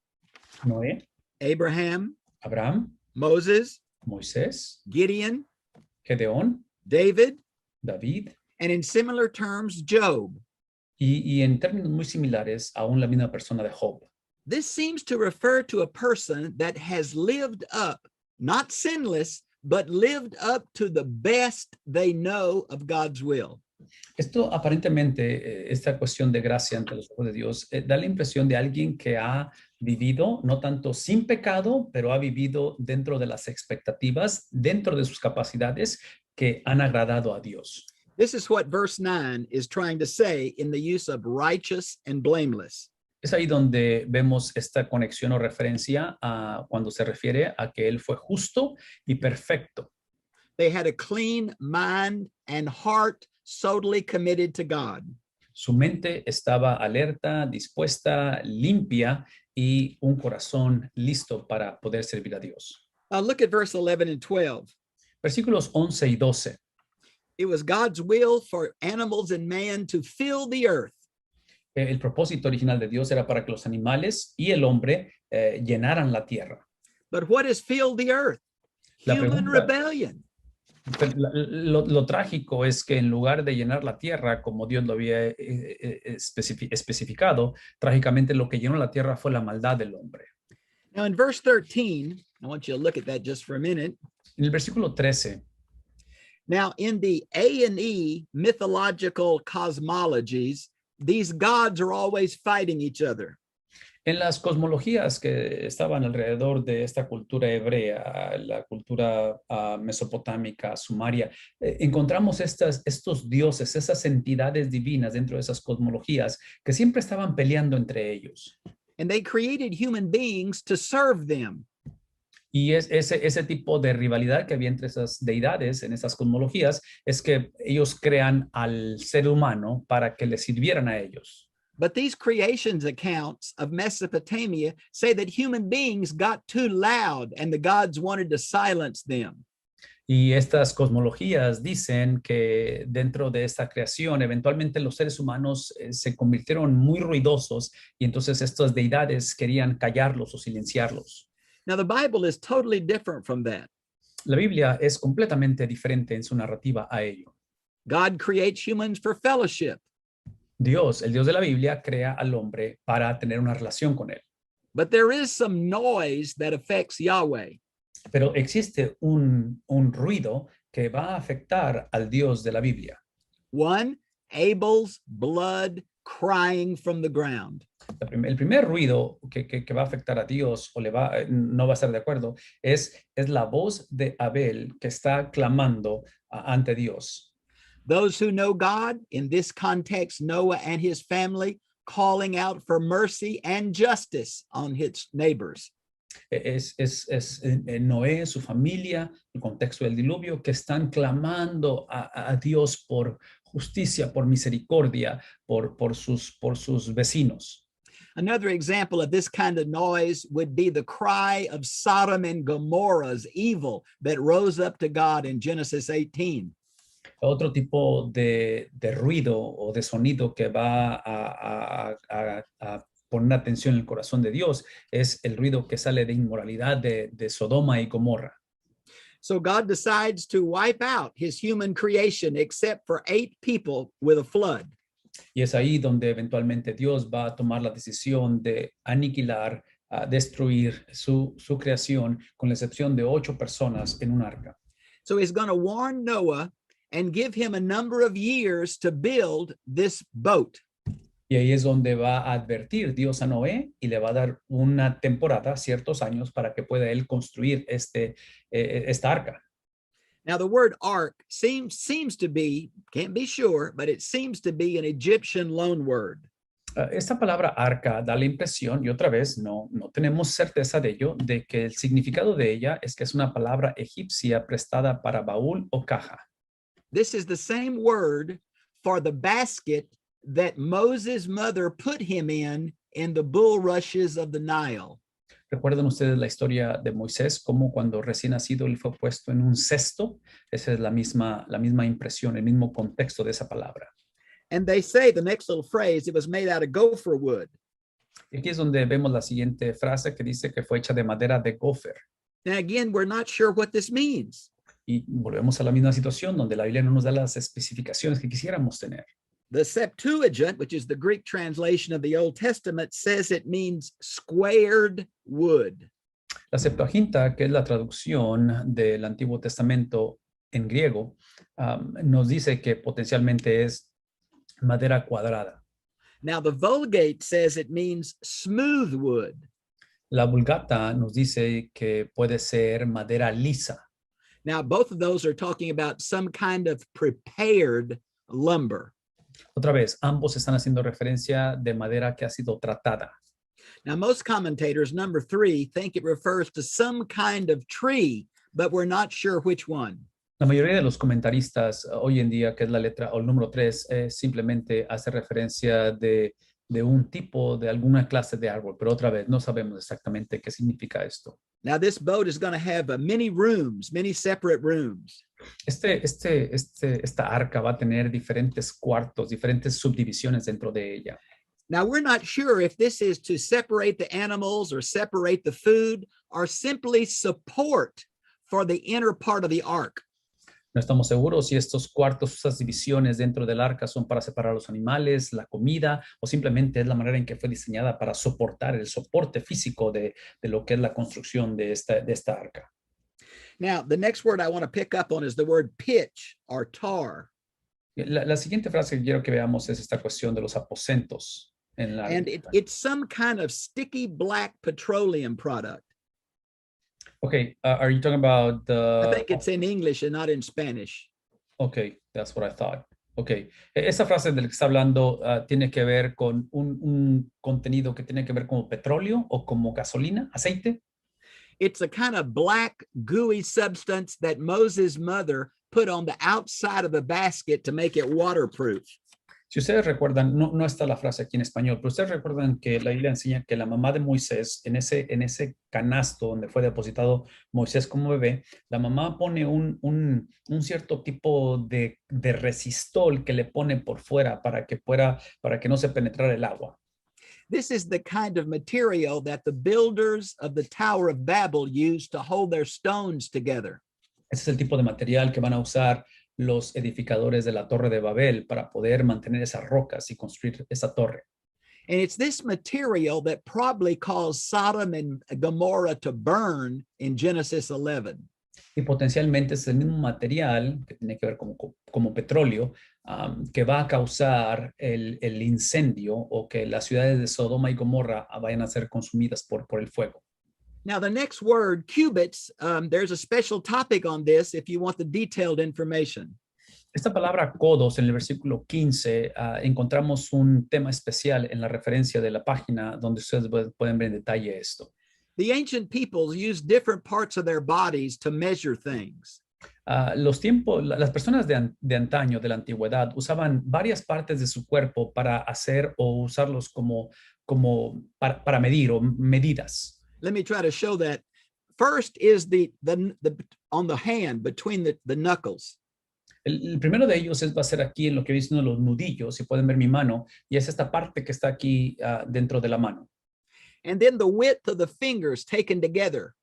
Noé, Abraham, Abraham, Moses, Moisés, Gideon, Gedeón, David, David, and in similar terms, Job. y en términos muy similares, aún la misma persona de Job. This seems to refer to a person that has lived up, not sinless, but lived up to the best they know of God's will. Esto aparentemente, esta cuestión de gracia ante los ojos de Dios, da la impresión de alguien que ha vivido, no tanto sin pecado, pero ha vivido dentro de las expectativas, dentro de sus capacidades que han agradado a Dios. This is what verse 9 is trying to say in the use of righteous and blameless. Es ahí donde vemos esta conexión o referencia a cuando se refiere a que él fue justo y perfecto. They had a clean mind and heart solely committed to God. Su mente estaba alerta, dispuesta, limpia y un corazón listo para poder servir a Dios. Look at verse 11 and 12. Versículos 11 y 12. It was God's will for animals and man to fill the earth. El propósito original de Dios era para que los animales y el hombre llenaran la tierra. But what has filled the earth? Human rebellion. Lo trágico es que en lugar de llenar la tierra como Dios lo había especificado, trágicamente lo que llenó la tierra fue la maldad del hombre. Now in verse 13, I want you to look at that just for a minute. En el versículo 13. Now in the A&E mythological cosmologies, these gods are always fighting each other. En las cosmologías que estaban alrededor de esta cultura hebrea, la cultura mesopotámica, sumaria, encontramos estos dioses, esas entidades divinas dentro de esas cosmologías que siempre estaban peleando entre ellos. and they created human beings to serve them. Y ese tipo de rivalidad que había entre esas deidades en esas cosmologías es que ellos crean al ser humano para que le sirvieran a ellos. But these creations accounts of Mesopotamia say that human beings got too loud and the gods wanted to silence them. Y estas cosmologías dicen que dentro de esta creación, eventualmente los seres humanos se convirtieron muy ruidosos y entonces estas deidades querían callarlos o silenciarlos. Now, the Bible is totally different from that. La Biblia es completamente diferente en su narrativa a ello. God creates humans for fellowship. Dios, el Dios de la Biblia, crea al hombre para tener una relación con él. But there is some noise that affects Yahweh. Pero existe un ruido que va a afectar al Dios de la Biblia. One, Abel's blood crying from the ground. El primer ruido que va a afectar a Dios o no va a estar de acuerdo es la voz de Abel que está clamando ante Dios. Those who know God, in this context, Noah and his family, calling out for mercy and justice on his neighbors. Es Noé, su familia, el contexto del diluvio, que están clamando a Dios por justicia, por misericordia, por sus vecinos. Another example of this kind of noise would be the cry of Sodom and Gomorrah's evil that rose up to God in Genesis 18. Otro tipo de ruido o de sonido que va a poner atención en el corazón de Dios es el ruido que sale de inmoralidad de Sodoma y Gomorra. So God decides to wipe out his human creation except for 8 people with a flood. Y es ahí donde eventualmente Dios va a tomar la decisión de aniquilar, destruir su creación, con la excepción de 8 personas en un arca. So he's going to warn Noah and give him a number of years to build this boat. Y ahí es donde va a advertir Dios a Noé y le va a dar una temporada, ciertos años, para que pueda él construir esta arca. Now, the word ark seems to be, can't be sure, but it seems to be an Egyptian loan word. Esta palabra arca da la impresión, y otra vez no tenemos certeza de ello, de que el significado de ella es que es una palabra egipcia prestada para baúl o caja. This is the same word for the basket that Moses' mother put him in the bulrushes of the Nile. ¿Recuerdan ustedes la historia de Moisés, cómo cuando recién nacido él fue puesto en un cesto? Esa es la misma impresión, el mismo contexto de esa palabra. And they say, the next little phrase, it was made out of gopher wood. Y aquí es donde vemos la siguiente frase que dice que fue hecha de madera de gofer. Now, again, we're not sure what this means. Y volvemos a la misma situación donde la Biblia no nos da las especificaciones que quisiéramos tener. The Septuagint, which is the Greek translation of the Old Testament, says it means squared wood. La Septuaginta, que es la traducción del Antiguo Testamento en griego, nos dice que potencialmente es madera cuadrada. Now, the Vulgate says it means smooth wood. La Vulgata nos dice que puede ser madera lisa. Now, both of those are talking about some kind of prepared lumber. Otra vez, ambos están haciendo referencia de madera que ha sido tratada. Now, most commentators, number 3, think it refers to some kind of tree, but we're not sure which one. La mayoría de los comentaristas hoy en día, que es la letra o el número 3, simplemente hace referencia de un tipo, de alguna clase de árbol, pero otra vez no sabemos exactamente qué significa esto. Now, this boat is going to have many rooms, many separate rooms. Esta arca va a tener diferentes cuartos, diferentes subdivisiones dentro de ella. Now, we're not sure if this is to separate the animals or separate the food or simply support for the inner part of the ark. No estamos seguros si estos cuartos, estas divisiones dentro del arca son para separar los animales, la comida, o simplemente es la manera en que fue diseñada para soportar el soporte físico de lo que es la construcción de esta arca. Now, the next word I want to pick up on is the word pitch or tar. La siguiente frase que quiero que veamos es esta cuestión de los aposentos. And it's some kind of sticky black petroleum product. Okay, are you talking about the... I think it's in English and not in Spanish. Okay, that's what I thought. Ok, esa frase del que está hablando tiene que ver con un contenido que tiene que ver como petróleo o como gasolina, aceite. It's a kind of black, gooey substance that Moses' mother put on the outside of the basket to make it waterproof. Si ustedes recuerdan, no está la frase aquí en español, pero ustedes recuerdan que la Biblia enseña que la mamá de Moisés, en ese canasto donde fue depositado Moisés como bebé, la mamá pone un cierto tipo de resistol que le pone por fuera para que no se penetrara el agua. This is the kind of material that the builders of the Tower of Babel used to hold their stones together. Ese es el tipo de material que van a usar los edificadores de la Torre de Babel para poder mantener esas rocas y construir esa torre. And it's this material that probably caused Sodom and Gomorrah to burn in Genesis 11. Y potencialmente es el mismo material que tiene que ver como petróleo que va a causar el incendio o que las ciudades de Sodoma y Gomorra vayan a ser consumidas por el fuego. Now, the next word, cubits, there's a special topic on this if you want the detailed information. Esta palabra codos en el versículo 15 encontramos un tema especial en la referencia de la página donde ustedes pueden ver en detalle esto. The ancient peoples used different parts of their bodies to measure things. Las personas de antaño, de la antigüedad, usaban varias partes de su cuerpo para hacer o usarlos para medir o medidas. Let me try to show that. First is the on the hand between the knuckles. El primero de ellos va a ser aquí en lo que dicen los nudillos, si pueden ver mi mano, y es esta parte que está aquí dentro de la mano. And then the width of the fingers taken together.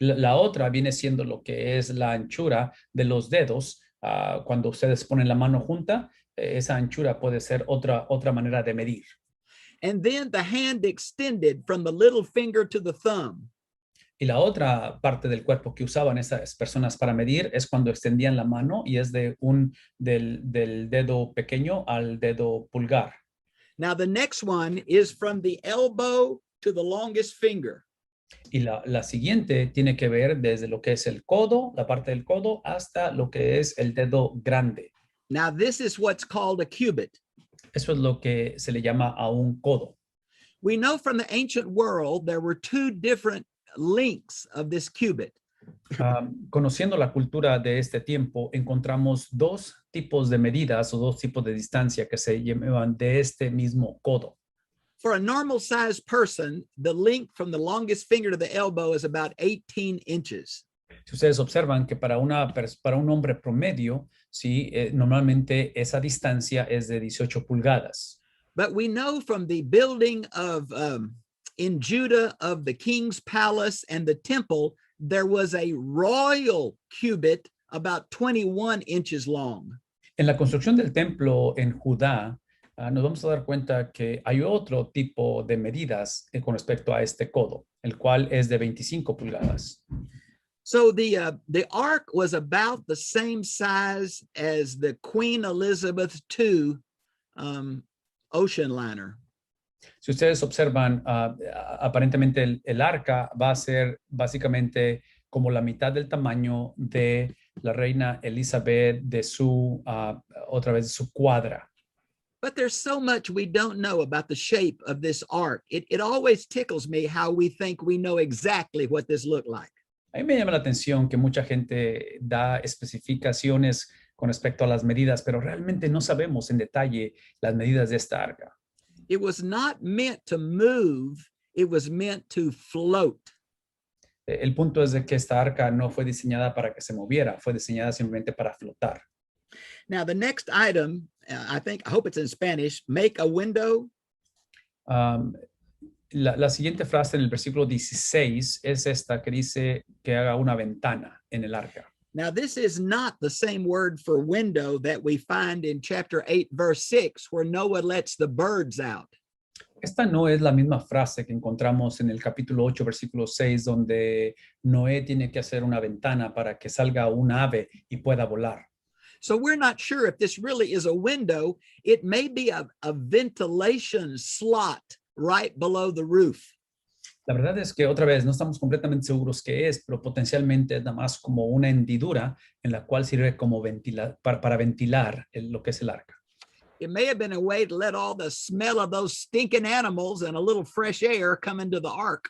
La otra viene siendo lo que es la anchura de los dedos. Cuando ustedes ponen la mano junta, esa anchura puede ser otra manera de medir. And then the hand extended from the little finger to the thumb. Y la otra parte del cuerpo que usaban esas personas para medir es cuando extendían la mano y es del dedo pequeño al dedo pulgar. Now the next one is from the elbow to the longest finger. Y la siguiente tiene que ver desde lo que es el codo, la parte del codo, hasta lo que es el dedo grande. Now this is what's called a cubit. Eso es lo que se le llama a un codo. We know from the ancient world there were two different lengths of this cubit. Conociendo la cultura de este tiempo, encontramos dos tipos de medidas o dos tipos de distancia que se llevan de este mismo codo. For a normal sized person, the length from the longest finger to the elbow is about 18 inches. Si ustedes observan que para un hombre promedio, sí, normalmente esa distancia es de 18 pulgadas. But we know from the building of in Judah of the king's palace and the temple, there was a royal cubit about 21 inches long. En la construcción del templo en Judá, nos vamos a dar cuenta que hay otro tipo de medidas con respecto a este codo, el cual es de 25 pulgadas. So the ark was about the same size as the Queen Elizabeth II ocean liner. Si ustedes observan, aparentemente el arca va a ser básicamente como la mitad del tamaño de la reina Elizabeth de otra vez de su cuadra. But there's so much we don't know about the shape of this ark. It always tickles me how we think we know exactly what this looked like. A mí me llama la atención que mucha gente da especificaciones con respecto a las medidas, pero realmente no sabemos en detalle las medidas de esta arca. It was not meant to move, it was meant to float. El punto es de que esta arca no fue diseñada para que se moviera, fue diseñada simplemente para flotar. Now, the next item, I hope it's in Spanish, make a window. La siguiente frase en el versículo 16 es esta que dice que haga una ventana en el arca. Now, this is not the same word for window that we find in chapter 8, verse 6, where Noah lets the birds out. Esta no es la misma frase que encontramos en el capítulo 8, versículo 6, donde Noé tiene que hacer una ventana para que salga un ave y pueda volar. So we're not sure if this really is a window. It may be a ventilation slot right below the roof. La verdad es que otra vez no estamos completamente seguros qué es, pero potencialmente es nada más como una hendidura en la cual sirve como para ventilar lo que es el arca. It may have been a way to let all the smell of those stinking animals and a little fresh air come into the ark.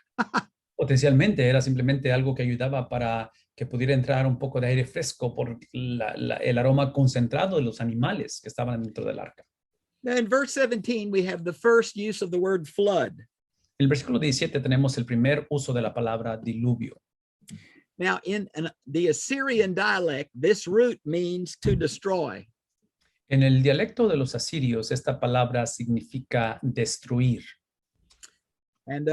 Potencialmente era simplemente algo que ayudaba para que pudiera entrar un poco de aire fresco por el aroma concentrado de los animales que estaban dentro del arca. Now, in verse 17, we have the first use of the word flood. En el versículo 17 tenemos el primer uso de la palabra diluvio. Now, in the Assyrian dialect, this root means to destroy. En el dialecto de los asirios, esta palabra significa destruir. And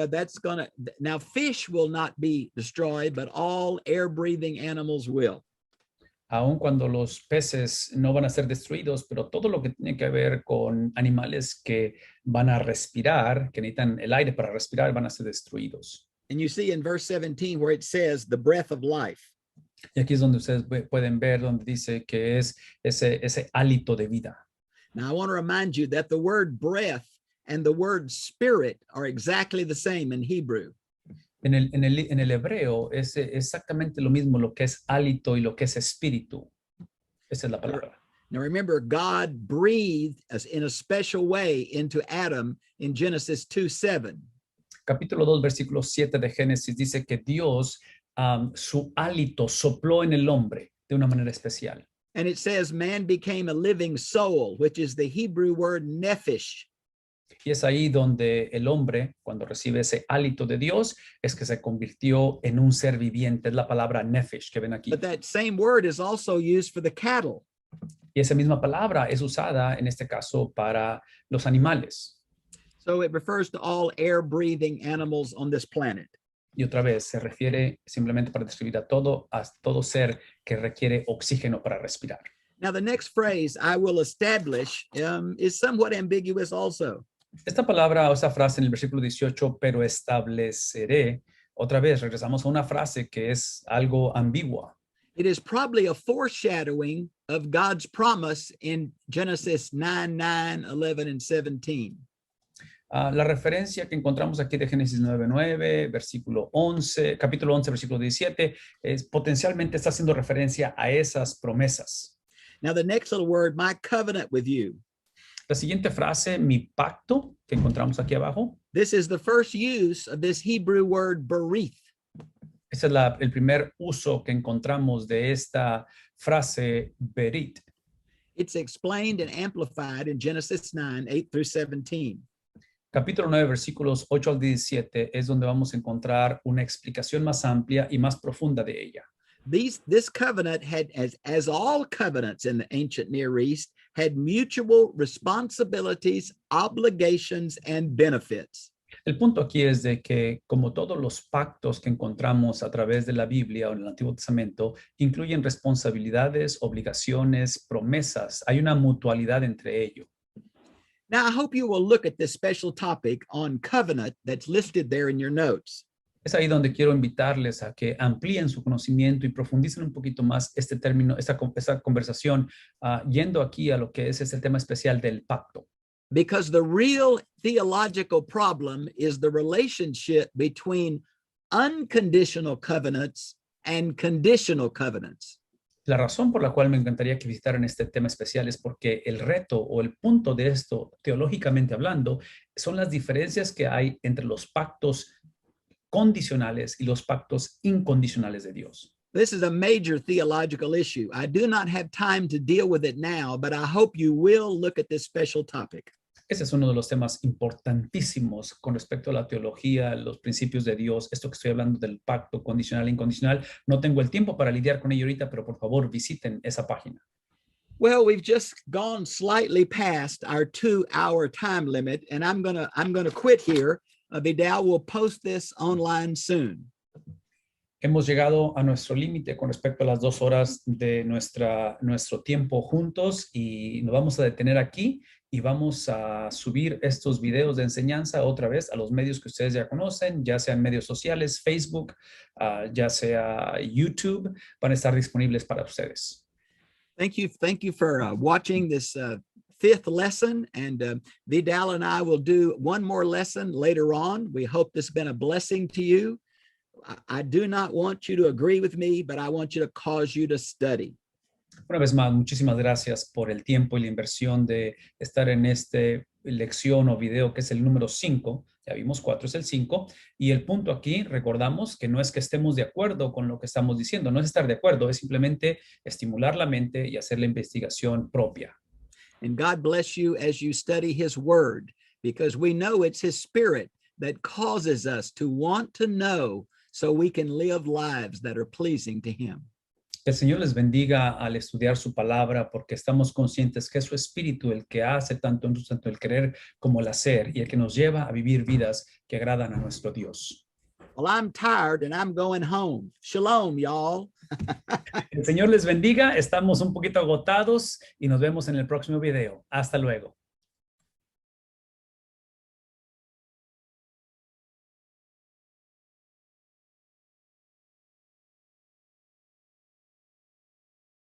now fish will not be destroyed, but all air-breathing animals will. Aun cuando los peces no van a ser destruidos, pero todo lo que tiene que ver con animales que van a respirar, que necesitan el aire para respirar, van a ser destruidos. And you see in verse 17 where it says the breath of life. Y aquí es donde ustedes pueden ver donde dice que es ese hálito de vida. Now, I want to remind you that the word breath and the word spirit are exactly the same in Hebrew. En el hebreo es exactamente lo mismo lo que es hálito y lo que es espíritu. Esa es la palabra. Now, remember, God breathed in a special way into Adam in Genesis 2:7. Capítulo 2, versículo 7 de Génesis dice que Dios, su hálito sopló en el hombre de una manera especial. And it says man became a living soul, which is the Hebrew word nephesh. Y es ahí donde el hombre, cuando recibe ese hálito de Dios, es que se convirtió en un ser viviente. Es la palabra nephesh que ven aquí. But that same word is also used for the cattle. Y esa misma palabra es usada en este caso para los animales. So it refers to all air-breathing animals on this planet. Y otra vez se refiere simplemente para describir a todo ser que requiere oxígeno para respirar. Now, the next phrase, I will establish, is somewhat ambiguous also. Esta palabra o esa frase en el versículo 18, pero estableceré, otra vez regresamos a una frase que es algo ambigua. It is probably a foreshadowing of God's promise in Genesis 9, 11, and 17. La referencia que encontramos aquí de Génesis 9:9, versículo 11, capítulo 11, versículo 17, potencialmente está haciendo referencia a esas promesas. Now, the next little word, my covenant with you. La siguiente frase, mi pacto, que encontramos aquí abajo. This is the first use of this Hebrew word berith. Ese es el primer uso que encontramos de esta frase berit. It's explained and amplified in Genesis 9, 8 through 17. Capítulo 9, versículos 8 al 17 es donde vamos a encontrar una explicación más amplia y más profunda de ella. This covenant had, as all covenants in the ancient Near East, had mutual responsibilities, obligations, and benefits. El punto aquí es de que, como todos los pactos que encontramos a través de la Biblia o en el Antiguo Testamento, incluyen responsabilidades, obligaciones, promesas. Hay una mutualidad entre ellos. Now, I hope you will look at this special topic on covenant that's listed there in your notes. Es ahí donde quiero invitarles a que amplíen su conocimiento y profundicen un poquito más este término, esta conversación, yendo aquí a lo que es este tema especial del pacto. Because the real theological problem is the relationship between unconditional covenants and conditional covenants. La razón por la cual me encantaría que visitaran este tema especial es porque el reto o el punto de esto, teológicamente hablando, son las diferencias que hay entre los pactos condicionales y los pactos incondicionales de Dios. This is a major theological issue. I do not have time to deal with it now, but I hope you will look at this special topic. Ese es uno de los temas importantísimos con respecto a la teología, los principios de Dios, esto que estoy hablando del pacto condicional e incondicional. No tengo el tiempo para lidiar con ello ahorita, pero por favor visiten esa página. Well, we've just gone slightly past our 2-hour time limit, and I'm gonna quit here. Vidal will post this online soon. Hemos llegado a nuestro límite con respecto a las 2 horas de nuestro tiempo juntos y nos vamos a detener aquí y vamos a subir estos videos de enseñanza otra vez a los medios que ustedes ya conocen, ya sean medios sociales, Facebook, ya sea YouTube, van a estar disponibles para ustedes. Thank you for watching this fifth lesson, and Vidal and I will do one more lesson later on. We hope this has been a blessing to you. I do not want you to agree with me, but I want you to cause you to study. Una vez más, muchísimas gracias por el tiempo y la inversión de estar en este lección o video que es el número 5. Ya vimos 4 es el 5. Y el punto aquí, recordamos que no es que estemos de acuerdo con lo que estamos diciendo, no es estar de acuerdo, es simplemente estimular la mente y hacer la investigación propia. And God bless you as you study his word, because we know it's his spirit that causes us to want to know so we can live lives that are pleasing to him. El Señor les bendiga al estudiar su palabra, porque estamos conscientes que es su espíritu el que hace tanto el querer como el hacer, y el que nos lleva a vivir vidas que agradan a nuestro Dios. Well, I'm tired and I'm going home. Shalom, y'all. El Señor les bendiga, estamos un poquito agotados y nos vemos en el próximo video. Hasta luego.